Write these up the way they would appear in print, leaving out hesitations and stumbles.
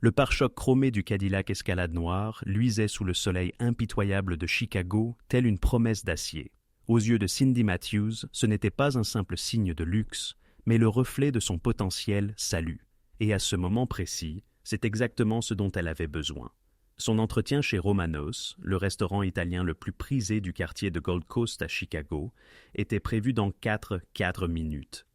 Le pare-choc chromé du Cadillac Escalade noir luisait sous le soleil impitoyable de Chicago, telle une promesse d'acier. Aux yeux de Cindy Matthews, ce n'était pas un simple signe de luxe, mais le reflet de son potentiel salut. Et à ce moment précis, c'est exactement ce dont elle avait besoin. Son entretien chez Romanos, le restaurant italien le plus prisé du quartier de Gold Coast à Chicago, était prévu dans 4 minutes.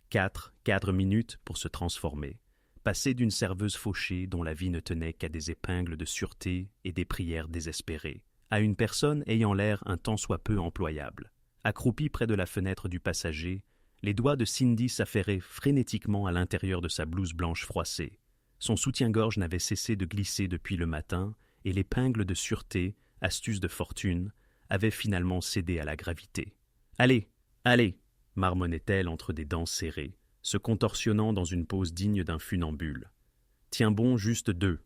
4 minutes pour se transformer. Passer d'une serveuse fauchée dont la vie ne tenait qu'à des épingles de sûreté et des prières désespérées, à une personne ayant l'air un tant soit peu employable. Accroupie près de la fenêtre du passager, les doigts de Cindy s'affairaient frénétiquement à l'intérieur de sa blouse blanche froissée. Son soutien-gorge n'avait cessé de glisser depuis le matin, et l'épingle de sûreté, astuce de fortune, avait finalement cédé à la gravité. « Allez, allez !» marmonnait-elle entre des dents serrées, se contorsionnant dans une pose digne d'un funambule. « Tiens bon juste 2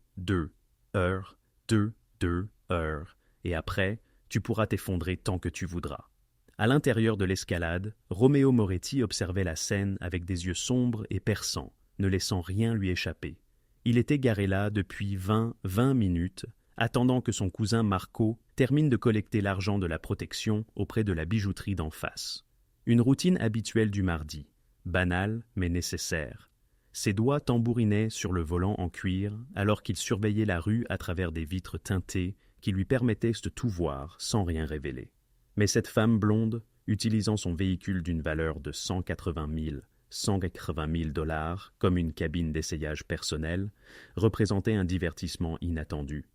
heures, 2 heures, et après, tu pourras t'effondrer tant que tu voudras. » À l'intérieur de l'escalade, Romeo Moretti observait la scène avec des yeux sombres et perçants, ne laissant rien lui échapper. Il était garé là depuis 20 minutes, attendant que son cousin Marco termine de collecter l'argent de la protection auprès de la bijouterie d'en face. Une routine habituelle du mardi, banale mais nécessaire. Ses doigts tambourinaient sur le volant en cuir alors qu'il surveillait la rue à travers des vitres teintées qui lui permettaient de tout voir sans rien révéler. Mais cette femme blonde, utilisant son véhicule d'une valeur de 180 000 dollars comme une cabine d'essayage personnel, représentait un divertissement inattendu.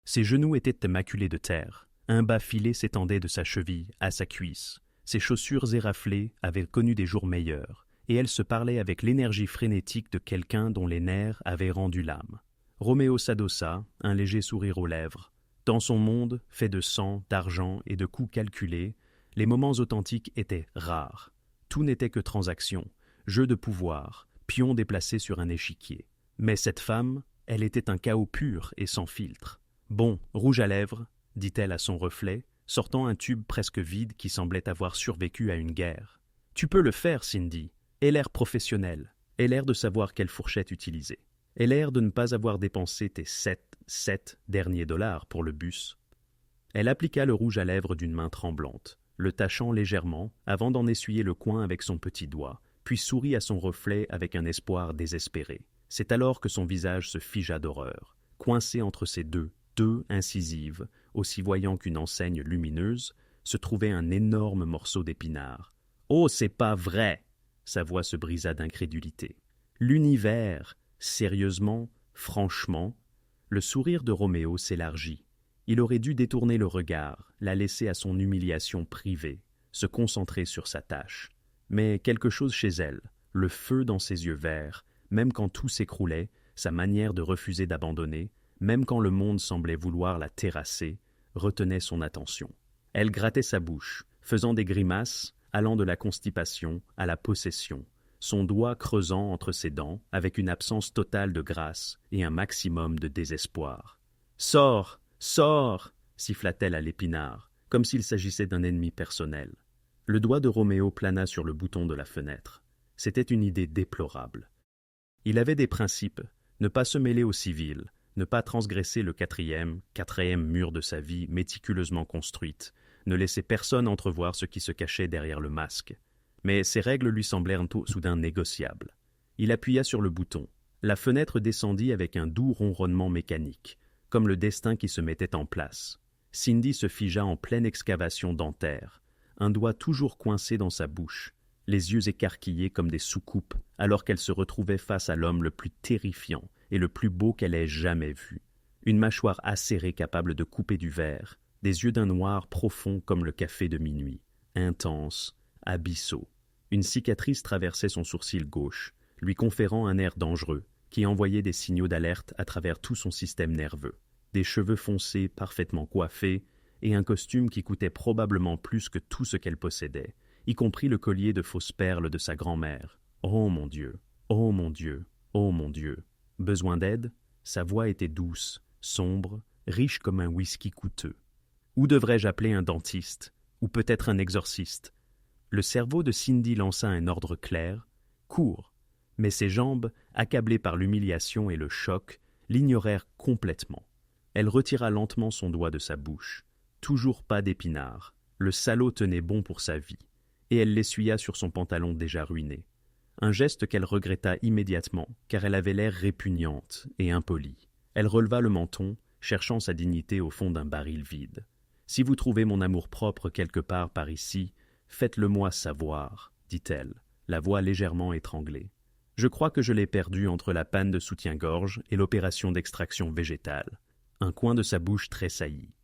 Ses genoux étaient maculés de terre, un bas filet s'étendait de sa cheville à sa cuisse, ses chaussures éraflées avaient connu des jours meilleurs, et elle se parlait avec l'énergie frénétique de quelqu'un dont les nerfs avaient rendu l'âme. Roméo s'adossa, un léger sourire aux lèvres. Dans son monde, fait de sang, d'argent et de coups calculés, les moments authentiques étaient rares. Tout n'était que transaction, jeu de pouvoir, pion déplacé sur un échiquier. Mais cette femme, elle était un chaos pur et sans filtre. « Bon, rouge à lèvres », dit-elle à son reflet, sortant un tube presque vide qui semblait avoir survécu à une guerre. « Tu peux le faire, Cindy. Aie l'air professionnel. Aie l'air de savoir quelle fourchette utiliser. Aie l'air de ne pas avoir dépensé tes 7 derniers dollars pour le bus. » Elle appliqua le rouge à lèvres d'une main tremblante, le tachant légèrement avant d'en essuyer le coin avec son petit doigt, puis sourit à son reflet avec un espoir désespéré. C'est alors que son visage se figea d'horreur, coincé entre ses deux incisives, aussi voyant qu'une enseigne lumineuse, se trouvait un énorme morceau d'épinard. « Oh, c'est pas vrai !» Sa voix se brisa d'incrédulité. « L'univers, sérieusement, franchement ?» Le sourire de Roméo s'élargit. Il aurait dû détourner le regard, la laisser à son humiliation privée, se concentrer sur sa tâche. Mais quelque chose chez elle, le feu dans ses yeux verts, même quand tout s'écroulait, sa manière de refuser d'abandonner, même quand le monde semblait vouloir la terrasser, retenait son attention. Elle grattait sa bouche, faisant des grimaces, allant de la constipation à la possession, son doigt creusant entre ses dents avec une absence totale de grâce et un maximum de désespoir. « Sors, sors !» siffla-t-elle à l'épinard, comme s'il s'agissait d'un ennemi personnel. Le doigt de Roméo plana sur le bouton de la fenêtre. C'était une idée déplorable. Il avait des principes, ne pas se mêler aux civils, ne pas transgresser le quatrième mur de sa vie méticuleusement construite, ne laisser personne entrevoir ce qui se cachait derrière le masque. Mais ces règles lui semblèrent soudain négociables. Il appuya sur le bouton. La fenêtre descendit avec un doux ronronnement mécanique, comme le destin qui se mettait en place. Cindy se figea en pleine excavation dentaire, un doigt toujours coincé dans sa bouche, les yeux écarquillés comme des soucoupes, alors qu'elle se retrouvait face à l'homme le plus terrifiant et le plus beau qu'elle ait jamais vu. Une mâchoire acérée capable de couper du verre, des yeux d'un noir profond comme le café de minuit, intenses, abyssaux. Une cicatrice traversait son sourcil gauche, lui conférant un air dangereux, qui envoyait des signaux d'alerte à travers tout son système nerveux. Des cheveux foncés parfaitement coiffés et un costume qui coûtait probablement plus que tout ce qu'elle possédait, y compris le collier de fausses perles de sa grand-mère. Oh mon Dieu, oh mon Dieu, oh mon Dieu. Besoin d'aide? Sa voix était douce, sombre, riche comme un whisky coûteux. Où devrais-je appeler un dentiste? Ou peut-être un exorciste? Le cerveau de Cindy lança un ordre clair. Cours. Mais ses jambes, accablées par l'humiliation et le choc, l'ignorèrent complètement. Elle retira lentement son doigt de sa bouche. Toujours pas d'épinards. Le salaud tenait bon pour sa vie. Et elle l'essuya sur son pantalon déjà ruiné. Un geste qu'elle regretta immédiatement, car elle avait l'air répugnante et impolie. Elle releva le menton, cherchant sa dignité au fond d'un baril vide. « Si vous trouvez mon amour-propre quelque part par ici, faites-le-moi savoir, » dit-elle, la voix légèrement étranglée. « Je crois que je l'ai perdu entre la panne de soutien-gorge et l'opération d'extraction végétale. » Un coin de sa bouche tressaillit.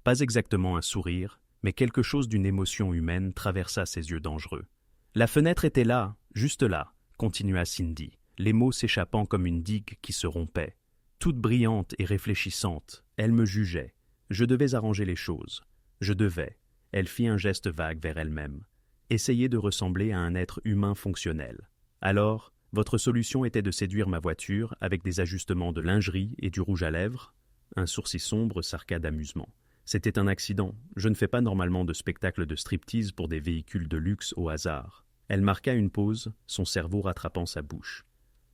Pas exactement un sourire, mais quelque chose d'une émotion humaine traversa ses yeux dangereux. « La fenêtre était là, juste là, » continua Cindy, les mots s'échappant comme une digue qui se rompait. Toute brillante et réfléchissante, elle me jugeait. Je devais arranger les choses. Je devais. Elle fit un geste vague vers elle-même. Essayer de ressembler à un être humain fonctionnel. Alors, votre solution était de séduire ma voiture avec des ajustements de lingerie et du rouge à lèvres? Un sourcil sombre s'arqua d'amusement. C'était un accident. Je ne fais pas normalement de spectacle de striptease pour des véhicules de luxe au hasard. Elle marqua une pause, son cerveau rattrapant sa bouche.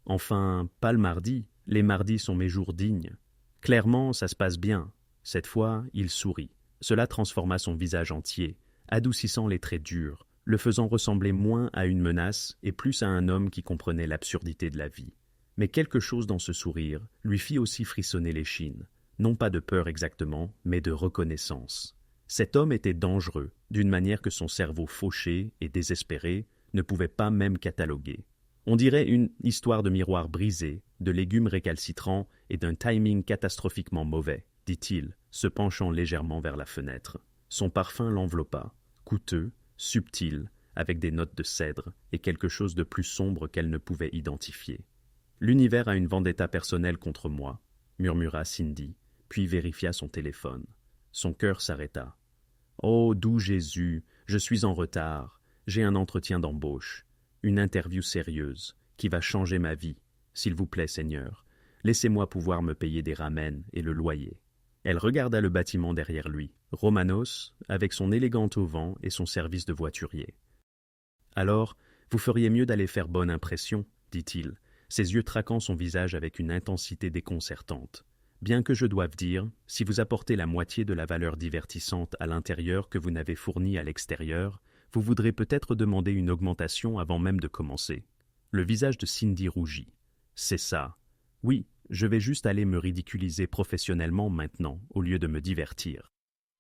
Enfin, pas le mardi. Les mardis sont mes jours dignes. Clairement, ça se passe bien. Cette fois, il sourit. Cela transforma son visage entier, adoucissant les traits durs, le faisant ressembler moins à une menace et plus à un homme qui comprenait l'absurdité de la vie. Mais quelque chose dans ce sourire lui fit aussi frissonner l'échine. Non pas de peur exactement, mais de reconnaissance. Cet homme était dangereux, d'une manière que son cerveau fauché et désespéré ne pouvait pas même cataloguer. On dirait une histoire de miroir brisé, de légumes récalcitrants et d'un timing catastrophiquement mauvais, dit-il, se penchant légèrement vers la fenêtre. Son parfum l'enveloppa, coûteux, subtil, avec des notes de cèdre et quelque chose de plus sombre qu'elle ne pouvait identifier. « L'univers a une vendetta personnelle contre moi, » murmura Cindy, puis vérifia son téléphone. Son cœur s'arrêta. « Oh, doux Jésus, je suis en retard. J'ai un entretien d'embauche. Une interview sérieuse, qui va changer ma vie. S'il vous plaît, Seigneur, laissez-moi pouvoir me payer des ramen et le loyer. » Elle regarda le bâtiment derrière lui, Romanos, avec son élégant auvent et son service de voiturier. « Alors, vous feriez mieux d'aller faire bonne impression, » dit-il, ses yeux traquant son visage avec une intensité déconcertante. « Bien que je doive dire, si vous apportez la moitié de la valeur divertissante à l'intérieur que vous n'avez fournie à l'extérieur, vous voudrez peut-être demander une augmentation avant même de commencer. » Le visage de Cindy rougit. « C'est ça. Oui, je vais juste aller me ridiculiser professionnellement maintenant, au lieu de me divertir. »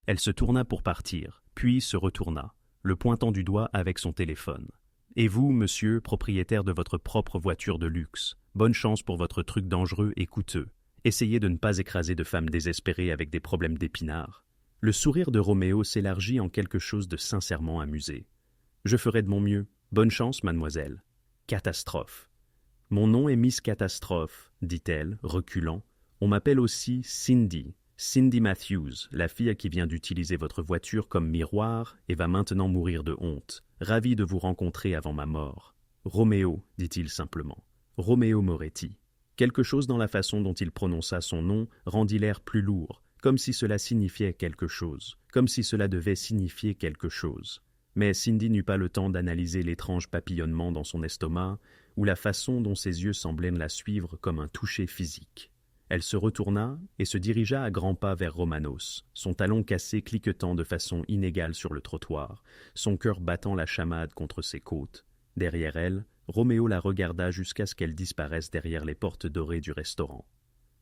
Elle se tourna pour partir, puis se retourna, le pointant du doigt avec son téléphone. « Et vous, monsieur, propriétaire de votre propre voiture de luxe, bonne chance pour votre truc dangereux et coûteux. Essayez de ne pas écraser de femmes désespérées avec des problèmes d'épinards. » Le sourire de Roméo s'élargit en quelque chose de sincèrement amusé. « Je ferai de mon mieux. Bonne chance, mademoiselle. » Catastrophe. « Mon nom est Miss Catastrophe, » dit-elle, reculant. « On m'appelle aussi Cindy. Cindy Matthews, la fille qui vient d'utiliser votre voiture comme miroir et va maintenant mourir de honte. Ravi de vous rencontrer avant ma mort. »« Roméo, » dit-il simplement. « Roméo Moretti. » Quelque chose dans la façon dont il prononça son nom rendit l'air plus lourd, comme si cela signifiait quelque chose, comme si cela devait signifier quelque chose. Mais Cindy n'eut pas le temps d'analyser l'étrange papillonnement dans son estomac ou la façon dont ses yeux semblaient la suivre comme un toucher physique. Elle se retourna et se dirigea à grands pas vers Romanos, son talon cassé cliquetant de façon inégale sur le trottoir, son cœur battant la chamade contre ses côtes. Derrière elle, Roméo la regarda jusqu'à ce qu'elle disparaisse derrière les portes dorées du restaurant.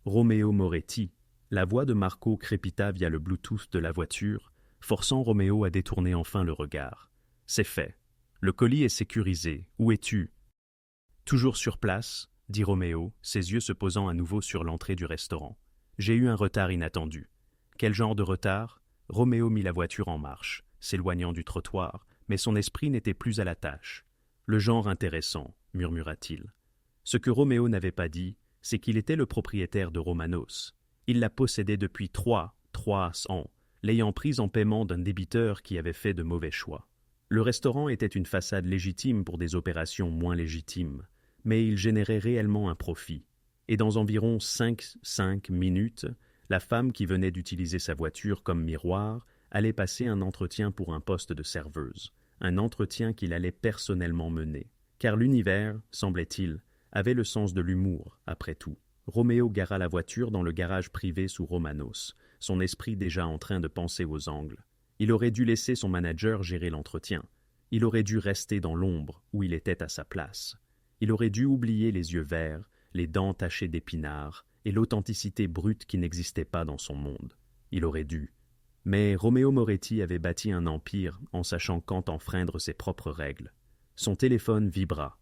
Roméo Moretti. La voix de Marco crépita via le Bluetooth de la voiture, forçant Roméo à détourner enfin le regard. « C'est fait. Le colis est sécurisé. Où es-tu » ? « Toujours sur place, » dit Roméo, ses yeux se posant à nouveau sur l'entrée du restaurant. « J'ai eu un retard inattendu. » « Quel genre de retard ?» Roméo mit la voiture en marche, s'éloignant du trottoir, mais son esprit n'était plus à la tâche. « Le genre intéressant, » murmura-t-il. Ce que Roméo n'avait pas dit, c'est qu'il était le propriétaire de Romanos. Il la possédait depuis 3 ans, l'ayant prise en paiement d'un débiteur qui avait fait de mauvais choix. Le restaurant était une façade légitime pour des opérations moins légitimes, mais il générait réellement un profit. Et dans environ 5 minutes, la femme qui venait d'utiliser sa voiture comme miroir allait passer un entretien pour un poste de serveuse, un entretien qu'il allait personnellement mener. Car l'univers, semblait-il, avait le sens de l'humour, après tout. Roméo gara la voiture dans le garage privé sous Romanos, son esprit déjà en train de penser aux angles. Il aurait dû laisser son manager gérer l'entretien. Il aurait dû rester dans l'ombre où il était à sa place. Il aurait dû oublier les yeux verts, les dents tachées d'épinards et l'authenticité brute qui n'existait pas dans son monde. Il aurait dû. Mais Romeo Moretti avait bâti un empire en sachant quand enfreindre ses propres règles. Son téléphone vibra.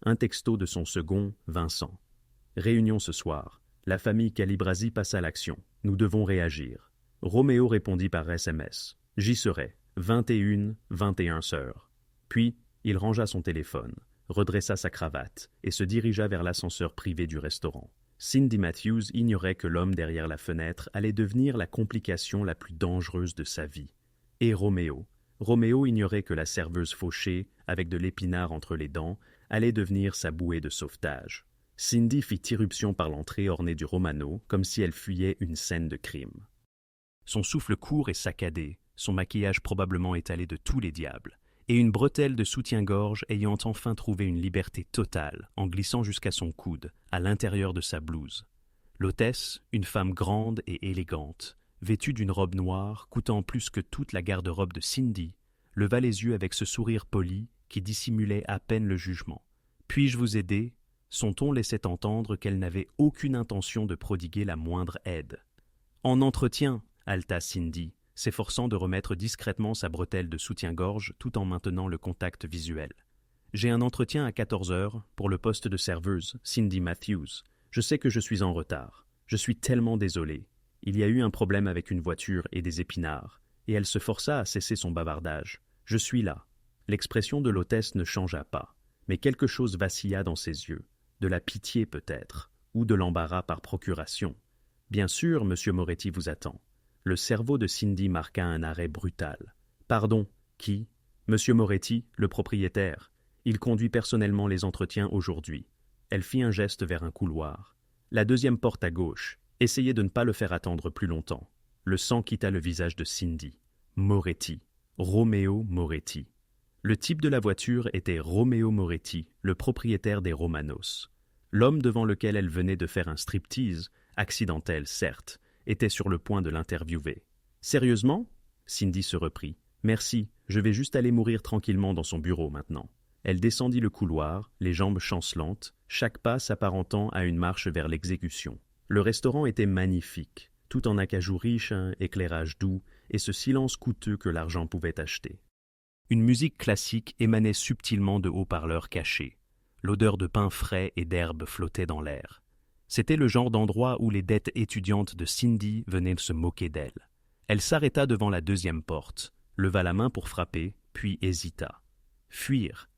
Un texto de son second, Vincent. « Réunion ce soir. La famille Calibrasi passe à l'action. Nous devons réagir. » Roméo répondit par SMS. « J'y serai. 21 heures. » Puis, il rangea son téléphone, redressa sa cravate et se dirigea vers l'ascenseur privé du restaurant. Cindy Matthews ignorait que l'homme derrière la fenêtre allait devenir la complication la plus dangereuse de sa vie. Et Roméo ignorait que la serveuse fauchée, avec de l'épinard entre les dents, allait devenir sa bouée de sauvetage. Cindy fit irruption par l'entrée ornée du Romano, comme si elle fuyait une scène de crime. Son souffle court et saccadé, son maquillage probablement étalé de tous les diables, et une bretelle de soutien-gorge ayant enfin trouvé une liberté totale en glissant jusqu'à son coude, à l'intérieur de sa blouse. L'hôtesse, une femme grande et élégante, vêtue d'une robe noire coûtant plus que toute la garde-robe de Cindy, leva les yeux avec ce sourire poli qui dissimulait à peine le jugement. « Puis-je vous aider ?» Son ton laissait entendre qu'elle n'avait aucune intention de prodiguer la moindre aide. « En entretien !» haleta Cindy, s'efforçant de remettre discrètement sa bretelle de soutien-gorge tout en maintenant le contact visuel. « J'ai un entretien à 14 heures pour le poste de serveuse, Cindy Matthews. Je sais que je suis en retard. Je suis tellement désolé. Il y a eu un problème avec une voiture et des épinards, et elle se força à cesser son bavardage. Je suis là. » L'expression de l'hôtesse ne changea pas, mais quelque chose vacilla dans ses yeux. De la pitié peut-être, ou de l'embarras par procuration. « Bien sûr, Monsieur Moretti vous attend. » Le cerveau de Cindy marqua un arrêt brutal. « Pardon, qui ? Monsieur Moretti, le propriétaire. Il conduit personnellement les entretiens aujourd'hui. » Elle fit un geste vers un couloir. « La deuxième porte à gauche. Essayez de ne pas le faire attendre plus longtemps. » Le sang quitta le visage de Cindy. Moretti. Romeo Moretti. Le type de la voiture était Romeo Moretti, le propriétaire des Romanos. L'homme devant lequel elle venait de faire un striptease, accidentel certes, était sur le point de l'interviewer. « Sérieusement ?» Cindy se reprit. « Merci, je vais juste aller mourir tranquillement dans son bureau maintenant. » Elle descendit le couloir, les jambes chancelantes, chaque pas s'apparentant à une marche vers l'exécution. Le restaurant était magnifique, tout en acajou riche, un éclairage doux et ce silence coûteux que l'argent pouvait acheter. Une musique classique émanait subtilement de haut-parleurs cachés. L'odeur de pain frais et d'herbe flottait dans l'air. C'était le genre d'endroit où les dettes étudiantes de Cindy venaient se moquer d'elle. Elle s'arrêta devant la deuxième porte, leva la main pour frapper, puis hésita. Fuir.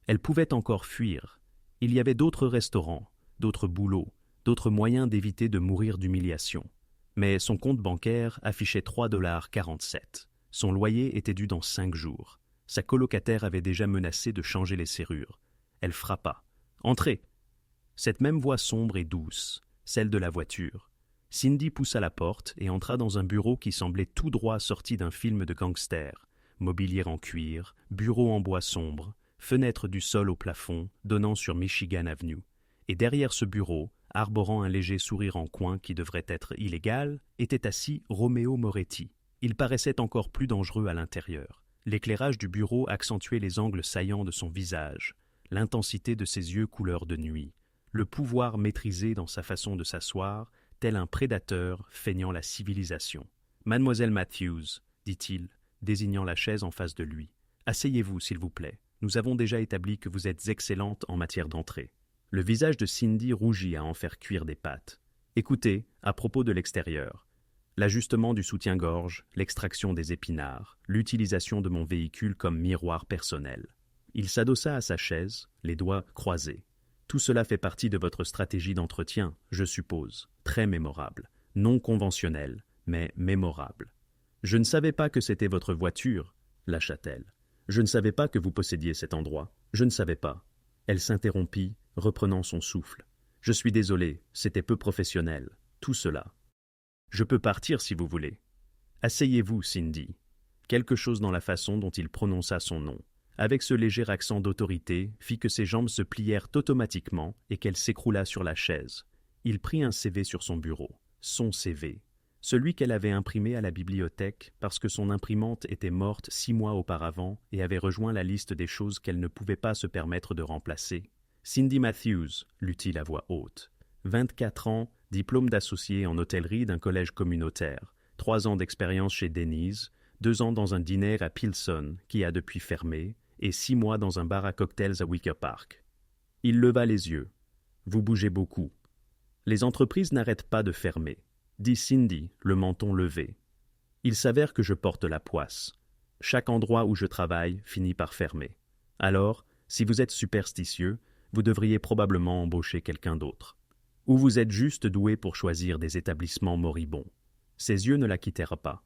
Elle pouvait encore fuir. Il y avait d'autres restaurants, d'autres boulots, d'autres moyens d'éviter de mourir d'humiliation. Mais son compte bancaire affichait 3,47 $. Son loyer était dû dans 5 jours. Sa colocataire avait déjà menacé de changer les serrures. Elle frappa. « Entrez !» Cette même voix sombre et douce, celle de la voiture. Cindy poussa la porte et entra dans un bureau qui semblait tout droit sorti d'un film de gangster. Mobilier en cuir, bureau en bois sombre, fenêtre du sol au plafond donnant sur Michigan Avenue. Et derrière ce bureau, arborant un léger sourire en coin qui devrait être illégal, était assis Romeo Moretti. Il paraissait encore plus dangereux à l'intérieur. L'éclairage du bureau accentuait les angles saillants de son visage, l'intensité de ses yeux couleur de nuit, le pouvoir maîtrisé dans sa façon de s'asseoir, tel un prédateur feignant la civilisation. « Mademoiselle Matthews, dit-il, désignant la chaise en face de lui. « Asseyez-vous, s'il vous plaît. Nous avons déjà établi que vous êtes excellente en matière d'entrée. » Le visage de Cindy rougit à en faire cuire des pâtes. « Écoutez, à propos de l'extérieur. L'ajustement du soutien-gorge, l'extraction des épinards, l'utilisation de mon véhicule comme miroir personnel. » Il s'adossa à sa chaise, les doigts croisés. « Tout cela fait partie de votre stratégie d'entretien, je suppose. Très mémorable. Non conventionnelle, mais mémorable. »« Je ne savais pas que c'était votre voiture, » lâcha-t-elle. « Je ne savais pas que vous possédiez cet endroit. Je ne savais pas. » Elle s'interrompit, reprenant son souffle. « Je suis désolé, c'était peu professionnel. Tout cela. »« Je peux partir si vous voulez. »« Asseyez-vous, Cindy. » Quelque chose dans la façon dont il prononça son nom, avec ce léger accent d'autorité, fit que ses jambes se plièrent automatiquement et qu'elle s'écroula sur la chaise. Il prit un CV sur son bureau, son CV, celui qu'elle avait imprimé à la bibliothèque parce que son imprimante était morte 6 mois auparavant et avait rejoint la liste des choses qu'elle ne pouvait pas se permettre de remplacer. Cindy Matthews, lut-il à voix haute. 24 ans, diplôme d'associé en hôtellerie d'un collège communautaire, 3 ans d'expérience chez Denny's, 2 ans dans un diner à Pilson, qui a depuis fermé, et 6 mois dans un bar à cocktails à Wicker Park. Il leva les yeux. Vous bougez beaucoup. Les entreprises n'arrêtent pas de fermer, dit Cindy, le menton levé. Il s'avère que je porte la poisse. Chaque endroit où je travaille finit par fermer. Alors, si vous êtes superstitieux, vous devriez probablement embaucher quelqu'un d'autre. Ou vous êtes juste doué pour choisir des établissements moribonds. Ses yeux ne la quittèrent pas.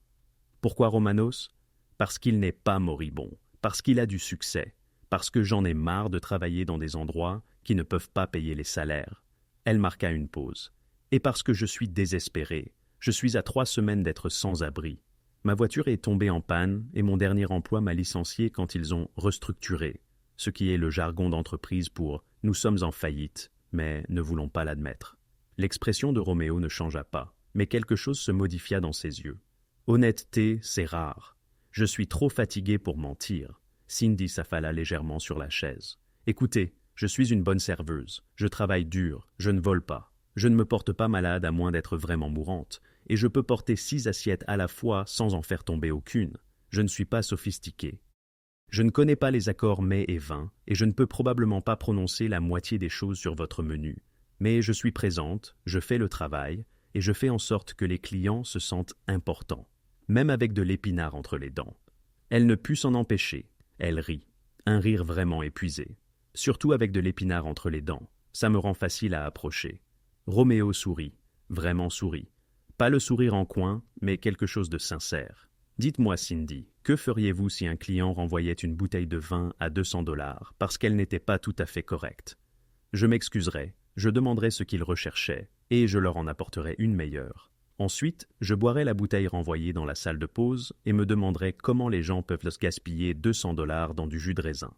Pourquoi Romanos? Parce qu'il n'est pas moribond, parce qu'il a du succès, parce que j'en ai marre de travailler dans des endroits qui ne peuvent pas payer les salaires. Elle marqua une pause. Et parce que je suis désespéré, je suis à 3 semaines d'être sans abri. Ma voiture est tombée en panne et mon dernier emploi m'a licencié quand ils ont restructuré, ce qui est le jargon d'entreprise pour « nous sommes en faillite », mais ne voulons pas l'admettre. L'expression de Roméo ne changea pas, mais quelque chose se modifia dans ses yeux. Honnêteté, c'est rare. Je suis trop fatigué pour mentir. Cindy s'affala légèrement sur la chaise. Écoutez, je suis une bonne serveuse. Je travaille dur. Je ne vole pas. Je ne me porte pas malade à moins d'être vraiment mourante. Et je peux porter 6 assiettes à la fois sans en faire tomber aucune. Je ne suis pas sophistiqué. Je ne connais pas les accords mets et vins, et je ne peux probablement pas prononcer la moitié des choses sur votre menu. Mais je suis présente, je fais le travail, et je fais en sorte que les clients se sentent importants, même avec de l'épinard entre les dents. Elle ne put s'en empêcher. Elle rit. Un rire vraiment épuisé. Surtout avec de l'épinard entre les dents. Ça me rend facile à approcher. Roméo sourit. Vraiment sourit. Pas le sourire en coin, mais quelque chose de sincère. Dites-moi, Cindy, que feriez-vous si un client renvoyait une bouteille de vin à 200 $ parce qu'elle n'était pas tout à fait correcte? Je m'excuserais, je demanderais ce qu'ils recherchaient, et je leur en apporterais une meilleure. Ensuite, je boirais la bouteille renvoyée dans la salle de pause et me demanderais comment les gens peuvent se gaspiller 200 $ dans du jus de raisin.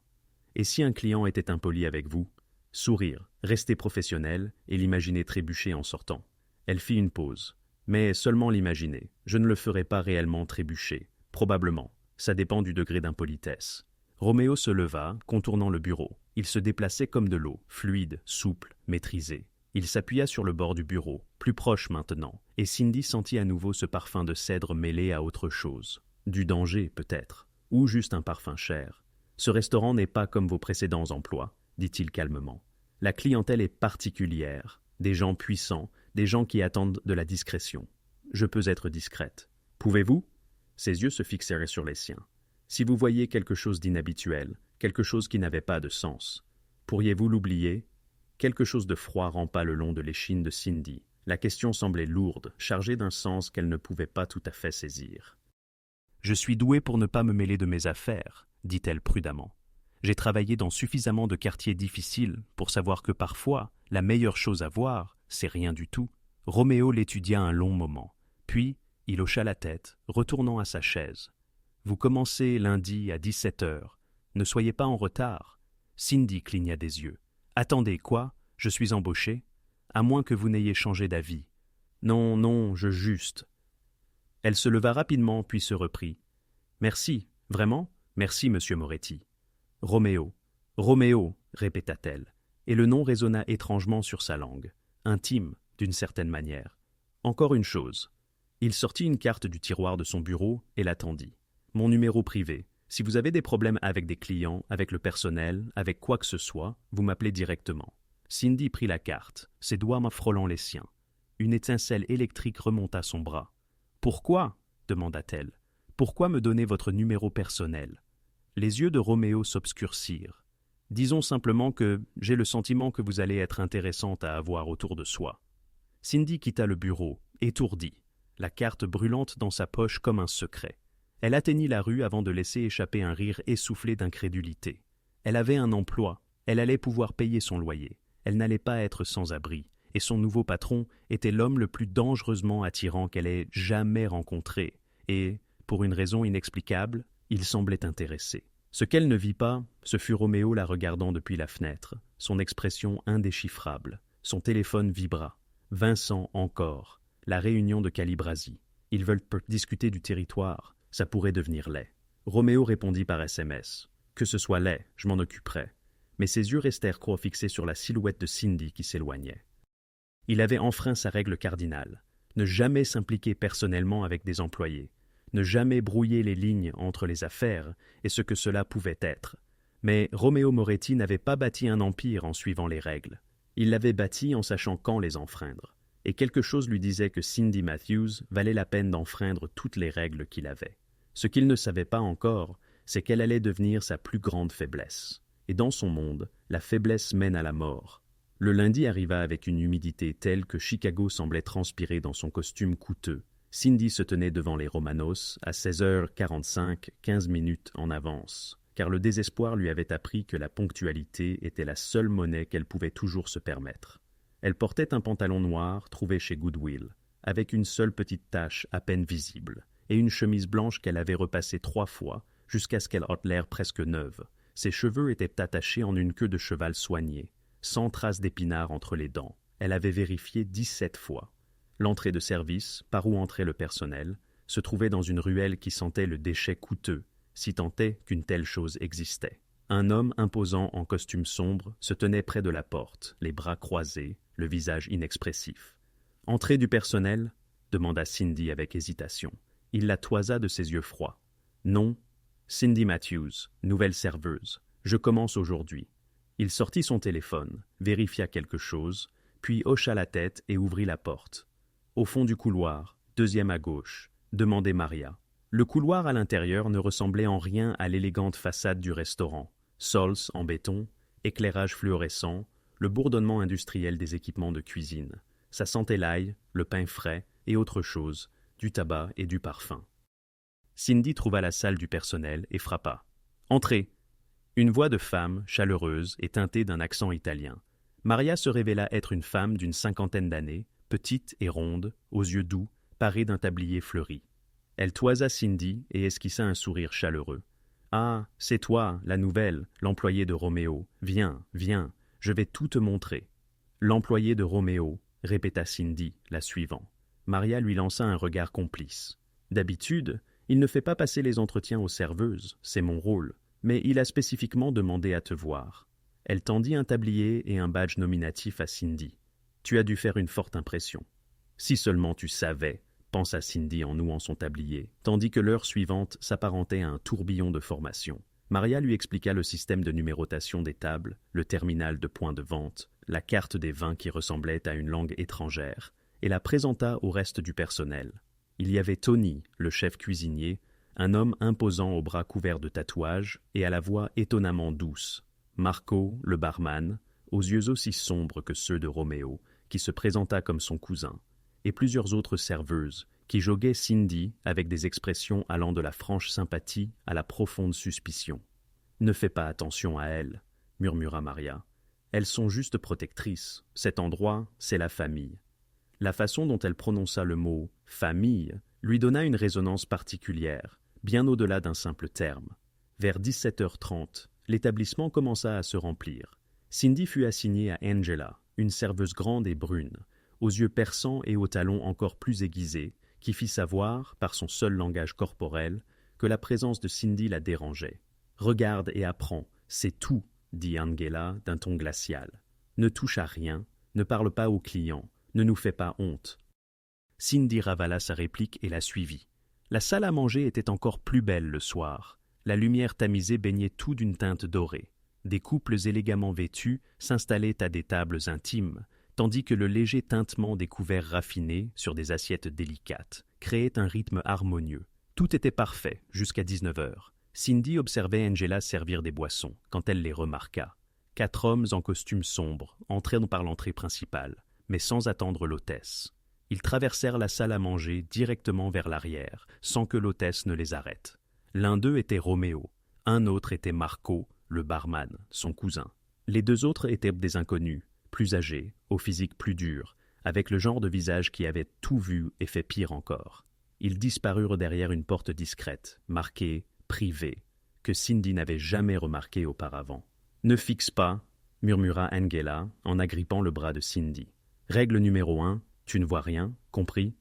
Et si un client était impoli avec vous? Sourire, rester professionnel et l'imaginer trébucher en sortant. Elle fit une pause. Mais seulement l'imaginer. Je ne le ferai pas réellement trébucher. Probablement. Ça dépend du degré d'impolitesse. Roméo se leva, contournant le bureau. Il se déplaçait comme de l'eau, fluide, souple, maîtrisé. Il s'appuya sur le bord du bureau, plus proche maintenant, et Cindy sentit à nouveau ce parfum de cèdre mêlé à autre chose. Du danger, peut-être, ou juste un parfum cher. Ce restaurant n'est pas comme vos précédents emplois, dit-il calmement. La clientèle est particulière, des gens puissants, des gens qui attendent de la discrétion. Je peux être discrète. Pouvez-vous? Ses yeux se fixèrent sur les siens. Si vous voyez quelque chose d'inhabituel, quelque chose qui n'avait pas de sens, pourriez-vous l'oublier? Quelque chose de froid rampa le long de l'échine de Cindy. La question semblait lourde, chargée d'un sens qu'elle ne pouvait pas tout à fait saisir. « Je suis douée pour ne pas me mêler de mes affaires, » dit-elle prudemment. « J'ai travaillé dans suffisamment de quartiers difficiles pour savoir que parfois, la meilleure chose à voir, c'est rien du tout. » Roméo l'étudia un long moment. Puis, il hocha la tête, retournant à sa chaise. « Vous commencez lundi à 17 h. Ne soyez pas en retard. » Cindy cligna des yeux. « Attendez, quoi? Je suis embauchée? À moins que vous n'ayez changé d'avis. »« Non, non, je juste. » Elle se leva rapidement, puis se reprit. « Merci, vraiment? Merci, monsieur Moretti. »« Roméo. Roméo, répéta-t-elle, et le nom résonna étrangement sur sa langue, intime, d'une certaine manière. Encore une chose. Il sortit une carte du tiroir de son bureau et l'attendit. Mon numéro privé. Si vous avez des problèmes avec des clients, avec le personnel, avec quoi que ce soit, vous m'appelez directement. Cindy prit la carte, ses doigts frôlant les siens. Une étincelle électrique remonta son bras. « Pourquoi ?» demanda-t-elle. « Pourquoi me donner votre numéro personnel ?» Les yeux de Roméo s'obscurcirent. « Disons simplement que j'ai le sentiment que vous allez être intéressante à avoir autour de soi. » Cindy quitta le bureau, étourdie, la carte brûlante dans sa poche comme un secret. Elle atteignit la rue avant de laisser échapper un rire essoufflé d'incrédulité. Elle avait un emploi, elle allait pouvoir payer son loyer, elle n'allait pas être sans abri, et son nouveau patron était l'homme le plus dangereusement attirant qu'elle ait jamais rencontré, et, pour une raison inexplicable, il semblait intéressé. Ce qu'elle ne vit pas, ce fut Roméo la regardant depuis la fenêtre, son expression indéchiffrable. Son téléphone vibra. Vincent encore. La réunion de Calibrasie. Ils veulent discuter du territoire. Ça pourrait devenir laid. Roméo répondit par SMS. Que ce soit laid, je m'en occuperai. Mais ses yeux restèrent court fixés sur la silhouette de Cindy qui s'éloignait. Il avait enfreint sa règle cardinale. Ne jamais s'impliquer personnellement avec des employés. Ne jamais brouiller les lignes entre les affaires et ce que cela pouvait être. Mais Romeo Moretti n'avait pas bâti un empire en suivant les règles. Il l'avait bâti en sachant quand les enfreindre. Et quelque chose lui disait que Cindy Matthews valait la peine d'enfreindre toutes les règles qu'il avait. Ce qu'il ne savait pas encore, c'est qu'elle allait devenir sa plus grande faiblesse. Et dans son monde, la faiblesse mène à la mort. Le lundi arriva avec une humidité telle que Chicago semblait transpirer dans son costume coûteux. Cindy se tenait devant les Romanos à 16h45, 15 minutes en avance, car le désespoir lui avait appris que la ponctualité était la seule monnaie qu'elle pouvait toujours se permettre. Elle portait un pantalon noir trouvé chez Goodwill, avec une seule petite tache à peine visible, et une chemise blanche qu'elle avait repassée 3 fois jusqu'à ce qu'elle ôte l'air presque neuve. Ses cheveux étaient attachés en une queue de cheval soignée, sans trace d'épinards entre les dents. Elle avait vérifié 17 fois. L'entrée de service, par où entrait le personnel, se trouvait dans une ruelle qui sentait le déchet coûteux, si tant est qu'une telle chose existait. Un homme imposant en costume sombre se tenait près de la porte, les bras croisés, le visage inexpressif. « Entrée du personnel ?» demanda Cindy avec hésitation. Il la toisa de ses yeux froids. « Non, Cindy Matthews, nouvelle serveuse. Je commence aujourd'hui. » Il sortit son téléphone, vérifia quelque chose, puis hocha la tête et ouvrit la porte. Au fond du couloir, deuxième à gauche, demandait Maria. Le couloir à l'intérieur ne ressemblait en rien à l'élégante façade du restaurant. Sols en béton, éclairage fluorescent, le bourdonnement industriel des équipements de cuisine. Ça sentait l'ail, le pain frais et autre chose, du tabac et du parfum. Cindy trouva la salle du personnel et frappa. « Entrez !» Une voix de femme, chaleureuse et teintée d'un accent italien. Maria se révéla être une femme d'une 50aine d'années, petite et ronde, aux yeux doux, parée d'un tablier fleuri. Elle toisa Cindy et esquissa un sourire chaleureux. « Ah, c'est toi, la nouvelle, l'employé de Roméo. Viens, viens, je vais tout te montrer. » « L'employé de Roméo, » répéta Cindy, la suivant. Maria lui lança un regard complice. « D'habitude, il ne fait pas passer les entretiens aux serveuses, c'est mon rôle. Mais il a spécifiquement demandé à te voir. » Elle tendit un tablier et un badge nominatif à Cindy. « Tu as dû faire une forte impression. »« Si seulement tu savais, » pensa Cindy en nouant son tablier, tandis que l'heure suivante s'apparentait à un tourbillon de formation. Maria lui expliqua le système de numérotation des tables, le terminal de points de vente, la carte des vins qui ressemblait à une langue étrangère, et la présenta au reste du personnel. Il y avait Tony, le chef cuisinier, un homme imposant aux bras couverts de tatouages et à la voix étonnamment douce. Marco, le barman, aux yeux aussi sombres que ceux de Roméo, qui se présenta comme son cousin, et plusieurs autres serveuses, qui joguaient Cindy avec des expressions allant de la franche sympathie à la profonde suspicion. « Ne fais pas attention à elles, » murmura Maria. « Elles sont juste protectrices. Cet endroit, c'est la famille. » La façon dont elle prononça le mot « famille » lui donna une résonance particulière, bien au-delà d'un simple terme. Vers 17h30, l'établissement commença à se remplir. Cindy fut assignée à Angela, une serveuse grande et brune, aux yeux perçants et aux talons encore plus aiguisés, qui fit savoir, par son seul langage corporel, que la présence de Cindy la dérangeait. « Regarde et apprends, c'est tout, » dit Angela d'un ton glacial. « Ne touche à rien, ne parle pas aux clients, ne nous fais pas honte. » Cindy ravala sa réplique et la suivit. La salle à manger était encore plus belle le soir. La lumière tamisée baignait tout d'une teinte dorée. Des couples élégamment vêtus s'installaient à des tables intimes, tandis que le léger tintement des couverts raffinés sur des assiettes délicates créait un rythme harmonieux. Tout était parfait jusqu'à 19h. Cindy observait Angela servir des boissons quand elle les remarqua. 4 hommes en costume sombre entraient par l'entrée principale, mais sans attendre l'hôtesse. Ils traversèrent la salle à manger directement vers l'arrière, sans que l'hôtesse ne les arrête. L'un d'eux était Roméo, un autre était Marco, le barman, son cousin. Les 2 autres étaient des inconnus, plus âgés, au physique plus dur, avec le genre de visage qui avait tout vu et fait pire encore. Ils disparurent derrière une porte discrète, marquée « Privé », que Cindy n'avait jamais remarquée auparavant. « Ne fixe pas », murmura Angela en agrippant le bras de Cindy. Règle numéro 1, tu ne vois rien, compris?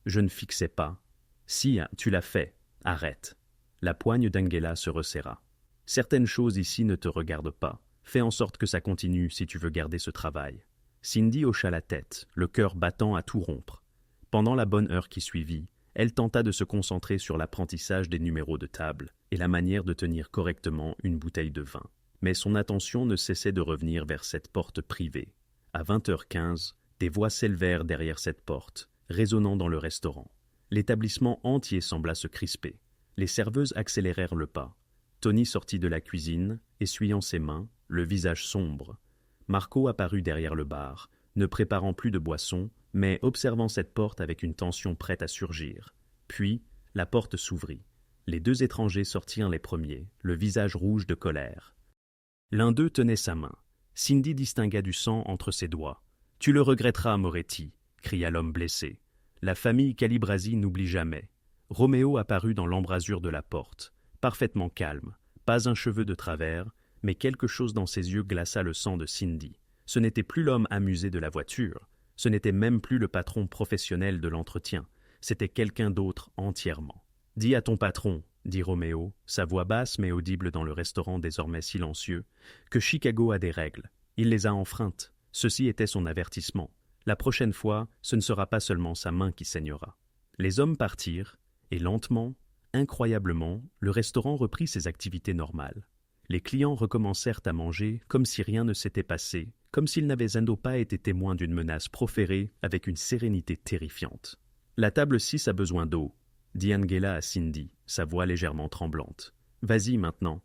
Je ne fixais pas. Si, tu l'as fait, arrête. La poigne d'Angela se resserra. Certaines choses ici ne te regardent pas. Fais en sorte que ça continue si tu veux garder ce travail. Cindy hocha la tête, le cœur battant à tout rompre. Pendant la bonne heure qui suivit, elle tenta de se concentrer sur l'apprentissage des numéros de table et la manière de tenir correctement une bouteille de vin. Mais son attention ne cessait de revenir vers cette porte privée. À 20h15, des voix s'élevèrent derrière cette porte, résonnant dans le restaurant. L'établissement entier sembla se crisper. Les serveuses accélérèrent le pas. Tony sortit de la cuisine, essuyant ses mains, le visage sombre. Marco apparut derrière le bar, ne préparant plus de boisson, mais observant cette porte avec une tension prête à surgir. Puis, la porte s'ouvrit. Les deux étrangers sortirent les premiers, le visage rouge de colère. L'un d'eux tenait sa main. Cindy distingua du sang entre ses doigts. « Tu le regretteras, Moretti !» cria l'homme blessé. La famille Calibrasi n'oublie jamais. Roméo apparut dans l'embrasure de la porte, parfaitement calme, pas un cheveu de travers, mais quelque chose dans ses yeux glaça le sang de Cindy. Ce n'était plus l'homme amusé de la voiture, ce n'était même plus le patron professionnel de l'entretien, c'était quelqu'un d'autre entièrement. « Dis à ton patron, » dit Roméo, sa voix basse mais audible dans le restaurant désormais silencieux, que Chicago a des règles. Il les a enfreintes. Ceci était son avertissement. La prochaine fois, ce ne sera pas seulement sa main qui saignera. Les hommes partirent, et lentement, incroyablement, le restaurant reprit ses activités normales. Les clients recommencèrent à manger comme si rien ne s'était passé, comme s'ils n'avaient pas été témoins d'une menace proférée avec une sérénité terrifiante. « La table 6 a besoin d'eau, » dit Angela à Cindy, sa voix légèrement tremblante. « Vas-y maintenant. »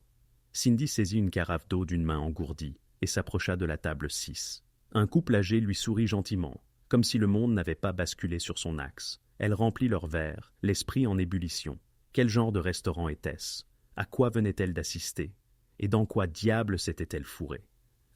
Cindy saisit une carafe d'eau d'une main engourdie et s'approcha de la table 6. Un couple âgé lui sourit gentiment, comme si le monde n'avait pas basculé sur son axe. Elle remplit leur verre, l'esprit en ébullition. Quel genre de restaurant était-ce? À quoi venait-elle d'assister? Et dans quoi diable s'était-elle fourrée?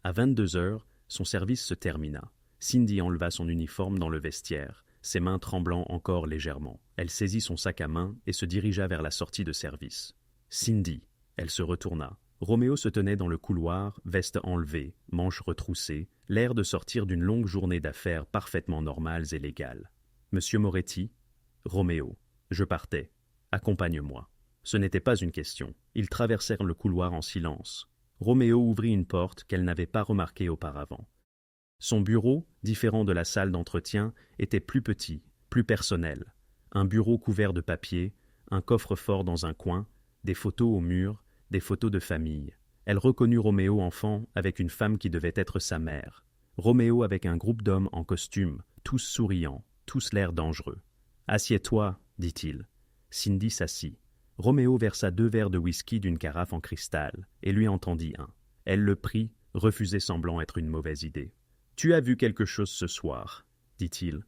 À 22h, son service se termina. Cindy enleva son uniforme dans le vestiaire, ses mains tremblant encore légèrement. Elle saisit son sac à main et se dirigea vers la sortie de service. Cindy, elle se retourna. Roméo se tenait dans le couloir, veste enlevée, manches retroussées, l'air de sortir d'une longue journée d'affaires parfaitement normales et légales. « Monsieur Moretti ?»« Roméo. Je partais. Accompagne-moi. » Ce n'était pas une question. Ils traversèrent le couloir en silence. Roméo ouvrit une porte qu'elle n'avait pas remarquée auparavant. Son bureau, différent de la salle d'entretien, était plus petit, plus personnel. Un bureau couvert de papier, un coffre-fort dans un coin, des photos au mur, des photos de famille. Elle reconnut Roméo enfant avec une femme qui devait être sa mère. Roméo avec un groupe d'hommes en costume, tous souriants, tous l'air dangereux. « Assieds-toi, dit-il. » Cindy s'assit. Roméo versa 2 verres de whisky d'une carafe en cristal et lui en tendit un. Elle le prit, refusait semblant être une mauvaise idée. « Tu as vu quelque chose ce soir, dit-il.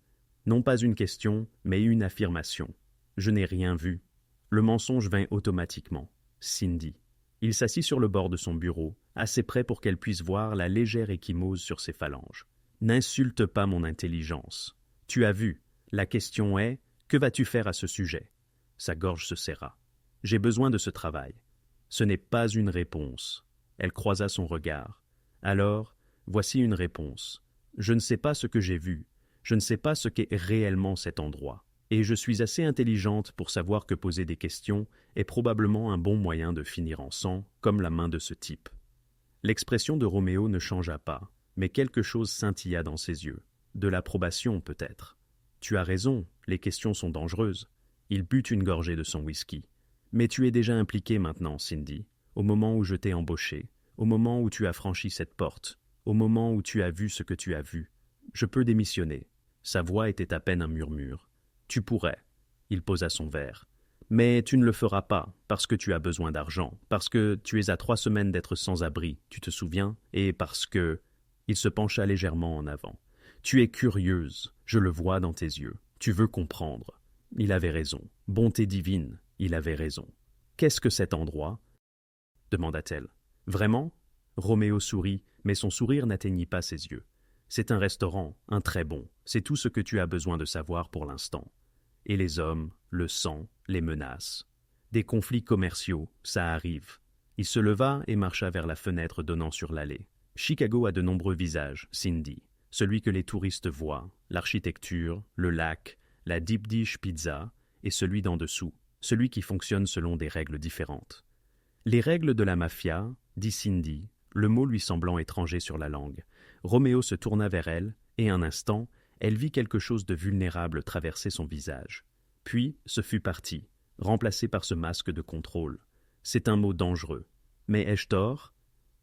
Non pas une question, mais une affirmation. Je n'ai rien vu. Le mensonge vint automatiquement. Cindy. Il s'assit sur le bord de son bureau, assez près pour qu'elle puisse voir la légère échymose sur ses phalanges. « N'insulte pas mon intelligence. Tu as vu. La question est, que vas-tu faire à ce sujet ?» Sa gorge se serra. « J'ai besoin de ce travail. » Ce n'est pas une réponse. Elle croisa son regard. « Alors, voici une réponse. Je ne sais pas ce que j'ai vu. Je ne sais pas ce qu'est réellement cet endroit. Et je suis assez intelligente pour savoir que poser des questions est probablement un bon moyen de finir en sang, comme la main de ce type. » L'expression de Roméo ne changea pas, mais quelque chose scintilla dans ses yeux. De l'approbation, peut-être. « Tu as raison, les questions sont dangereuses. » Il but une gorgée de son whisky. « Mais tu es déjà impliquée maintenant, Cindy, au moment où je t'ai embauchée, au moment où tu as franchi cette porte, au moment où tu as vu ce que tu as vu. Je peux démissionner. » Sa voix était à peine un murmure. « Tu pourrais. » Il posa son verre. « Mais tu ne le feras pas, parce que tu as besoin d'argent, parce que tu es à 3 semaines d'être sans abri, tu te souviens, et parce que... » Il se pencha légèrement en avant. « Tu es curieuse, je le vois dans tes yeux. Tu veux comprendre. » Il avait raison. Bonté divine, il avait raison. « Qu'est-ce que cet endroit ?» demanda-t-elle. « Vraiment ?» Roméo sourit, mais son sourire n'atteignit pas ses yeux. « C'est un restaurant, un très bon. C'est tout ce que tu as besoin de savoir pour l'instant. Et les hommes, le sang, les menaces. Des conflits commerciaux, ça arrive. » Il se leva et marcha vers la fenêtre donnant sur l'allée. « Chicago a de nombreux visages, Cindy. celui que les touristes voient, l'architecture, le lac, la deep dish pizza, et celui d'en dessous, celui qui fonctionne selon des règles différentes. Les règles de la mafia, dit Cindy, le mot lui semblant étranger sur la langue. Roméo se tourna vers elle, et un instant, elle vit quelque chose de vulnérable traverser son visage. Puis, ce fut parti, remplacé par ce masque de contrôle. C'est un mot dangereux. Mais ai-je tort?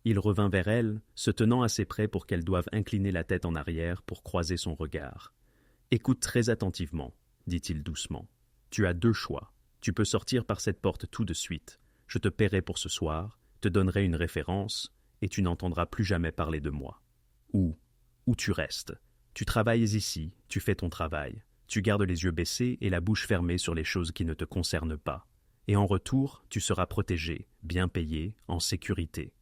Il revint vers elle, se tenant assez près pour qu'elle doive incliner la tête en arrière pour croiser son regard. « Écoute très attentivement, dit-il doucement. Tu as deux choix. Tu peux sortir par cette porte tout de suite. Je te paierai pour ce soir, te donnerai une référence, et tu n'entendras plus jamais parler de moi. Ou tu restes. Tu travailles ici, tu fais ton travail. Tu gardes les yeux baissés et la bouche fermée sur les choses qui ne te concernent pas. Et en retour, tu seras protégé, bien payé, en sécurité.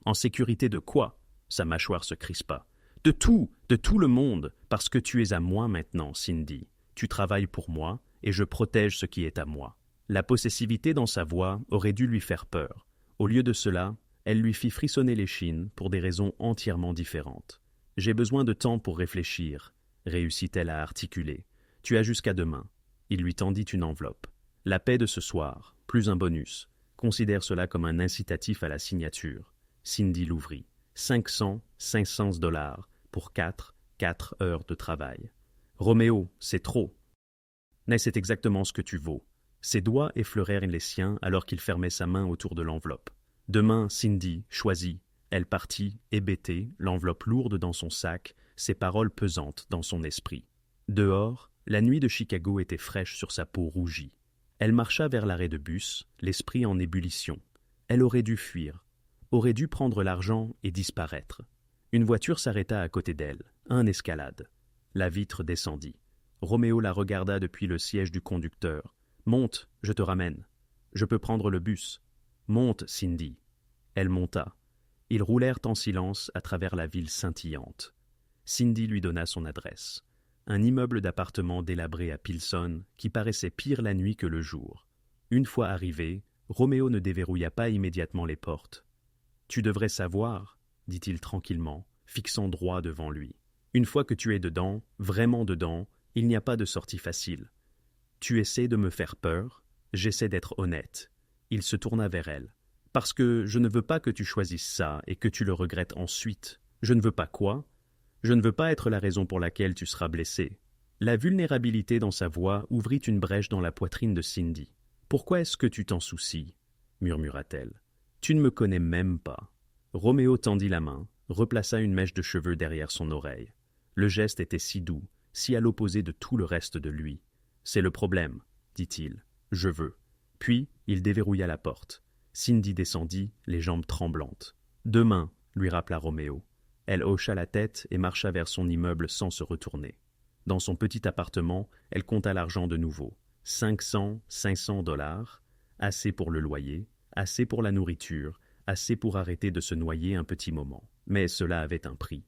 En sécurité de quoi? Sa mâchoire se crispa. De tout le monde, parce que tu es à moi maintenant, Cindy. Tu travailles pour moi, et je protège ce qui est à moi. La possessivité dans sa voix aurait dû lui faire peur. Au lieu de cela, elle lui fit frissonner l'échine pour des raisons entièrement différentes. « J'ai besoin de temps pour réfléchir », réussit-elle à articuler. « Tu as jusqu'à demain. » Il lui tendit une enveloppe. « La paie de ce soir, plus un bonus. Considère cela comme un incitatif à la signature. » Cindy l'ouvrit. 500 $, pour 4 heures de travail. « Roméo, c'est trop. » « Mais c'est exactement ce que tu vaux. » Ses doigts effleurèrent les siens alors qu'il fermait sa main autour de l'enveloppe. Demain, Cindy choisit. Elle partit, hébétée, l'enveloppe lourde dans son sac, ses paroles pesantes dans son esprit. Dehors, la nuit de Chicago était fraîche sur sa peau rougie. Elle marcha vers l'arrêt de bus, l'esprit en ébullition. Elle aurait dû fuir, aurait dû prendre l'argent et disparaître. Une voiture s'arrêta à côté d'elle, un escalade. La vitre descendit. Roméo la regarda depuis le siège du conducteur. « Monte, je te ramène. Je peux prendre le bus. »« Monte, Cindy. » Elle monta. Ils roulèrent en silence à travers la ville scintillante. Cindy lui donna son adresse. Un immeuble d'appartements délabré à Pilson qui paraissait pire la nuit que le jour. Une fois arrivé, Roméo ne déverrouilla pas immédiatement les portes. « Tu devrais savoir, » dit-il tranquillement, fixant droit devant lui. « Une fois que tu es dedans, vraiment dedans, il n'y a pas de sortie facile. Tu essaies de me faire peur, j'essaie d'être honnête. » Il se tourna vers elle. « Parce que je ne veux pas que tu choisisses ça et que tu le regrettes ensuite. Je ne veux pas quoi? Je ne veux pas être la raison pour laquelle tu seras blessé. » La vulnérabilité dans sa voix ouvrit une brèche dans la poitrine de Cindy. « Pourquoi est-ce que tu t'en soucies? » murmura-t-elle. « Tu ne me connais même pas. » Roméo tendit la main, replaça une mèche de cheveux derrière son oreille. Le geste était si doux, si à l'opposé de tout le reste de lui. « C'est le problème, » dit-il. « Je veux. » Puis, il déverrouilla la porte. Cindy descendit, les jambes tremblantes. « Demain, » lui rappela Roméo. Elle hocha la tête et marcha vers son immeuble sans se retourner. Dans son petit appartement, elle compta l'argent de nouveau. 500 $, assez pour le loyer, assez pour la nourriture, assez pour arrêter de se noyer un petit moment. Mais cela avait un prix.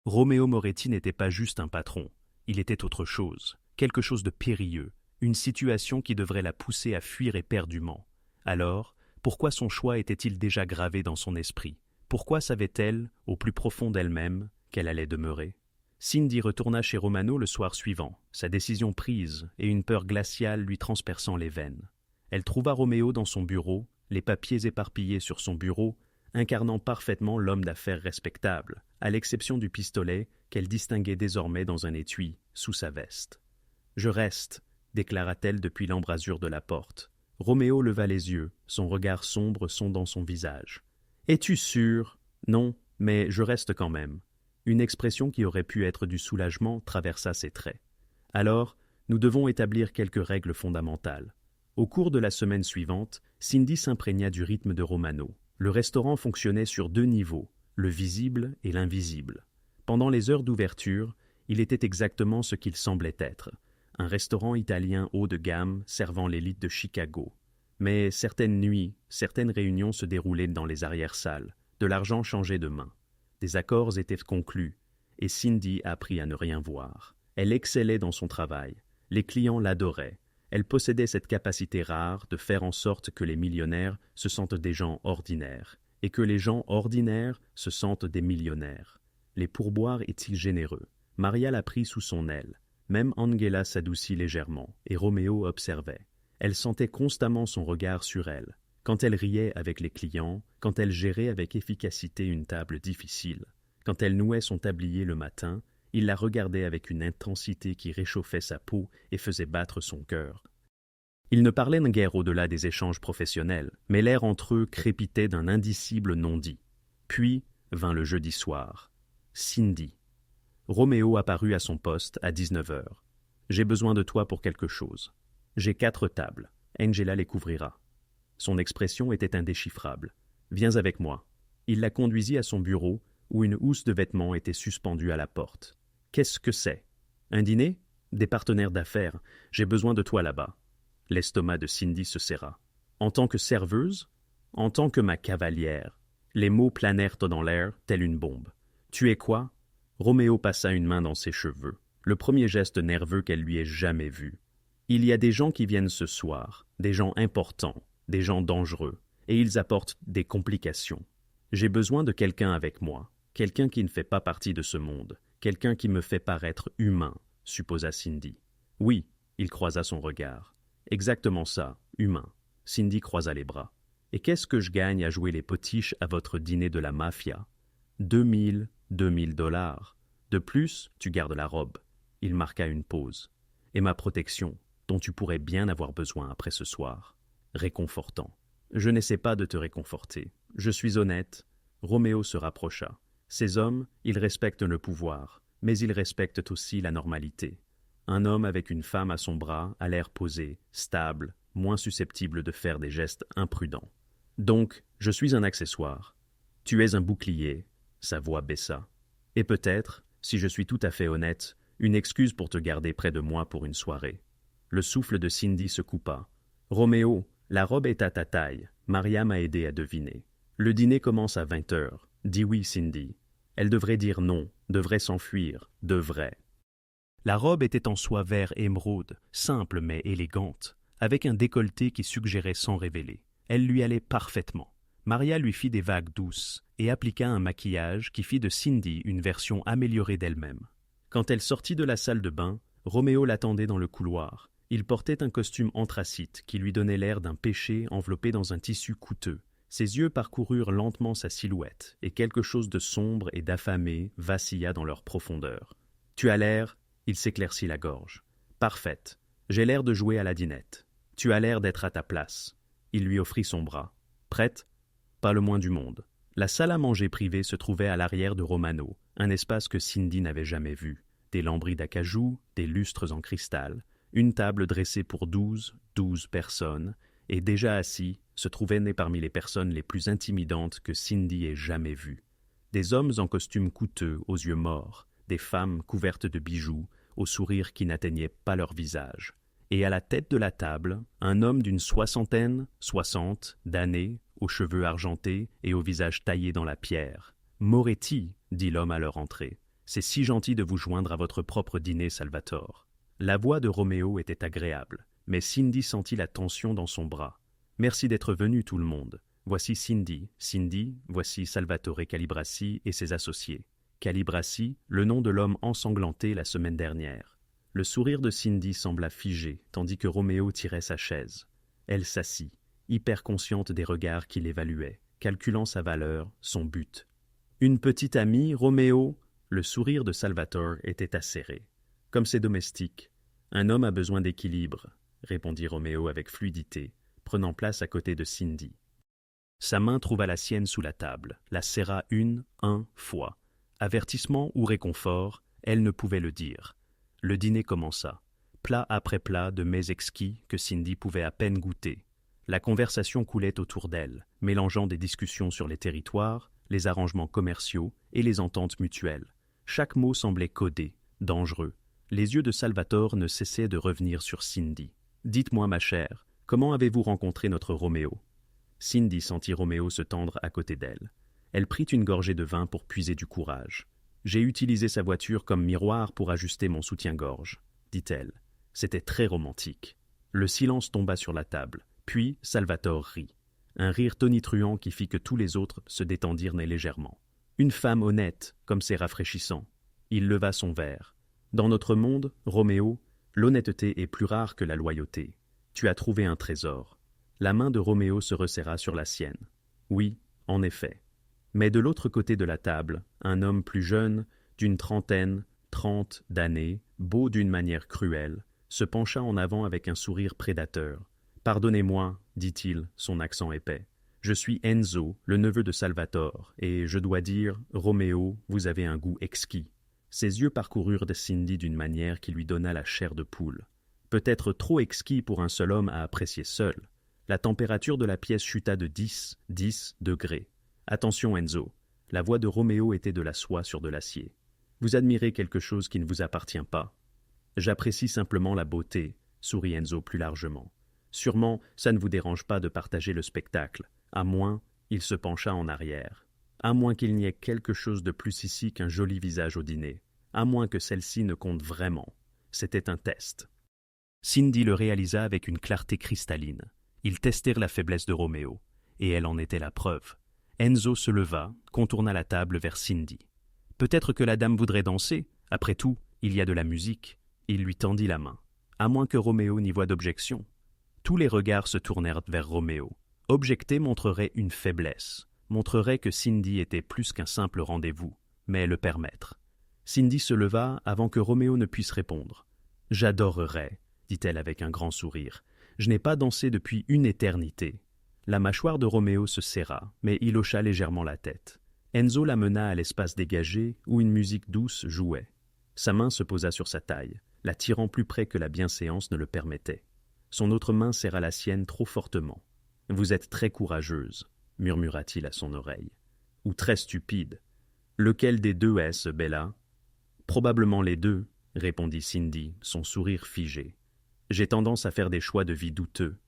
Roméo Moretti n'était pas juste un patron. Il était autre chose, quelque chose de périlleux, une situation qui devrait la pousser à fuir éperdument. Alors, pourquoi son choix était-il déjà gravé dans son esprit? Pourquoi savait-elle, au plus profond d'elle-même, qu'elle allait demeurer? Cindy retourna chez Romano le soir suivant, sa décision prise et une peur glaciale lui transperçant les veines. Elle trouva Roméo dans son bureau, les papiers éparpillés sur son bureau, incarnant parfaitement l'homme d'affaires respectable, à l'exception du pistolet qu'elle distinguait désormais dans un étui, sous sa veste. « Je reste », déclara-t-elle depuis l'embrasure de la porte. Roméo leva les yeux, son regard sombre sondant son visage. « Es-tu sûr? »« Non, mais je reste quand même. » Une expression qui aurait pu être du soulagement traversa ses traits. « Alors, nous devons établir quelques règles fondamentales. » Au cours de la semaine suivante, Cindy s'imprégna du rythme de Romano. Le restaurant fonctionnait sur 2 niveaux, le visible et l'invisible. Pendant les heures d'ouverture, il était exactement ce qu'il semblait être, un restaurant italien haut de gamme servant l'élite de Chicago. Mais certaines nuits, certaines réunions se déroulaient dans les arrière-salles, de l'argent changeait de main. Des accords étaient conclus, et Cindy apprit à ne rien voir. Elle excellait dans son travail, les clients l'adoraient. Elle possédait cette capacité rare de faire en sorte que les millionnaires se sentent des gens ordinaires, et que les gens ordinaires se sentent des millionnaires. Les pourboires est-il généreux? Maria la prit sous son aile. Même Angela s'adoucit légèrement, et Roméo observait. Elle sentait constamment son regard sur elle. Quand elle riait avec les clients, quand elle gérait avec efficacité une table difficile, quand elle nouait son tablier le matin, il la regardait avec une intensité qui réchauffait sa peau et faisait battre son cœur. Ils ne parlaient guère au-delà des échanges professionnels, mais l'air entre eux crépitait d'un indicible non-dit. Puis vint le jeudi soir. Cindy. Roméo apparut à son poste à 19h. « J'ai besoin de toi pour quelque chose. J'ai 4 tables. Angela les couvrira. » Son expression était indéchiffrable. « Viens avec moi. » Il la conduisit à son bureau, où une housse de vêtements était suspendue à la porte. « Qu'est-ce que c'est? Un dîner? Des partenaires d'affaires. J'ai besoin de toi là-bas. » L'estomac de Cindy se serra. « En tant que serveuse? En tant que ma cavalière. » Les mots planèrent dans l'air, telle une bombe. « Tu es quoi? » Roméo passa une main dans ses cheveux, le premier geste nerveux qu'elle lui ait jamais vu. « Il y a des gens qui viennent ce soir, des gens importants, des gens dangereux, et ils apportent des complications. J'ai besoin de quelqu'un avec moi, quelqu'un qui ne fait pas partie de ce monde, quelqu'un qui me fait paraître humain, » supposa Cindy. « Oui, » il croisa son regard. « Exactement ça, humain. » Cindy croisa les bras. « Et qu'est-ce que je gagne à jouer les potiches à votre dîner de la mafia? 2000 $. De plus, tu gardes la robe. » Il marqua une pause. « Et ma protection, dont tu pourrais bien avoir besoin après ce soir. » Réconfortant. « Je n'essaie pas de te réconforter. Je suis honnête. » Roméo se rapprocha. Ces hommes, ils respectent le pouvoir, mais ils respectent aussi la normalité. Un homme avec une femme à son bras a l'air posé, stable, moins susceptible de faire des gestes imprudents. « Donc, je suis un accessoire. Tu es un bouclier. » Sa voix baissa. « Et peut-être, si je suis tout à fait honnête, une excuse pour te garder près de moi pour une soirée. » Le souffle de Cindy se coupa. « Roméo, la robe est à ta taille. Maria m'a aidé à deviner. Le dîner commence à 20h. Dis oui, Cindy. » Elle devrait dire non, devrait s'enfuir, devrait. La robe était en soie vert émeraude, simple mais élégante, avec un décolleté qui suggérait sans révéler. Elle lui allait parfaitement. Maria lui fit des vagues douces et appliqua un maquillage qui fit de Cindy une version améliorée d'elle-même. Quand elle sortit de la salle de bain, Roméo l'attendait dans le couloir. Il portait un costume anthracite qui lui donnait l'air d'un péché enveloppé dans un tissu coûteux. Ses yeux parcoururent lentement sa silhouette, et quelque chose de sombre et d'affamé vacilla dans leur profondeur. « Tu as l'air… » Il s'éclaircit la gorge. « Parfaite. J'ai l'air de jouer à la dinette. Tu as l'air d'être à ta place. » Il lui offrit son bras. « Prête ? » Pas le moins du monde. La salle à manger privée se trouvait à l'arrière de Romano, un espace que Cindy n'avait jamais vu. Des lambris d'acajou, des lustres en cristal, une table dressée pour 12 personnes, et déjà assis, se trouvaient nés parmi les personnes les plus intimidantes que Cindy ait jamais vues. Des hommes en costumes coûteux, aux yeux morts, des femmes couvertes de bijoux, aux sourires qui n'atteignaient pas leur visage. Et à la tête de la table, un homme d'une 60 d'années, aux cheveux argentés et au visage taillé dans la pierre. « Moretti, » dit l'homme à leur entrée. « C'est si gentil de vous joindre à votre propre dîner, Salvatore. » La voix de Roméo était agréable, mais Cindy sentit la tension dans son bras. « Merci d'être venu, tout le monde. Voici Cindy. Cindy, voici Salvatore Calibrassi et ses associés. Calibrassi, le nom de l'homme ensanglanté la semaine dernière. » Le sourire de Cindy sembla figé, tandis que Roméo tirait sa chaise. Elle s'assit, hyper consciente des regards qui l'évaluaient, calculant sa valeur, son but. « Une petite amie, Roméo ?» Le sourire de Salvatore était acéré. « Comme ses domestiques. Un homme a besoin d'équilibre, » répondit Roméo avec fluidité, prenant place à côté de Cindy. Sa main trouva la sienne sous la table, la serra un fois. Avertissement ou réconfort, elle ne pouvait le dire. Le dîner commença. Plat après plat de mets exquis que Cindy pouvait à peine goûter. La conversation coulait autour d'elle, mélangeant des discussions sur les territoires, les arrangements commerciaux et les ententes mutuelles. Chaque mot semblait codé, dangereux. Les yeux de Salvatore ne cessaient de revenir sur Cindy. « Dites-moi, ma chère, comment avez-vous rencontré notre Roméo ?» Cindy sentit Roméo se tendre à côté d'elle. Elle prit une gorgée de vin pour puiser du courage. « J'ai utilisé sa voiture comme miroir pour ajuster mon soutien-gorge, » dit-elle. C'était très romantique. Le silence tomba sur la table, puis Salvatore rit. Un rire tonitruant qui fit que tous les autres se détendirent légèrement. « Une femme honnête, comme c'est rafraîchissant. Il leva son verre. Dans notre monde, Roméo, l'honnêteté est plus rare que la loyauté. Tu as trouvé un trésor. La main de Roméo se resserra sur la sienne. Oui, en effet. Mais de l'autre côté de la table, un homme plus jeune, d'une trentaine, 30 d'années, beau d'une manière cruelle, se pencha en avant avec un sourire prédateur. « Pardonnez-moi, dit-il, son accent épais. Je suis Enzo, le neveu de Salvatore, et je dois dire, Roméo, vous avez un goût exquis. » Ses yeux parcoururent Cindy d'une manière qui lui donna la chair de poule. Peut-être trop exquis pour un seul homme à apprécier seul. La température de la pièce chuta de 10 degrés. Attention Enzo, la voix de Roméo était de la soie sur de l'acier. Vous admirez quelque chose qui ne vous appartient pas. J'apprécie simplement la beauté, sourit Enzo plus largement. Sûrement, ça ne vous dérange pas de partager le spectacle, à moins, il se pencha en arrière. À moins qu'il n'y ait quelque chose de plus ici qu'un joli visage au dîner, à moins que celle-ci ne compte vraiment. C'était un test. Cindy le réalisa avec une clarté cristalline. Ils testèrent la faiblesse de Roméo, et elle en était la preuve. Enzo se leva, contourna la table vers Cindy. « Peut-être que la dame voudrait danser. Après tout, il y a de la musique. » Il lui tendit la main. À moins que Roméo n'y voie d'objection. Tous les regards se tournèrent vers Roméo. Objecter montrerait une faiblesse, montrerait que Cindy était plus qu'un simple rendez-vous, mais le permettre. Cindy se leva avant que Roméo ne puisse répondre. « J'adorerais, » dit-elle avec un grand sourire. « Je n'ai pas dansé depuis une éternité. » La mâchoire de Roméo se serra, mais il hocha légèrement la tête. Enzo la mena à l'espace dégagé où une musique douce jouait. Sa main se posa sur sa taille, la tirant plus près que la bienséance ne le permettait. Son autre main serra la sienne trop fortement. « Vous êtes très courageuse, » murmura-t-il à son oreille. « Ou très stupide. Lequel des deux est-ce, Bella ?»« Probablement les deux, » répondit Cindy, son sourire figé. « J'ai tendance à faire des choix de vie douteux. »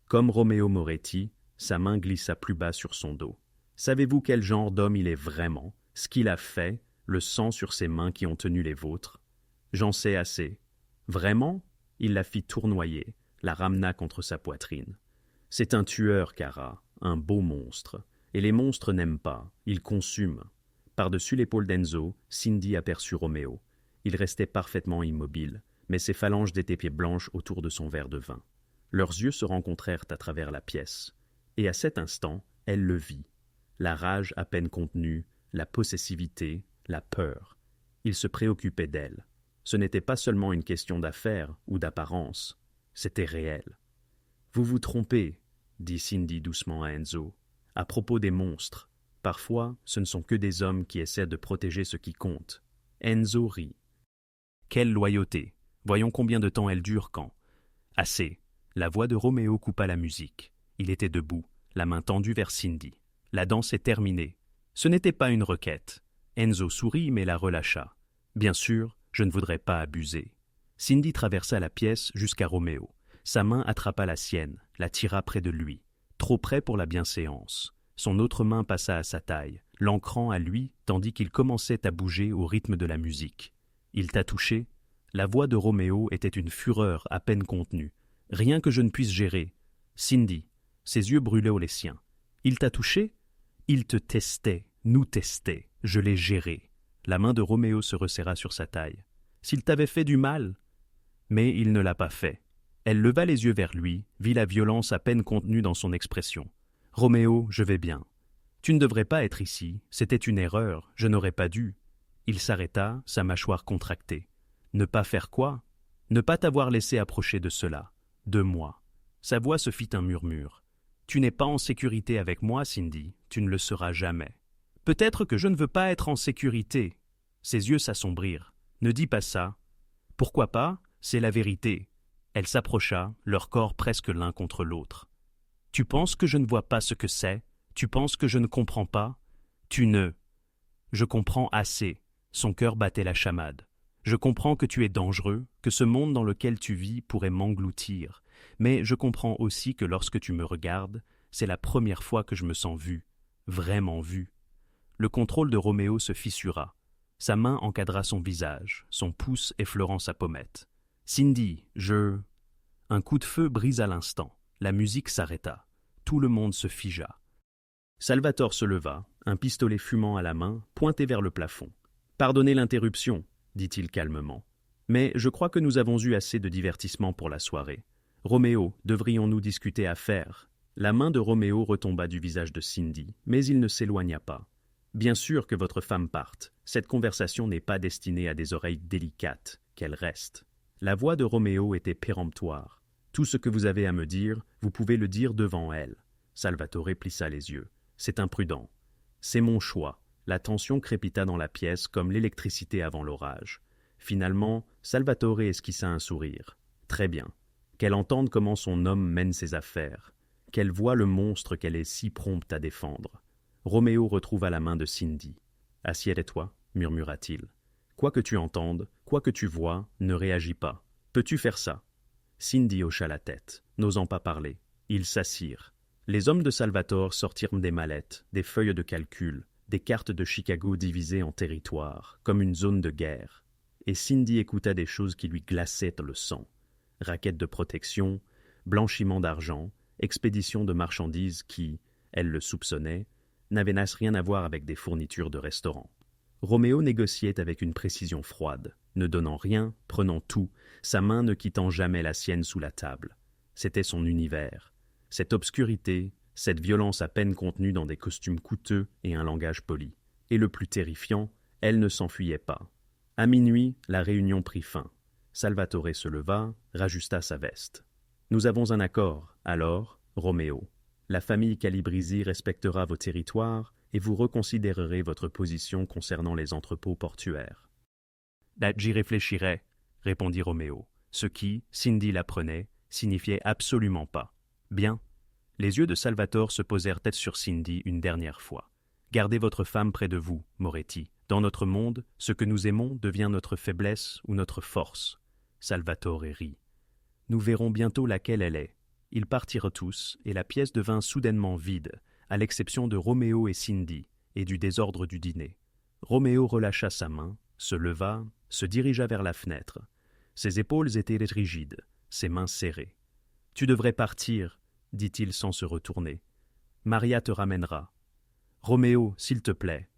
Comme Roméo Moretti, sa main glissa plus bas sur son dos. « Savez-vous quel genre d'homme il est vraiment, ce qu'il a fait, le sang sur ses mains qui ont tenu les vôtres? J'en sais assez. » Vraiment? Il la fit tournoyer, la ramena contre sa poitrine. « C'est un tueur, Cara, un beau monstre. Et les monstres n'aiment pas, ils consument. » Par-dessus l'épaule d'Enzo, Cindy aperçut Roméo. Il restait parfaitement immobile, mais ses phalanges d'étaient blanches autour de son verre de vin. Leurs yeux se rencontrèrent à travers la pièce. Et à cet instant, elle le vit. La rage à peine contenue, la possessivité, la peur. Il se préoccupait d'elle. Ce n'était pas seulement une question d'affaires ou d'apparence, c'était réel. « Vous vous trompez, » dit Cindy doucement à Enzo. « À propos des monstres, parfois ce ne sont que des hommes qui essaient de protéger ce qui compte. » Enzo rit. « Quelle loyauté! Voyons combien de temps elle dure quand. » « Assez. » La voix de Roméo coupa la musique. Il était debout, la main tendue vers Cindy. La danse est terminée. Ce n'était pas une requête. Enzo sourit mais la relâcha. Bien sûr, je ne voudrais pas abuser. Cindy traversa la pièce jusqu'à Roméo. Sa main attrapa la sienne, la tira près de lui. Trop près pour la bienséance. Son autre main passa à sa taille, l'ancrant à lui tandis qu'il commençait à bouger au rythme de la musique. « Il t'a touché ?» La voix de Roméo était une fureur à peine contenue. « Rien que je ne puisse gérer. » Cindy, ses yeux brûlaient les siens. « Il t'a touché ?»« Il te testait, nous testait. Je l'ai géré. » La main de Roméo se resserra sur sa taille. « S'il t'avait fait du mal ?» Mais il ne l'a pas fait. Elle leva les yeux vers lui, vit la violence à peine contenue dans son expression. « Roméo, je vais bien. Tu ne devrais pas être ici. C'était une erreur. Je n'aurais pas dû. » Il s'arrêta, sa mâchoire contractée. « Ne pas faire quoi? Ne pas t'avoir laissé approcher de cela. De moi. » Sa voix se fit un murmure. « Tu n'es pas en sécurité avec moi, Cindy. Tu ne le seras jamais. » « Peut-être que je ne veux pas être en sécurité. » Ses yeux s'assombrirent. « Ne dis pas ça. »« Pourquoi pas? C'est la vérité. » Elle s'approcha, leur corps presque l'un contre l'autre. « Tu penses que je ne vois pas ce que c'est? Tu penses que je ne comprends pas? Tu ne... » « Je comprends assez. » Son cœur battait la chamade. « Je comprends que tu es dangereux, que ce monde dans lequel tu vis pourrait m'engloutir. Mais je comprends aussi que lorsque tu me regardes, c'est la première fois que je me sens vu, vraiment vu. » Le contrôle de Roméo se fissura. Sa main encadra son visage, son pouce effleurant sa pommette. « Cindy, je... » Un coup de feu brisa l'instant. La musique s'arrêta. Tout le monde se figea. Salvatore se leva, un pistolet fumant à la main, pointé vers le plafond. « Pardonnez l'interruption, » dit-il calmement. « Mais je crois que nous avons eu assez de divertissement pour la soirée. Roméo, devrions-nous discuter affaires ?» La main de Roméo retomba du visage de Cindy, mais il ne s'éloigna pas. « Bien sûr que votre femme parte. Cette conversation n'est pas destinée à des oreilles délicates, qu'elle reste. » La voix de Roméo était péremptoire. « Tout ce que vous avez à me dire, vous pouvez le dire devant elle. » Salvatore plissa les yeux. « C'est imprudent. »« C'est mon choix. » La tension crépita dans la pièce comme l'électricité avant l'orage. Finalement, Salvatore esquissa un sourire. « Très bien. Qu'elle entende comment son homme mène ses affaires. Qu'elle voie le monstre qu'elle est si prompte à défendre. » Roméo retrouva la main de Cindy. « Assieds-toi, murmura-t-il. Quoi que tu entendes, quoi que tu vois, ne réagis pas. Peux-tu faire ça ?» Cindy hocha la tête, n'osant pas parler. Ils s'assirent. Les hommes de Salvatore sortirent des mallettes, des feuilles de calcul, des cartes de Chicago divisées en territoires, comme une zone de guerre. Et Cindy écouta des choses qui lui glaçaient le sang. Raquettes de protection, blanchiment d'argent, expédition de marchandises qui, elle le soupçonnait, n'avaient rien à voir avec des fournitures de restaurant. Roméo négociait avec une précision froide, ne donnant rien, prenant tout, sa main ne quittant jamais la sienne sous la table. C'était son univers. Cette obscurité, cette violence à peine contenue dans des costumes coûteux et un langage poli. Et le plus terrifiant, elle ne s'enfuyait pas. À minuit, la réunion prit fin. Salvatore se leva, rajusta sa veste. « Nous avons un accord, alors, Roméo. La famille Calabresi respectera vos territoires et vous reconsidérerez votre position concernant les entrepôts portuaires. »« J'y réfléchirai, » répondit Roméo, ce qui, Cindy l'apprenait, signifiait absolument pas. « Bien. » Les yeux de Salvatore se posèrent tête sur Cindy une dernière fois. « Gardez votre femme près de vous, Moretti. Dans notre monde, ce que nous aimons devient notre faiblesse ou notre force. » Salvatore rit. « Nous verrons bientôt laquelle elle est. » Ils partirent tous, et la pièce devint soudainement vide, à l'exception de Roméo et Cindy, et du désordre du dîner. Roméo relâcha sa main, se leva, se dirigea vers la fenêtre. Ses épaules étaient rigides, ses mains serrées. « Tu devrais partir, » dit-il sans se retourner. « Maria te ramènera. »« Roméo, s'il te plaît. »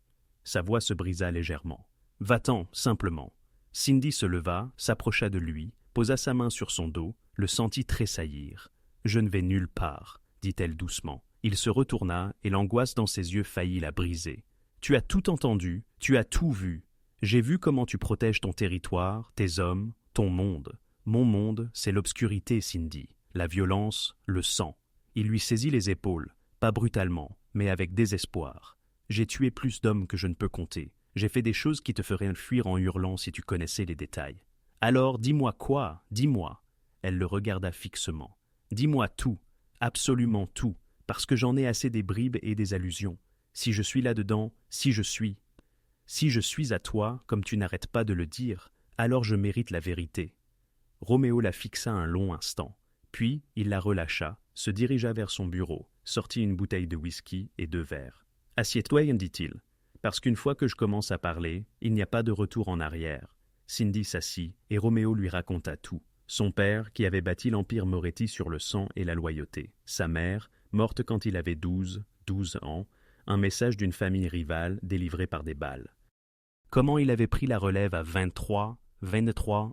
Sa voix se brisa légèrement. « Va-t'en, simplement. » Cindy se leva, s'approcha de lui, posa sa main sur son dos, le sentit tressaillir. « Je ne vais nulle part, » dit-elle doucement. Il se retourna et l'angoisse dans ses yeux faillit la briser. « Tu as tout entendu, tu as tout vu. J'ai vu comment tu protèges ton territoire, tes hommes, ton monde. Mon monde, c'est l'obscurité, Cindy, la violence, le sang. » Il lui saisit les épaules, pas brutalement, mais avec désespoir. « J'ai tué plus d'hommes que je ne peux compter. J'ai fait des choses qui te feraient fuir en hurlant si tu connaissais les détails. Alors dis-moi quoi, dis-moi. » Elle le regarda fixement. « Dis-moi tout, absolument tout, parce que j'en ai assez des bribes et des allusions. Si je suis là-dedans, si je suis à toi, comme tu n'arrêtes pas de le dire, alors je mérite la vérité. » Roméo la fixa un long instant. Puis il la relâcha, se dirigea vers son bureau, sortit une bouteille de whisky et 2 verres. « Assieds-toi, dit-il, parce qu'une fois que je commence à parler, il n'y a pas de retour en arrière. » Cindy s'assit et Roméo lui raconta tout. Son père, qui avait bâti l'empire Moretti sur le sang et la loyauté. Sa mère, morte quand il avait 12 ans, un message d'une famille rivale délivré par des balles. Comment il avait pris la relève à 23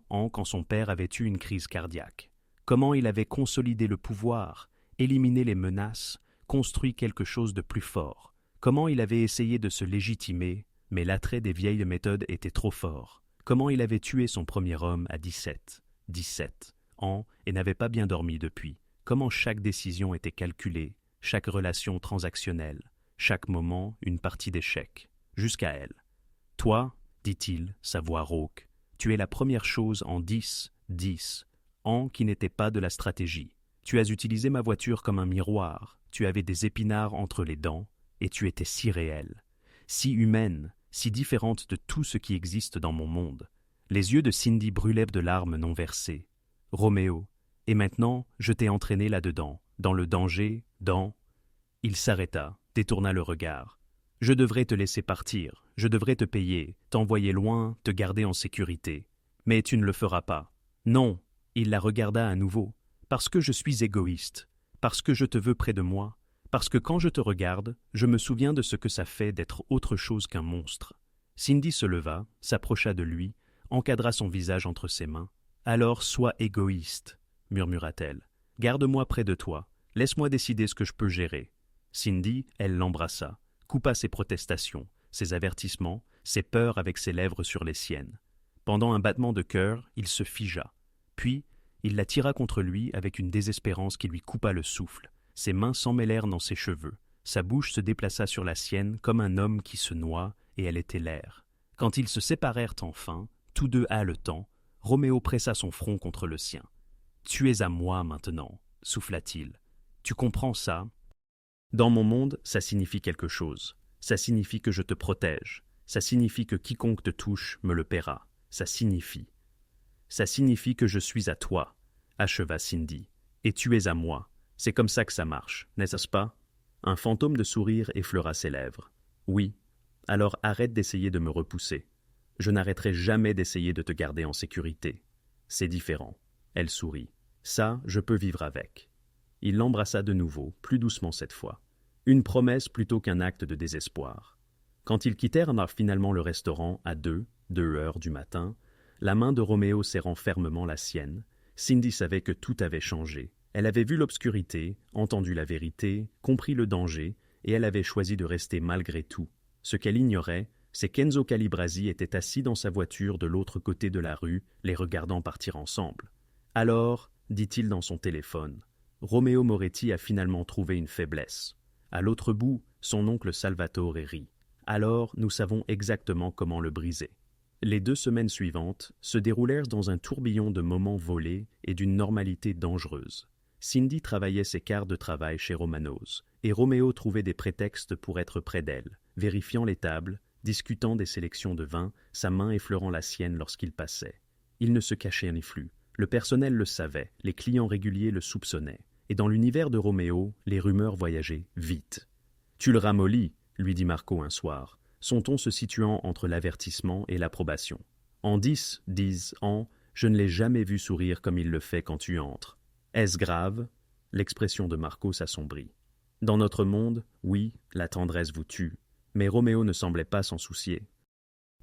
ans quand son père avait eu une crise cardiaque. Comment il avait consolidé le pouvoir, éliminé les menaces, construit quelque chose de plus fort. Comment il avait essayé de se légitimer, mais l'attrait des vieilles méthodes était trop fort. Comment il avait tué son premier homme à 17 ans et n'avait pas bien dormi depuis. Comment chaque décision était calculée, chaque relation transactionnelle, chaque moment une partie d'échec, jusqu'à elle. « Toi, dit-il, sa voix rauque, tu es la première chose en 10 ans qui n'était pas de la stratégie. Tu as utilisé ma voiture comme un miroir, tu avais des épinards entre les dents, et tu étais si réelle, si humaine, si différente de tout ce qui existe dans mon monde. » Les yeux de Cindy brûlaient de larmes non versées. « Roméo, et maintenant je t'ai entraîné là-dedans, dans le danger, dans... » Il s'arrêta, détourna le regard. « Je devrais te laisser partir, je devrais te payer, t'envoyer loin, te garder en sécurité. Mais tu ne le feras pas. Non, » il la regarda à nouveau. « Parce que je suis égoïste, parce que je te veux près de moi, Parce que quand je te regarde, je me souviens de ce que ça fait d'être autre chose qu'un monstre. Cindy se leva, s'approcha de lui, encadra son visage entre ses mains. Alors sois égoïste, murmura-t-elle. Garde-moi près de toi, laisse-moi décider ce que je peux gérer. Cindy, elle l'embrassa, coupa ses protestations, ses avertissements, ses peurs avec ses lèvres sur les siennes. Pendant un battement de cœur, il se figea. Puis, il la tira contre lui avec une désespérance qui lui coupa le souffle. Ses mains s'emmêlèrent dans ses cheveux. Sa bouche se déplaça sur la sienne comme un homme qui se noie, et elle était l'air. Quand ils se séparèrent enfin, tous deux haletants, Roméo pressa son front contre le sien. « Tu es à moi maintenant, souffla-t-il. Tu comprends ça? Dans mon monde, ça signifie quelque chose. Ça signifie que je te protège. Ça signifie que quiconque te touche me le paiera. Ça signifie. Ça signifie que je suis à toi, acheva Cindy. Et tu es à moi. C'est comme ça que ça marche, n'est-ce pas? Un fantôme de sourire effleura ses lèvres. Oui. Alors arrête d'essayer de me repousser. Je n'arrêterai jamais d'essayer de te garder en sécurité. C'est différent. Elle sourit. Ça, je peux vivre avec. Il l'embrassa de nouveau, plus doucement cette fois. Une promesse plutôt qu'un acte de désespoir. Quand ils quittèrent finalement le restaurant à 2 heures du matin, la main de Roméo serrant fermement la sienne, Cindy savait que tout avait changé. Elle avait vu l'obscurité, entendu la vérité, compris le danger, et elle avait choisi de rester malgré tout. Ce qu'elle ignorait, c'est qu'Enzo Calibrasi était assis dans sa voiture de l'autre côté de la rue, les regardant partir ensemble. Alors, dit-il dans son téléphone, Roméo Moretti a finalement trouvé une faiblesse. À l'autre bout, son oncle Salvatore rit. Alors, nous savons exactement comment le briser. Les 2 semaines suivantes se déroulèrent dans un tourbillon de moments volés et d'une normalité dangereuse. Cindy travaillait ses quarts de travail chez Romanos, et Roméo trouvait des prétextes pour être près d'elle, vérifiant les tables, discutant des sélections de vin, sa main effleurant la sienne lorsqu'il passait. Il ne se cachait ni flux. Le personnel le savait, les clients réguliers le soupçonnaient. Et dans l'univers de Roméo, les rumeurs voyageaient vite. « Tu le ramollis », lui dit Marco un soir, son ton se situant entre l'avertissement et l'approbation. « En 10 ans, je ne l'ai jamais vu sourire comme il le fait quand tu entres. Est-ce grave ?» L'expression de Marco s'assombrit. Dans notre monde, oui, la tendresse vous tue. Mais Roméo ne semblait pas s'en soucier.